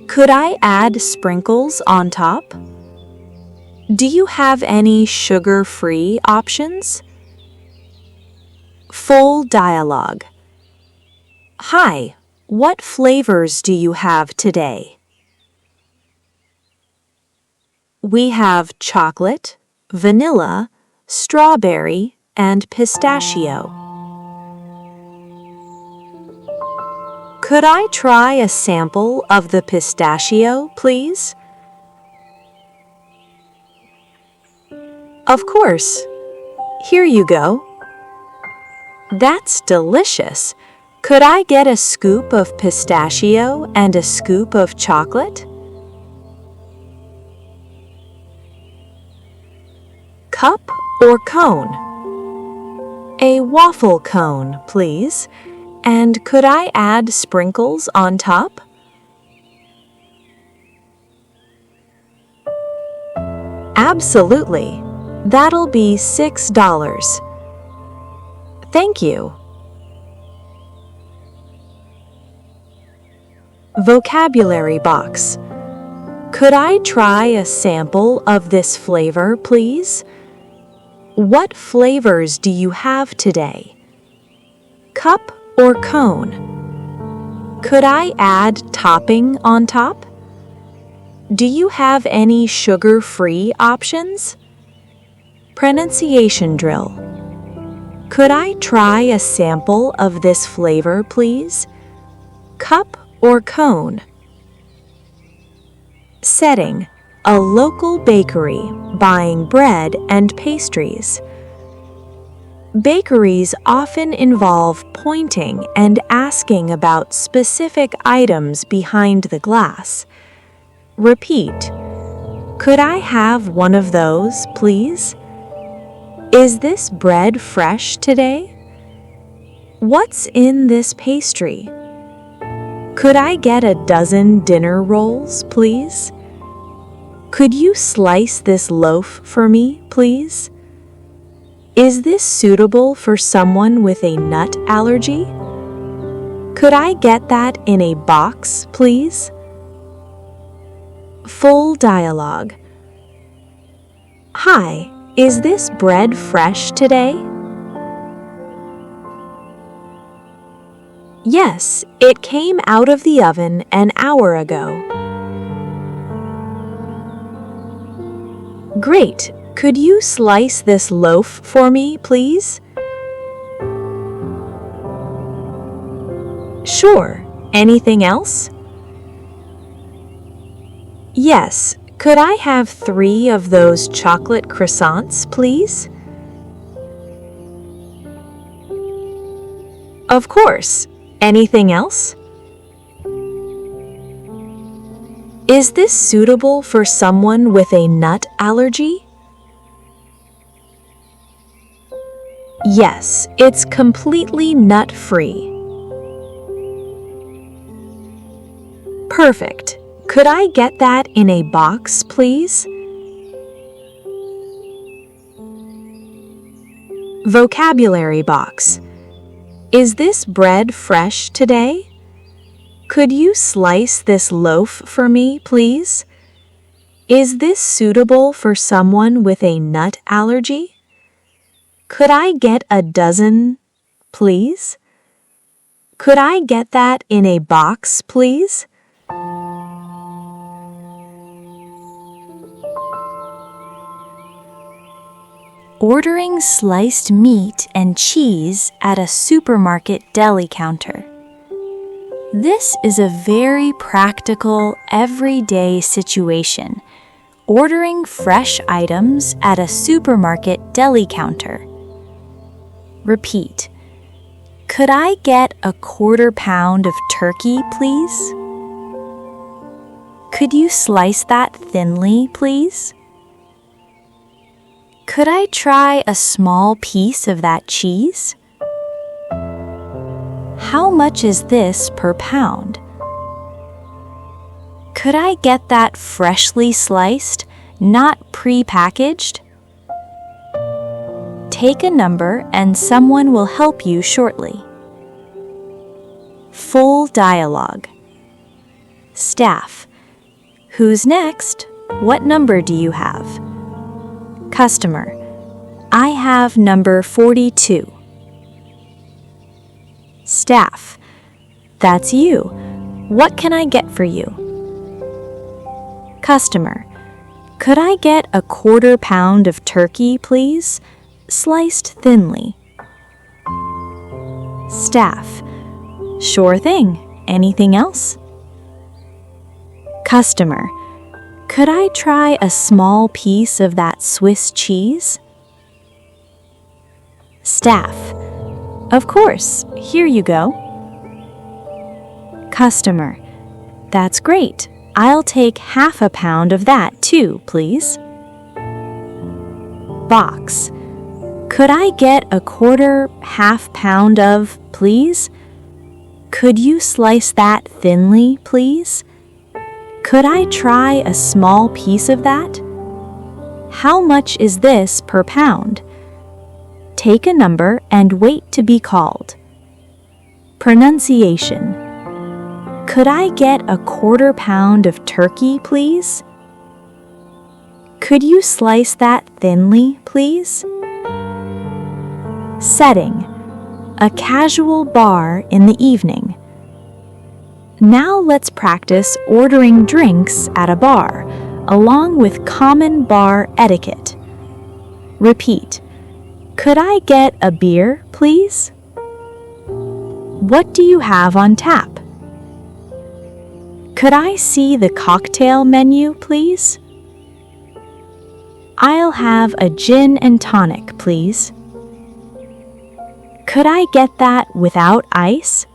Could I add sprinkles on top? Do you have any sugar-free options? Full dialogue. Hi, what flavors do you have today? We have chocolate, vanilla, strawberry, and pistachio. Could I try a sample of the pistachio, please? Of course. Here you go. That's delicious. Could I get a scoop of pistachio and a scoop of chocolate? Cup or cone? A waffle cone, please. And could I add sprinkles on top? Absolutely. That'll be $6. Thank you. Vocabulary box. Could I try a sample of this flavor, please? What flavors do you have today? Cup or cone? Could I add topping on top? Do you have any sugar-free options? Pronunciation drill. Could I try a sample of this flavor, please? Cup or cone? Setting. A local bakery buying bread and pastries. Bakeries often involve pointing and asking about specific items behind the glass. Repeat. Could I have one of those, please? Is this bread fresh today? What's in this pastry? Could I get a dozen dinner rolls, please? Could you slice this loaf for me, please? Is this suitable for someone with a nut allergy? Could I get that in a box, please? Full dialogue. Hi, is this bread fresh today? Yes, it came out of the oven an hour ago. Great. Could you slice this loaf for me, please? Sure. Anything else? Yes. Could I have 3 of those chocolate croissants, please? Of course. Anything else? Is this suitable for someone with a nut allergy? Yes, it's completely nut-free. Perfect. Could I get that in a box, please? Vocabulary box. Is this bread fresh today? Could you slice this loaf for me, please? Is this suitable for someone with a nut allergy? Could I get a dozen, please? Could I get that in a box, please? Ordering sliced meat and cheese at a supermarket deli counter. This is a very practical, everyday situation Ordering fresh items at a supermarket deli counter. Repeat. Could I get a quarter pound of turkey, please? Could you slice that thinly, please? Could I try a small piece of that cheese? How much is this per pound? Could I get that freshly sliced, not pre-packaged? Take a number and someone will help you shortly. Full dialogue. Staff. Who's next? What number do you have? Customer. I have number 42. Staff. That's you. What can I get for you? Customer. Could I get a quarter pound of turkey, please? Sliced thinly. Staff. Sure thing. Anything else? Customer. Could I try a small piece of that Swiss cheese? Staff. Of course. Here you go. Customer. That's great. I'll take half a pound of that too, please. Box. Could I get a quarter, half pound of, please? Could you slice that thinly, please? Could I try a small piece of that? How much is this per pound? Take a number and wait to be called. Pronunciation. Could I get a quarter pound of turkey, please? Could you slice that thinly, please? Setting. A casual bar in the evening. Now let's practice ordering drinks at a bar, along with common bar etiquette. Repeat. Could I get a beer, please? What do you have on tap? Could I see the cocktail menu, please? I'll have a gin and tonic, please. Could I get that without ice?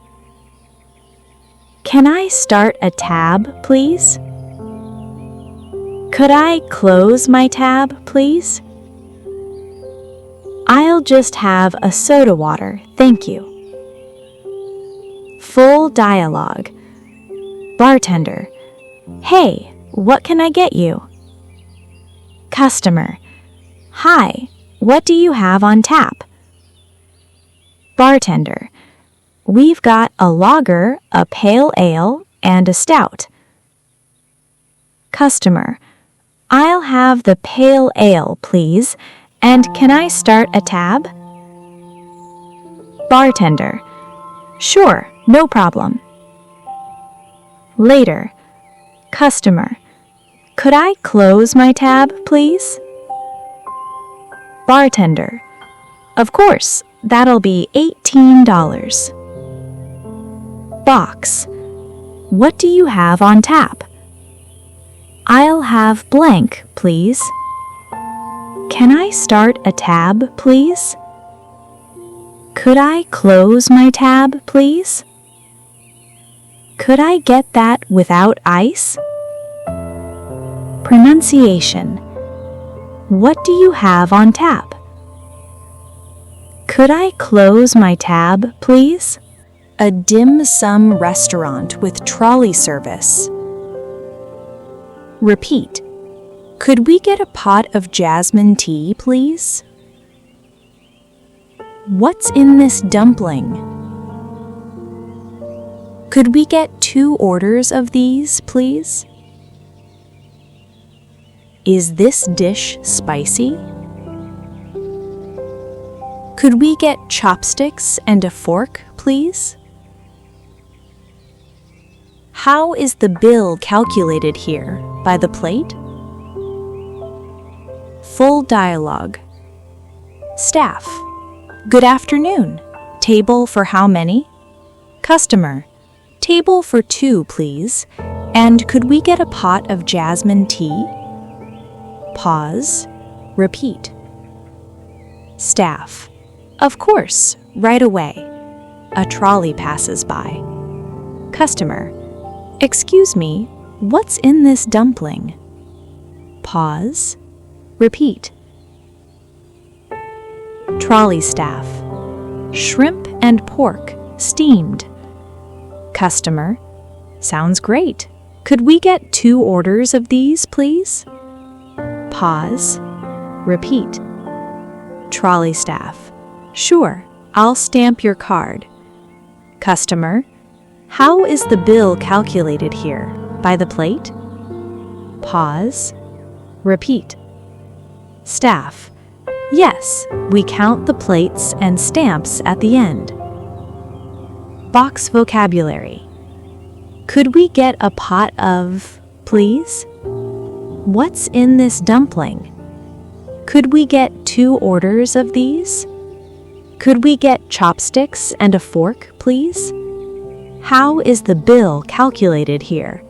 Can I start a tab, please? Could I close my tab, please? I'll just have a soda water, thank you. Full dialogue. Bartender. Hey, what can I get you? Customer. Hi, what do you have on tap? Bartender. We've got a lager, a pale ale, and a stout. Customer. I'll have the pale ale, please, and can I start a tab? Bartender. Sure, no problem. Later. Customer. Could I close my tab, please? Bartender. Of course, that'll be $18. Box. What do you have on tap? I'll have blank, please. Can I start a tab, please? Could I close my tab, please? Could I get that without ice? Pronunciation. What do you have on tap? Could I close my tab, please? A dim sum restaurant with trolley service. Repeat. Could we get a pot of jasmine tea, please? What's in this dumpling? Could we get 2 orders of these, please? Is this dish spicy? Could we get chopsticks and a fork, please? How is the bill calculated here? By the plate? Full dialogue. Staff. Good afternoon. Table for how many? Customer. Table for 2, please. And could we get a pot of jasmine tea? Pause. Repeat. Staff. Of course, right away. A trolley passes by. Customer. Excuse me, what's in this dumpling? Pause. Repeat. Trolley staff. Shrimp and pork, steamed. Customer. Sounds great. Could we get 2 orders of these, please? Pause. Repeat. Trolley staff. Sure, I'll stamp your card. Customer. How is the bill calculated here? By the plate? Pause. Repeat. Staff. Yes, we count the plates and stamps at the end. Box vocabulary. Could we get a pot of, please? What's in this dumpling? Could we get 2 orders of these? Could we get chopsticks and a fork, please? How is the bill calculated here?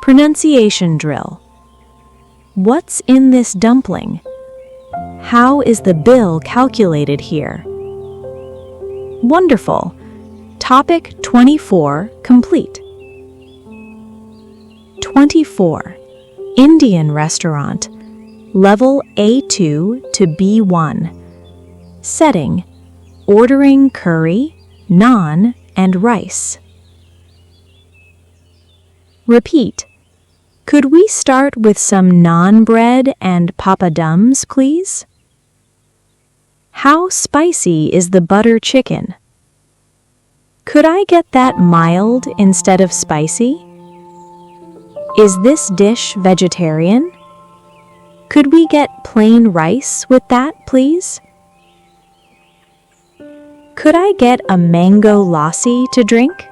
Pronunciation drill. What's in this dumpling? How is the bill calculated here? Wonderful. Topic 24 complete. 24. Indian restaurant. Level A2 to B1. Setting. Ordering curry, naan, and rice. Repeat. Could we start with some naan bread and papadums, please? How spicy is the butter chicken? Could I get that mild instead of spicy? Is this dish vegetarian? Could we get plain rice with that, please? Could I get a mango lassi to drink?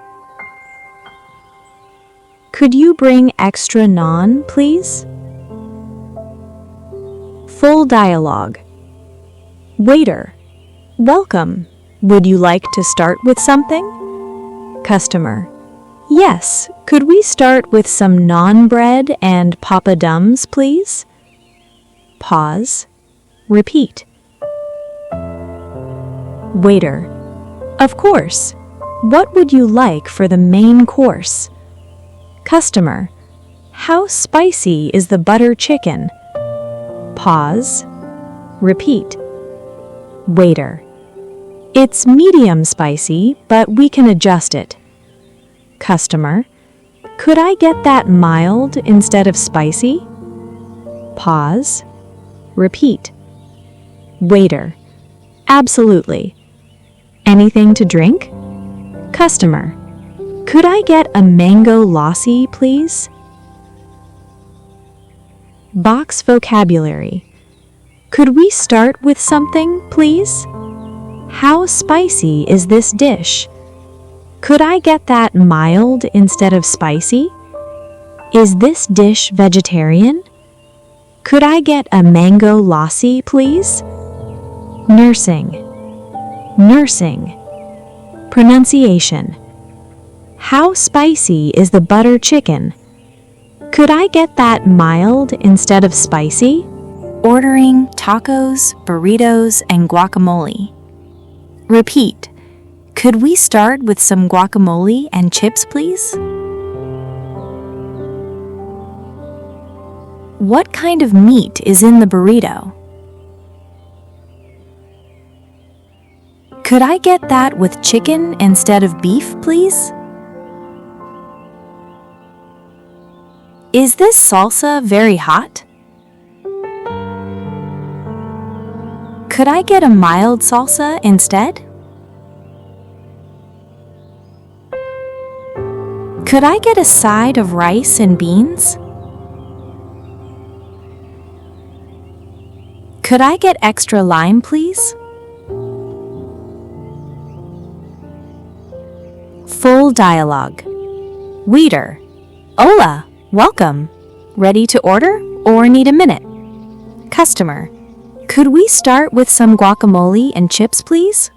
Could you bring extra naan, please? Full dialogue. Waiter. Welcome. Would you like to start with something? Customer. Yes, could we start with some naan bread and papadums, please? Pause. Repeat. Waiter. Of course. What would you like for the main course? Customer. How spicy is the butter chicken? Pause. Repeat. Waiter. It's medium spicy, but we can adjust it. Customer. Could I get that mild instead of spicy? Pause. Repeat. Waiter. Absolutely. Anything to drink? Customer. Could I get a mango lassi, please? Box vocabulary. Could we start with something, please? How spicy is this dish? Could I get that mild instead of spicy? Is this dish vegetarian? Could I get a mango lassi, please? Nursing. Nursing. Pronunciation. How spicy is the butter chicken? Could I get that mild instead of spicy? Ordering tacos, burritos, and guacamole. Repeat. Could we start with some guacamole and chips, please? What kind of meat is in the burrito? Could I get that with chicken instead of beef, please? Is this salsa very hot? Could I get a mild salsa instead? Could I get a side of rice and beans? Could I get extra lime, please? Full dialogue. Waiter. Hola, welcome. Ready to order or need a minute? Customer. Could we start with some guacamole and chips, please?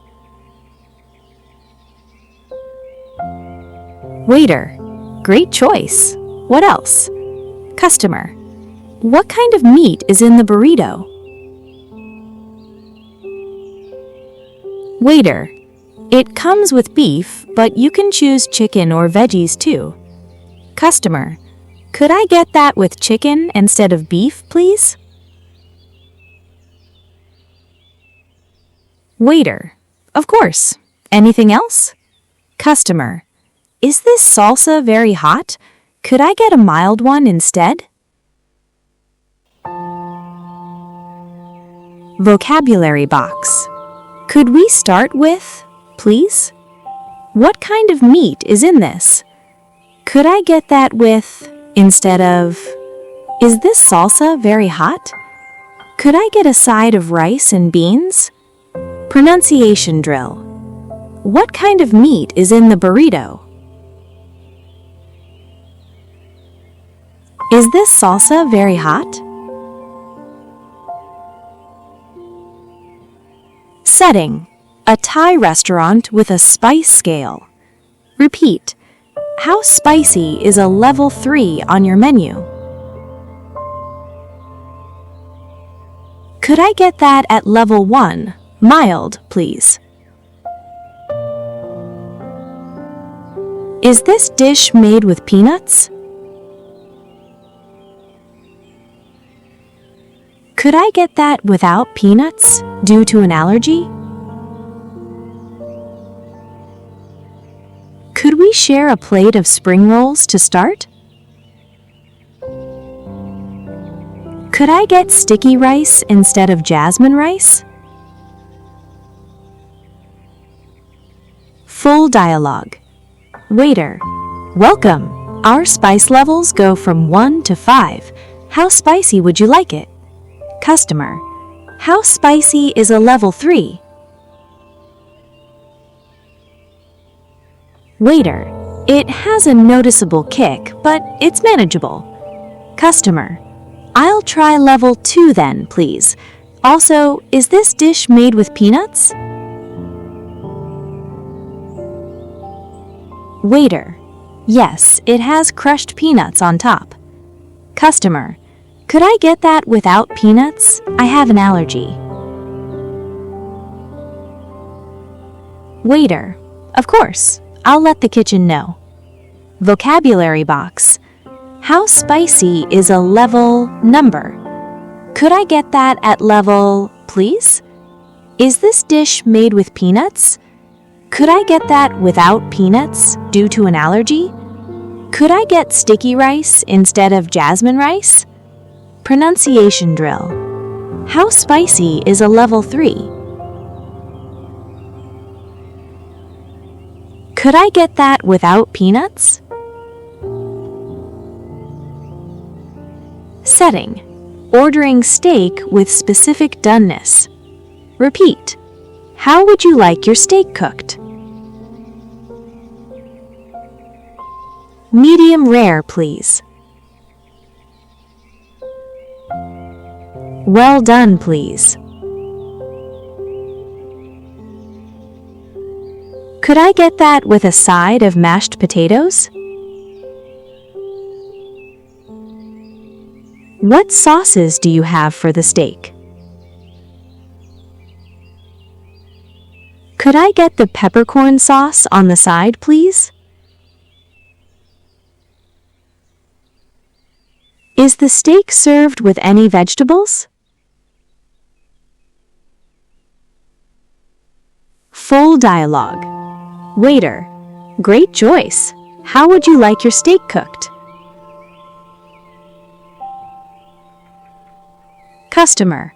Waiter. Great choice. What else? Customer. What kind of meat is in the burrito? Waiter, it comes with beef, but you can choose chicken or veggies too. Customer, could I get that with chicken instead of beef, please? Waiter, of course. Anything else? Customer, is this salsa very hot? Could I get a mild one instead? Vocabulary box. Could we start with, please? What kind of meat is in this? Could I get that with, instead of, is this salsa very hot? Could I get a side of rice and beans? Pronunciation drill. What kind of meat is in the burrito? Is this salsa very hot? Setting. A Thai restaurant with a spice scale. Repeat. How spicy is a level 3 on your menu? Could I get that at level 1, mild, please? Is this dish made with peanuts? Could I get that without peanuts due to an allergy? Could we share a plate of spring rolls to start? Could I get sticky rice instead of jasmine rice? Full dialogue. Waiter, welcome. Our spice levels go from 1 to 5. How spicy would you like it? Customer, how spicy is a level 3? Waiter, it has a noticeable kick, but it's manageable. Customer, I'll try level 2 then, please. Also, is this dish made with peanuts? Waiter, yes, it has crushed peanuts on top. Customer, could I get that without peanuts? I have an allergy. Waiter, of course, I'll let the kitchen know. Vocabulary box. How spicy is a level number? Could I get that at level, please? Is this dish made with peanuts? Could I get that without peanuts due to an allergy? Could I get sticky rice instead of jasmine rice? Pronunciation drill. How spicy is a level 3? Could I get that without peanuts? Setting. Ordering steak with specific doneness. Repeat. How would you like your steak cooked? Medium rare, please. Well done, please. Could I get that with a side of mashed potatoes? What sauces do you have for the steak? Could I get the peppercorn sauce on the side, please? Is the steak served with any vegetables? Full dialogue. Waiter, great choice. How would you like your steak cooked? Customer,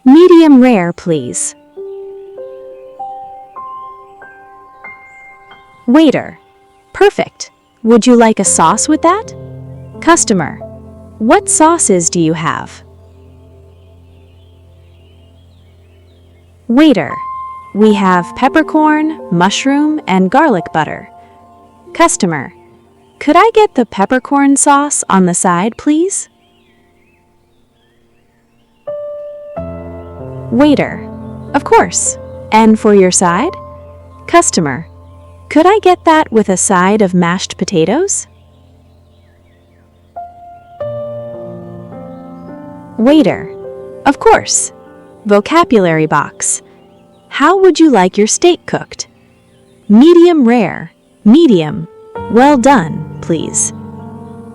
medium rare, please. Waiter, perfect. Would you like a sauce with that? Customer, what sauces do you have? Waiter, we have peppercorn, mushroom, and garlic butter. Customer, could I get the peppercorn sauce on the side, please? Waiter, of course. And for your side? Customer, could I get that with a side of mashed potatoes? Waiter. Of course. Vocabulary box. How would you like your steak cooked? Medium rare. Medium. Well done, please.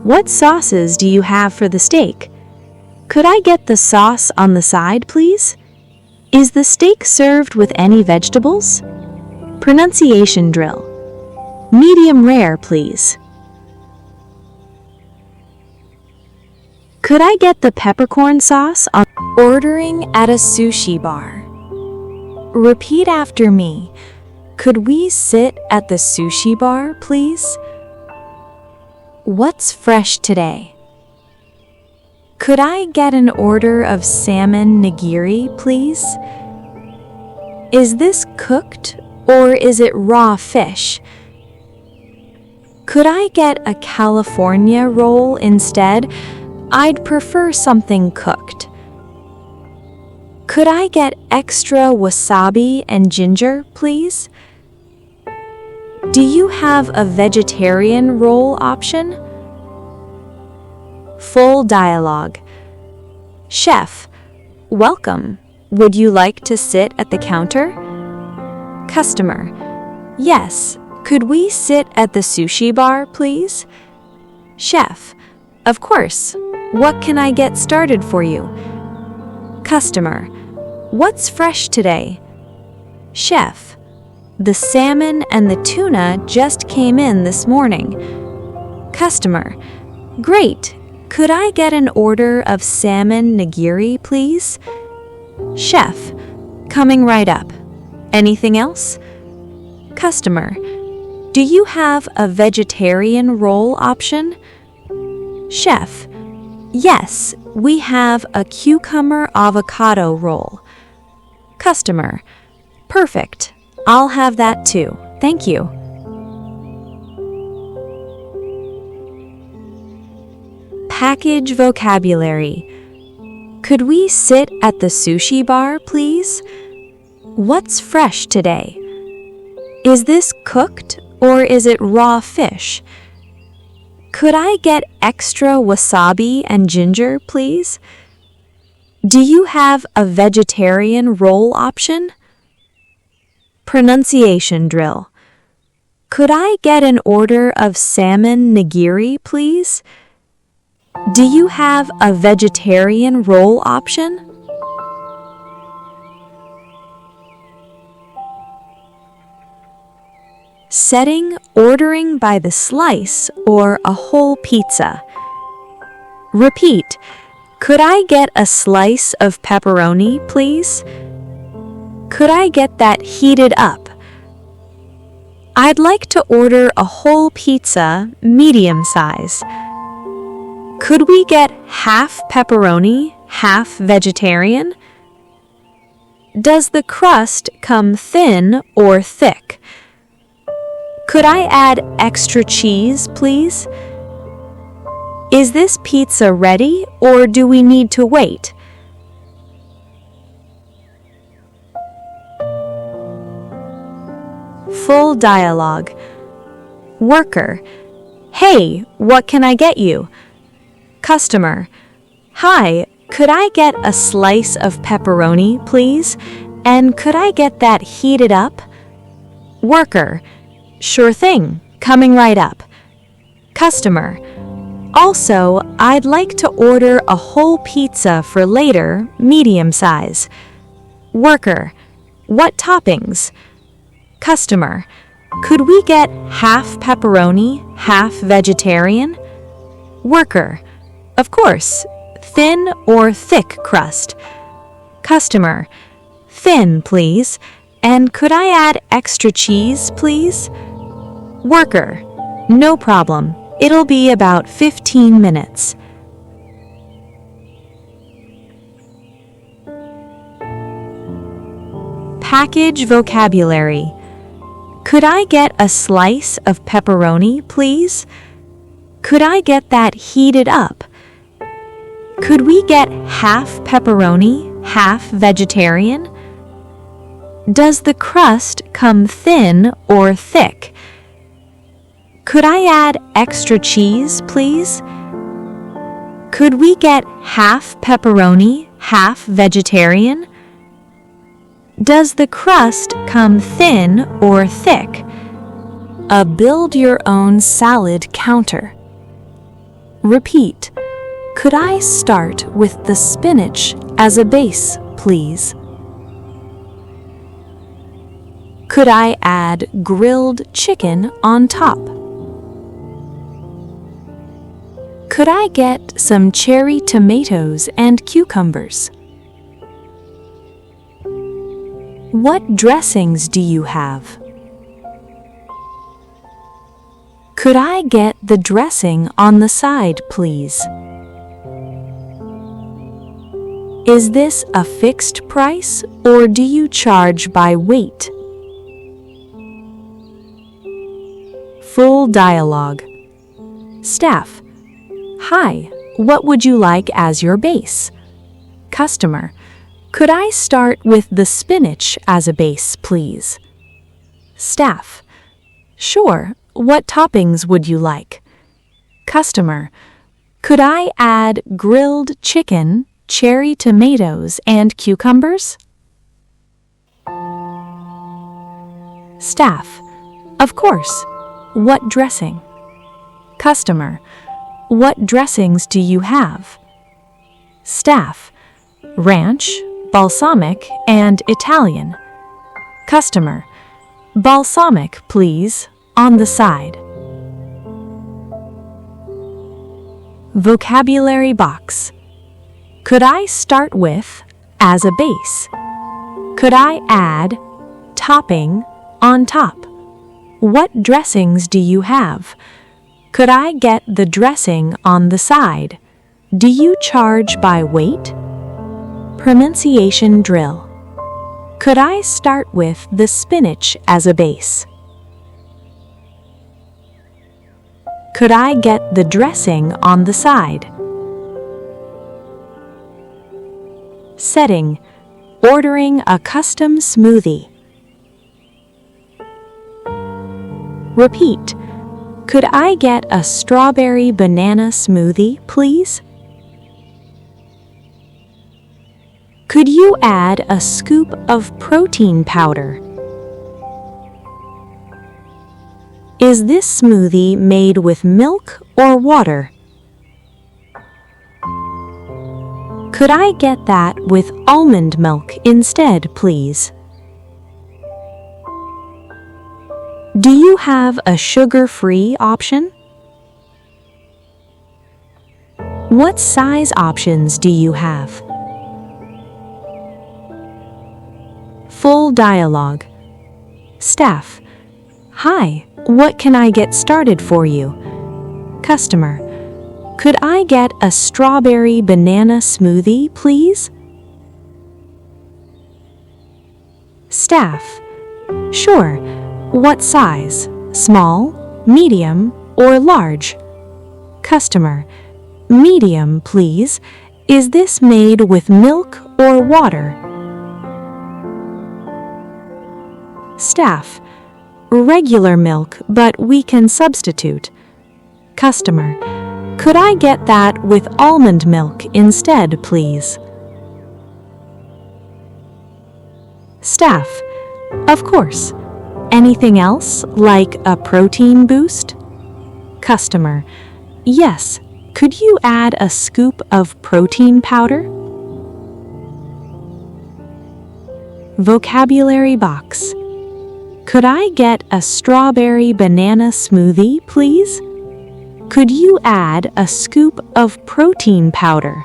What sauces do you have for the steak? Could I get the sauce on the side, please? Is the steak served with any vegetables? Pronunciation drill. Medium rare, please. Could I get the peppercorn sauce on? Ordering at a sushi bar. Repeat after me. Could we sit at the sushi bar, please? What's fresh today? Could I get an order of salmon nigiri, please? Is this cooked or is it raw fish? Could I get a California roll instead? I'd prefer something cooked. Could I get extra wasabi and ginger, please? Do you have a vegetarian roll option? Full dialogue. Chef, welcome. Would you like to sit at the counter? Customer, yes. Could we sit at the sushi bar, please? Chef, of course. What can I get started for you? Customer, what's fresh today? Chef, the salmon and the tuna just came in this morning. Customer, great. Could I get an order of salmon nigiri, please? Chef, coming right up. Anything else? Customer, do you have a vegetarian roll option? Chef, yes, we have a cucumber avocado roll. Customer, perfect. I'll have that too. Thank you. Package vocabulary. Could we sit at the sushi bar, please? What's fresh today? Is this cooked or is it raw fish? Could I get extra wasabi and ginger, please? Do you have a vegetarian roll option? Pronunciation drill. Could I get an order of salmon nigiri, please? Do you have a vegetarian roll option? Setting ordering by the slice or a whole pizza. Repeat. Could I get a slice of pepperoni, please? Could I get that heated up? I'd like to order a whole pizza, medium size. Could we get half pepperoni, half vegetarian? Does the crust come thin or thick? Could I add extra cheese, please? Is this pizza ready or do we need to wait? Full dialogue. Worker, hey, what can I get you? Customer, hi, could I get a slice of pepperoni, please? And could I get that heated up? Worker, sure thing, coming right up. Customer, also, I'd like to order a whole pizza for later, medium size. Worker, what toppings? Customer, could we get half pepperoni, half vegetarian? Worker, of course, thin or thick crust. Customer, thin, please. And could I add extra cheese, please? Worker, no problem. It'll be about 15 minutes. Package vocabulary. Could I get a slice of pepperoni, please? Could I get that heated up? Could we get half pepperoni, half vegetarian? Does the crust come thin or thick? Could I add extra cheese, please? Could we get half pepperoni, half vegetarian? Does the crust come thin or thick? A build-your-own salad counter. Repeat. Could I start with the spinach as a base, please? Could I add grilled chicken on top? Could I get some cherry tomatoes and cucumbers? What dressings do you have? Could I get the dressing on the side, please? Is this a fixed price or do you charge by weight? Full dialogue. Staff. Hi, what would you like as your base? Customer. Could I start with the spinach as a base, please? Staff. Sure, what toppings would you like? Customer. Could I add grilled chicken, cherry tomatoes, and cucumbers? Staff. Of course. What dressing? Customer. What dressings do you have? Staff. Ranch, balsamic, and Italian. Customer. Balsamic, please, on the side. Vocabulary box. Could I start with as a base? Could I add topping on top? What dressings do you have? Could I get the dressing on the side? Do you charge by weight? Pronunciation drill. Could I start with the spinach as a base? Could I get the dressing on the side? Setting. Ordering a custom smoothie. Repeat. Could I get a strawberry banana smoothie, please? Could you add a scoop of protein powder? Is this smoothie made with milk or water? Could I get that with almond milk instead, please? Do you have a sugar-free option? What size options do you have? Full dialogue. Staff. Hi, what can I get started for you? Customer. Could I get a strawberry banana smoothie, please? Staff. Sure. What size? Small, medium, or large? Customer. Medium, please. Is this made with milk or water? Staff. Regular milk, but we can substitute. Customer. Could I get that with almond milk instead, please? Staff. Of course. Anything else, like a protein boost? Customer. Yes. Could you add a scoop of protein powder? Vocabulary box. Could I get a strawberry banana smoothie, please? Could you add a scoop of protein powder?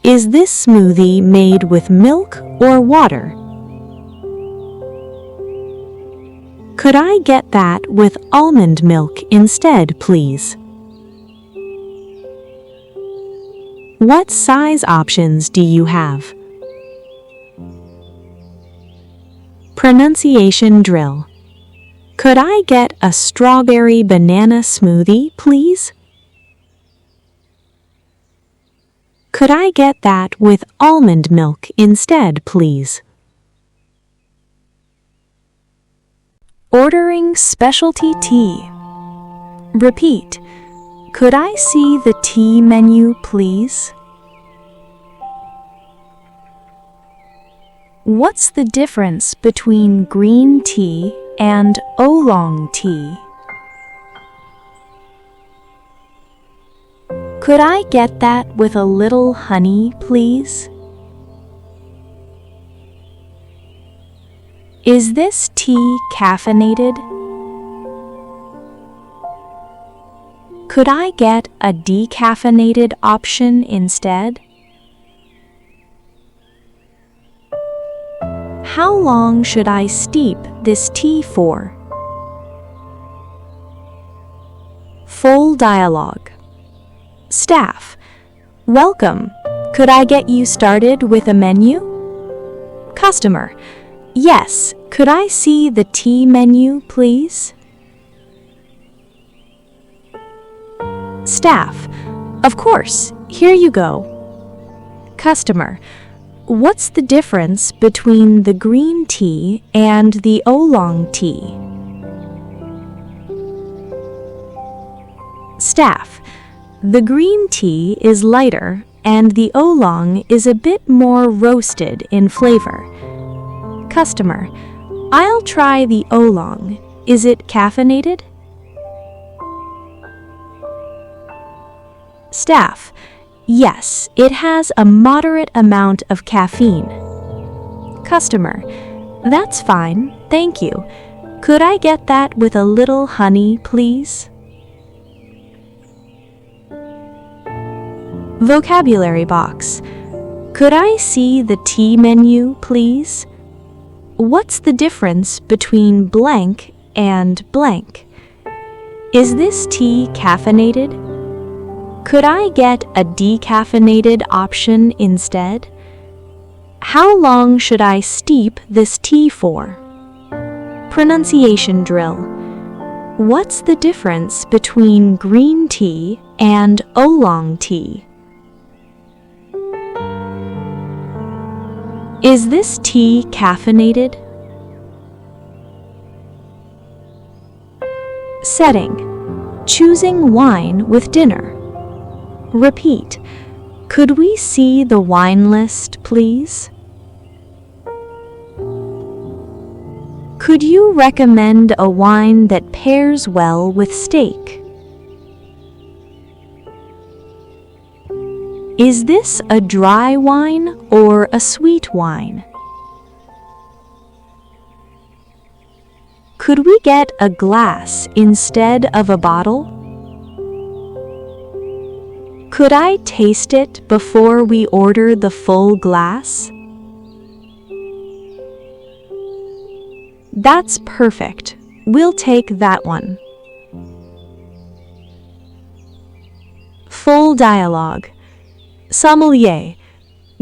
Is this smoothie made with milk or water? Could I get that with almond milk instead, please? What size options do you have? Pronunciation drill. Could I get a strawberry banana smoothie, please? Could I get that with almond milk instead, please? Ordering specialty tea. Repeat. Could I see the tea menu, please? What's the difference between green tea and oolong tea? Could I get that with a little honey, please? Is this tea caffeinated? Could I get a decaffeinated option instead? How long should I steep this tea for? Full dialogue. Staff, welcome. Could I get you started with a menu? Customer, yes. Could I see the tea menu, please? Staff, of course. Here you go. Customer, what's the difference between the green tea and the oolong tea? Staff, the green tea is lighter and the oolong is a bit more roasted in flavor. Customer, I'll try the oolong. Is it caffeinated? Staff, yes, it has a moderate amount of caffeine. Customer, that's fine, thank you. Could I get that with a little honey, please? Vocabulary box. Could I see the tea menu, please? What's the difference between blank and blank? Is this tea caffeinated? Could I get a decaffeinated option instead? How long should I steep this tea for? Pronunciation drill. What's the difference between green tea and oolong tea? Is this tea caffeinated? Setting. Choosing wine with dinner. Repeat. Could we see the wine list, please? Could you recommend a wine that pairs well with steak? Is this a dry wine or a sweet wine? Could we get a glass instead of a bottle? Could I taste it before we order the full glass? That's perfect. We'll take that one. Full dialogue. Sommelier,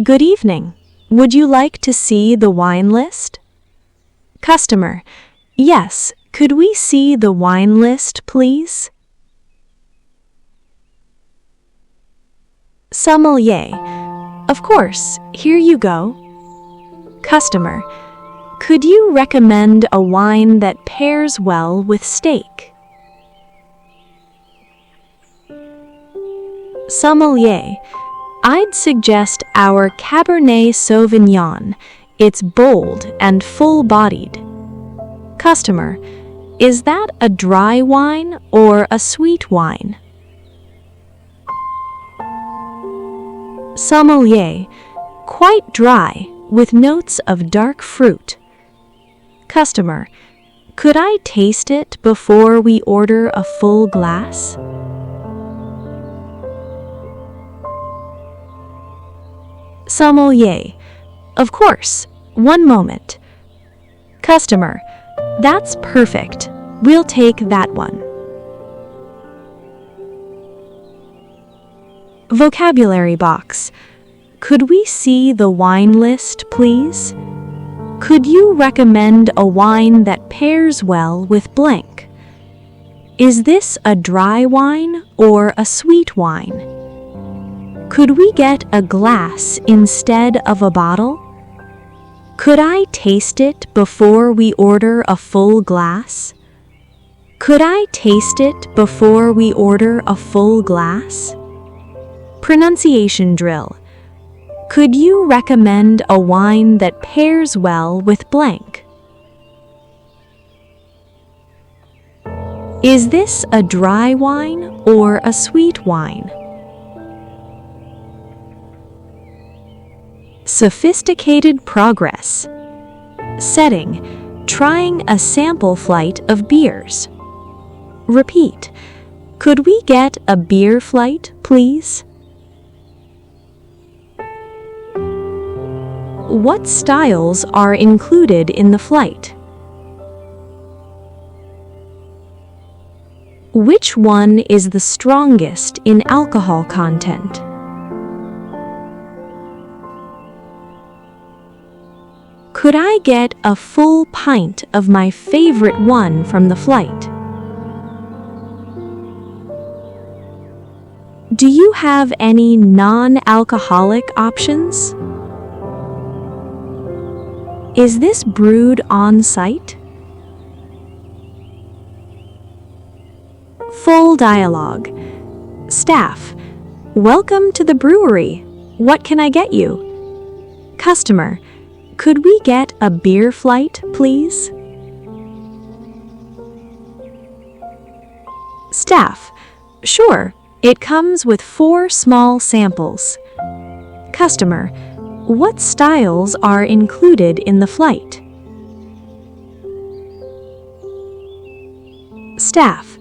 good evening. Would you like to see the wine list? Customer, yes. Could we see the wine list, please? Sommelier, of course. Here you go. Customer, could you recommend a wine that pairs well with steak? Sommelier, I'd suggest our Cabernet Sauvignon. It's bold and full-bodied. Customer, is that a dry wine or a sweet wine? Sommelier, quite dry, with notes of dark fruit. Customer, could I taste it before we order a full glass? Sommelier, of course. One moment. Customer, that's perfect. We'll take that one. Vocabulary box. Could we see the wine list, please? Could you recommend a wine that pairs well with blank? Is this a dry wine or a sweet wine? Could we get a glass instead of a bottle? Could I taste it before we order a full glass? Could I taste it before we order a full glass? Pronunciation drill. Could you recommend a wine that pairs well with blank? Is this a dry wine or a sweet wine? Sophisticated progress. Setting. Trying a sample flight of beers. Repeat. Could we get a beer flight, please? What styles are included in the flight? Which one is the strongest in alcohol content? Could I get a full pint of my favorite one from the flight? Do you have any non-alcoholic options? Is this brewed on site? Full dialogue. Staff. Welcome to the brewery. What can I get you? Customer. Could we get a beer flight, please? Staff. Sure. It comes with 4 small samples. Customer. What styles are included in the flight? Staff.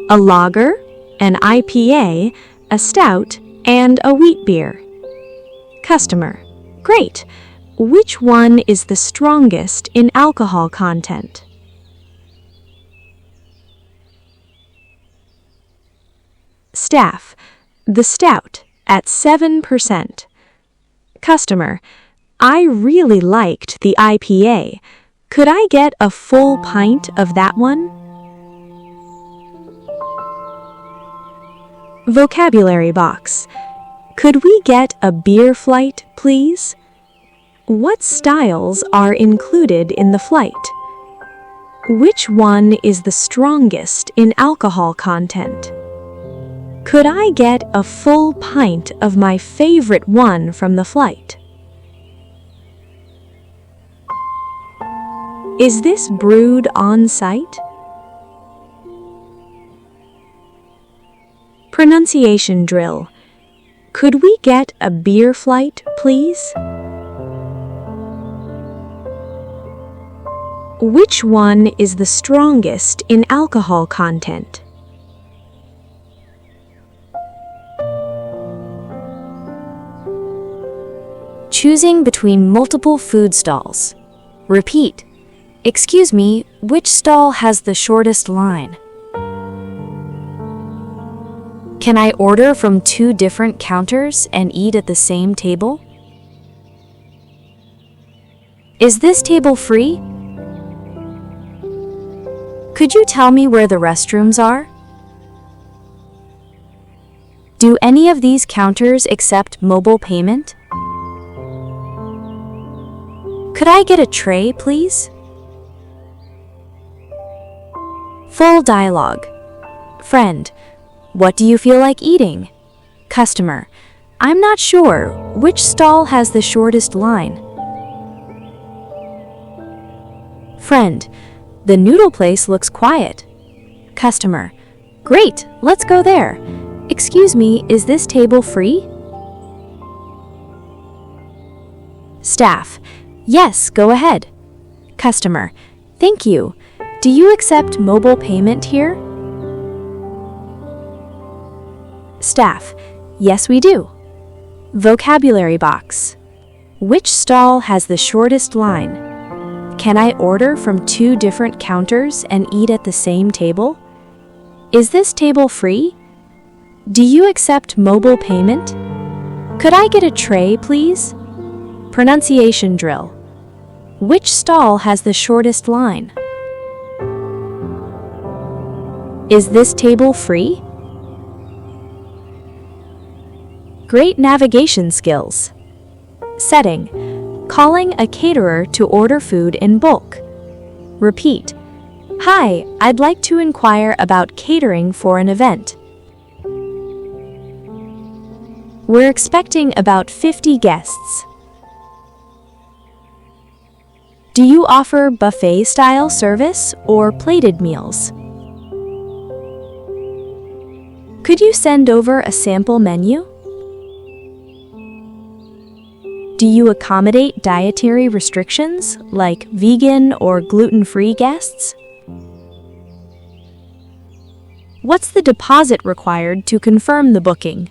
A lager, an IPA, a stout, and a wheat beer. Customer. Great. Which one is the strongest in alcohol content? Staff. The stout at 7%. Customer. I really liked the IPA. Could I get a full pint of that one? Vocabulary box. Could we get a beer flight, please? What styles are included in the flight? Which one is the strongest in alcohol content? Could I get a full pint of my favorite one from the flight? Is this brewed on site? Pronunciation drill. Could we get a beer flight, please? Which one is the strongest in alcohol content? Choosing between multiple food stalls. Repeat. Excuse me, which stall has the shortest line? Can I order from 2 different counters and eat at the same table? Is this table free? Could you tell me where the restrooms are? Do any of these counters accept mobile payment? Could I get a tray, please? Full dialogue. Friend. What do you feel like eating? Customer. I'm not sure. Which stall has the shortest line? Friend. The noodle place looks quiet. Customer. Great, let's go there. Excuse me, is this table free? Staff. Yes, go ahead. Customer. Thank you. Do you accept mobile payment here? Staff. Yes, we do. Vocabulary box. Which stall has the shortest line? Can I order from 2 different counters and eat at the same table? Is this table free? Do you accept mobile payment? Could I get a tray, please? Pronunciation drill. Which stall has the shortest line? Is this table free? Great navigation skills. Setting. Calling a caterer to order food in bulk. Repeat. Hi, I'd like to inquire about catering for an event. We're expecting about 50 guests. Do you offer buffet-style service or plated meals? Could you send over a sample menu? Do you accommodate dietary restrictions like vegan or gluten-free guests? What's the deposit required to confirm the booking?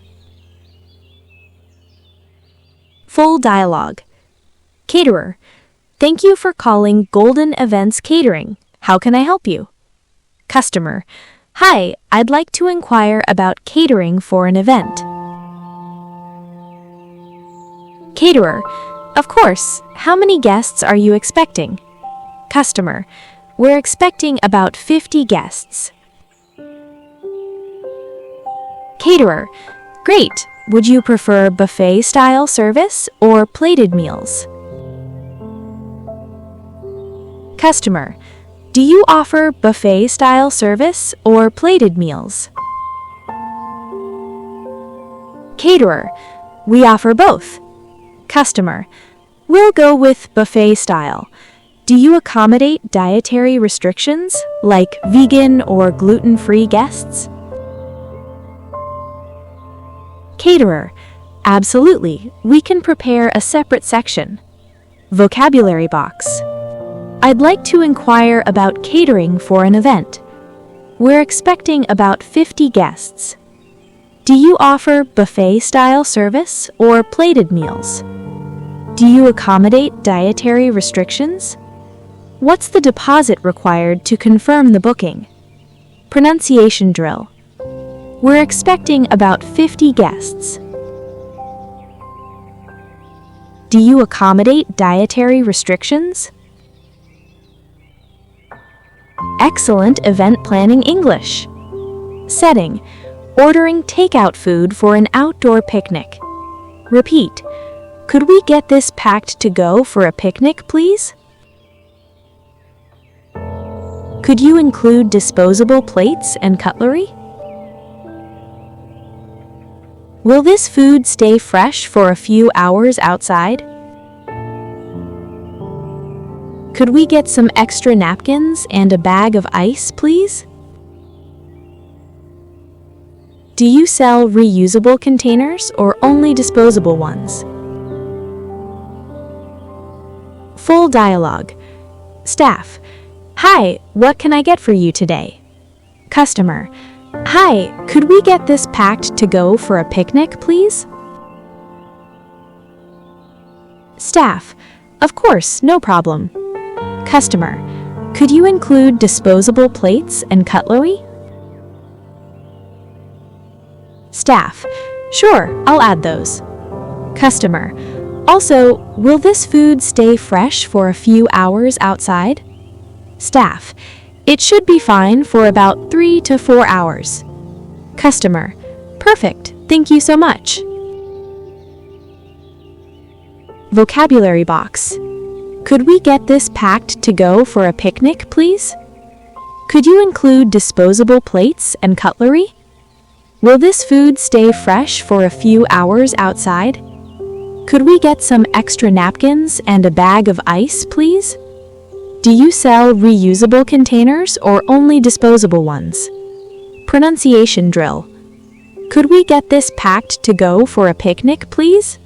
Full dialogue. Caterer, thank you for calling Golden Events Catering. How can I help you? Customer, hi, I'd like to inquire about catering for an event. Caterer, of course, how many guests are you expecting? Customer, we're expecting about 50 guests. Caterer, great. Would you prefer buffet-style service or plated meals? Customer, do you offer buffet-style service or plated meals? Caterer, we offer both. Customer, we'll go with buffet style. Do you accommodate dietary restrictions like vegan or gluten-free guests? Caterer, absolutely, we can prepare a separate section. Vocabulary box. I'd like to inquire about catering for an event. We're expecting about 50 guests. Do you offer buffet-style service or plated meals? Do you accommodate dietary restrictions? What's the deposit required to confirm the booking? Pronunciation drill. We're expecting about 50 guests. Do you accommodate dietary restrictions? Excellent event planning English. Setting. Ordering takeout food for an outdoor picnic. Repeat. Could we get this packed to go for a picnic, please? Could you include disposable plates and cutlery? Will this food stay fresh for a few hours outside? Could we get some extra napkins and a bag of ice, please? Do you sell reusable containers or only disposable ones? Full dialogue. Staff, hi, what can I get for you today? Customer, hi, could we get this packed to go for a picnic, please? Staff, of course, no problem. Customer, could you include disposable plates and cutlery? Staff, sure, I'll add those. Customer, also, will this food stay fresh for a few hours outside? Staff, it should be fine for about 3 to 4 hours. Customer, perfect, thank you so much. Vocabulary box. Could we get this packed to go for a picnic, please? Could you include disposable plates and cutlery? Will this food stay fresh for a few hours outside? Could we get some extra napkins and a bag of ice, please? Do you sell reusable containers or only disposable ones? Pronunciation drill. Could we get this packed to go for a picnic, please?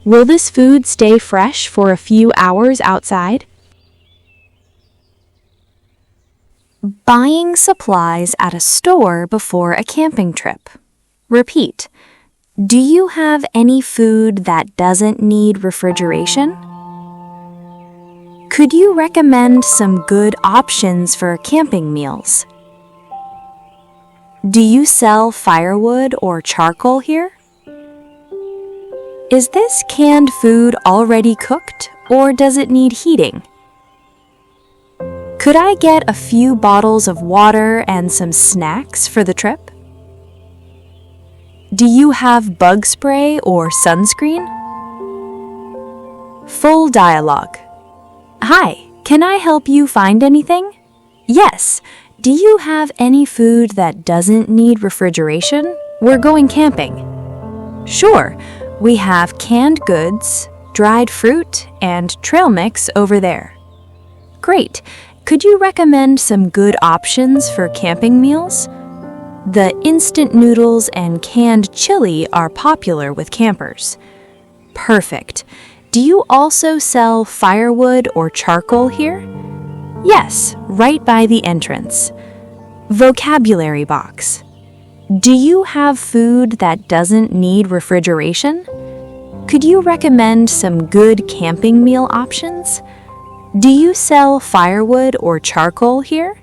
Will this food stay fresh for a few hours outside? Buying supplies at a store before a camping trip. Repeat. Do you have any food that doesn't need refrigeration? Could you recommend some good options for camping meals? Do you sell firewood or charcoal here? Is this canned food already cooked or does it need heating? Could I get a few bottles of water and some snacks for the trip? Do you have bug spray or sunscreen? Full dialogue. Hi, Can I help you find anything? Yes. Do you have any food that doesn't need refrigeration? We're going camping. Sure. We have canned goods, dried fruit, and trail mix over there. Great. Could you recommend some good options for camping meals? The instant noodles and canned chili are popular with campers. Perfect. Do you also sell firewood or charcoal here? Yes, right by the entrance. Vocabulary box. Do you have food that doesn't need refrigeration? Could you recommend some good camping meal options? Do you sell firewood or charcoal here?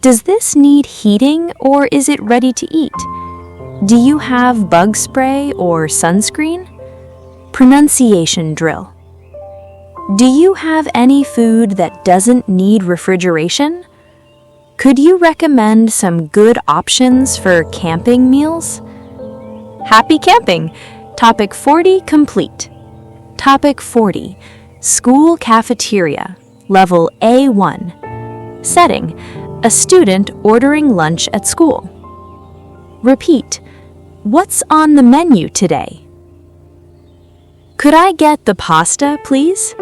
Does this need heating or is it ready to eat? Do you have bug spray or sunscreen? Pronunciation drill. Do you have any food that doesn't need refrigeration? Could you recommend some good options for camping meals? Happy camping! Topic 40 complete. Topic 40. School cafeteria, level A1. Setting: a student ordering lunch at school. Repeat: what's on the menu today? Could I get the pasta, please?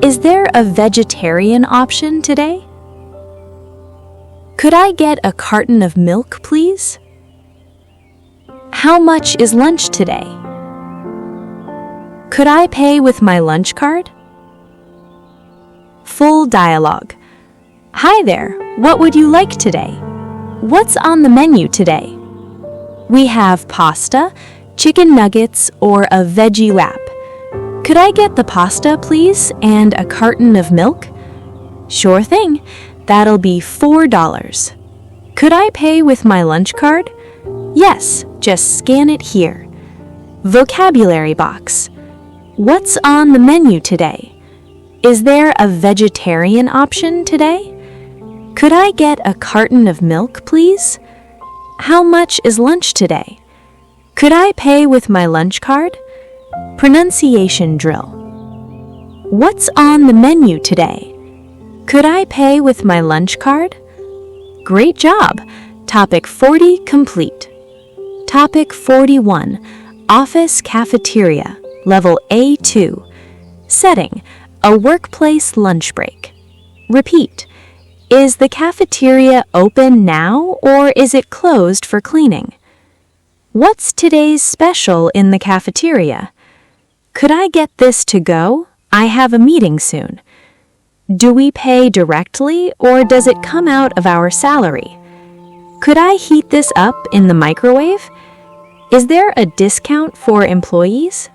Is there a vegetarian option today? Could I get a carton of milk, please? How much is lunch today? Could I pay with my lunch card? Full dialogue. Hi there, what would you like today? What's on the menu today? We have pasta, chicken nuggets, or a veggie wrap. Could I get the pasta, please, and a carton of milk? Sure thing. That'll be $4. Could I pay with my lunch card? Yes, just scan it here. Vocabulary box. What's on the menu today? Is there a vegetarian option today? Could I get a carton of milk, please? How much is lunch today? Could I pay with my lunch card? Pronunciation drill. What's on the menu today? Could I pay with my lunch card? Great job! Topic 40 complete. Topic 41. Office cafeteria, level A2. Setting: a workplace lunch break. Repeat: is the cafeteria open now or is it closed for cleaning? What's today's special in the cafeteria? Could I get this to go? I have a meeting soon. Do we pay directly or does it come out of our salary? Could I heat this up in the microwave? Is there a discount for employees?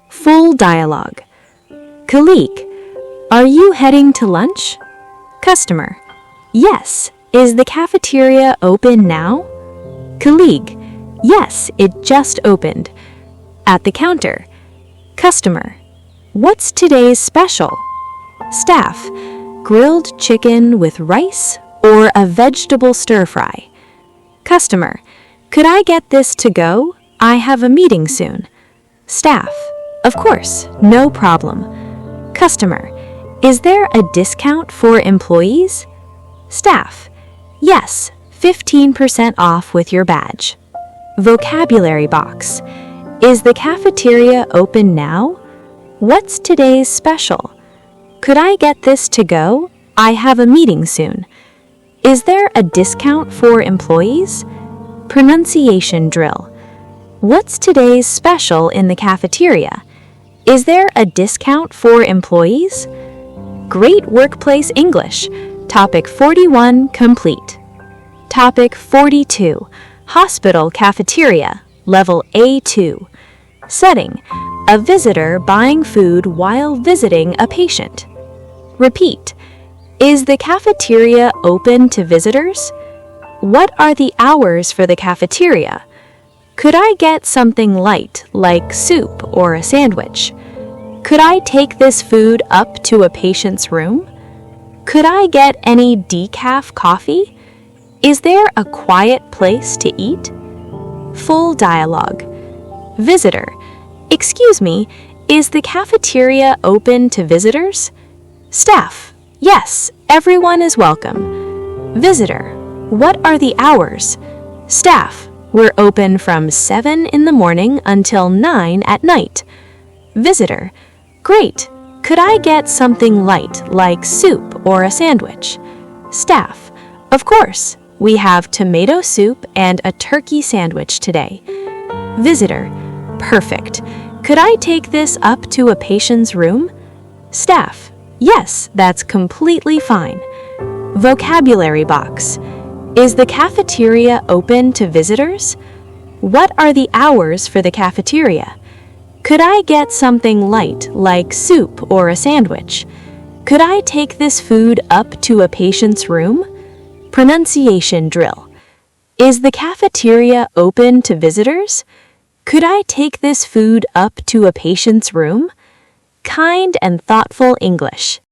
Full dialogue. Colleague: are you heading to lunch? Customer: yes. Is the cafeteria open now? Colleague: yes, it just opened. At the counter. Customer: what's today's special? Staff: grilled chicken with rice or a vegetable stir-fry. Customer: could I get this to go? I have a meeting soon. Staff: of course, no problem. Customer: is there a discount for employees? Staff: yes, 15% off with your badge. Vocabulary box. Is the cafeteria open now? What's today's special? Could I get this to go? I have a meeting soon. Is there a discount for employees? Pronunciation drill. What's today's special in the cafeteria? Is there a discount for employees? Great workplace English. Topic 41 complete. Topic 42. Hospital cafeteria, level A2. Setting: a visitor buying food while visiting a patient. Repeat: is the cafeteria open to visitors? What are the hours for the cafeteria? Could I get something light, like soup or a sandwich? Could I take this food up to a patient's room? Could I get any decaf coffee? Is there a quiet place to eat? Full dialogue. Visitor: excuse me, Is the cafeteria open to visitors? Staff: Yes, everyone is welcome. Visitor: What are the hours? Staff: We're open from 7 in the morning until 9 at night. Visitor: Great. Could I get something light like soup or a sandwich? Staff: Of course. We have tomato soup and a turkey sandwich today. Visitor: Perfect. Could I take this up to a patient's room? Staff: Yes, that's completely fine. Vocabulary box. Is the cafeteria open to visitors? What are the hours for the cafeteria? Could I get something light like soup or a sandwich? Could I take this food up to a patient's room? Pronunciation drill. Is the cafeteria open to visitors? Could I take this food up to a patient's room? Kind and thoughtful English.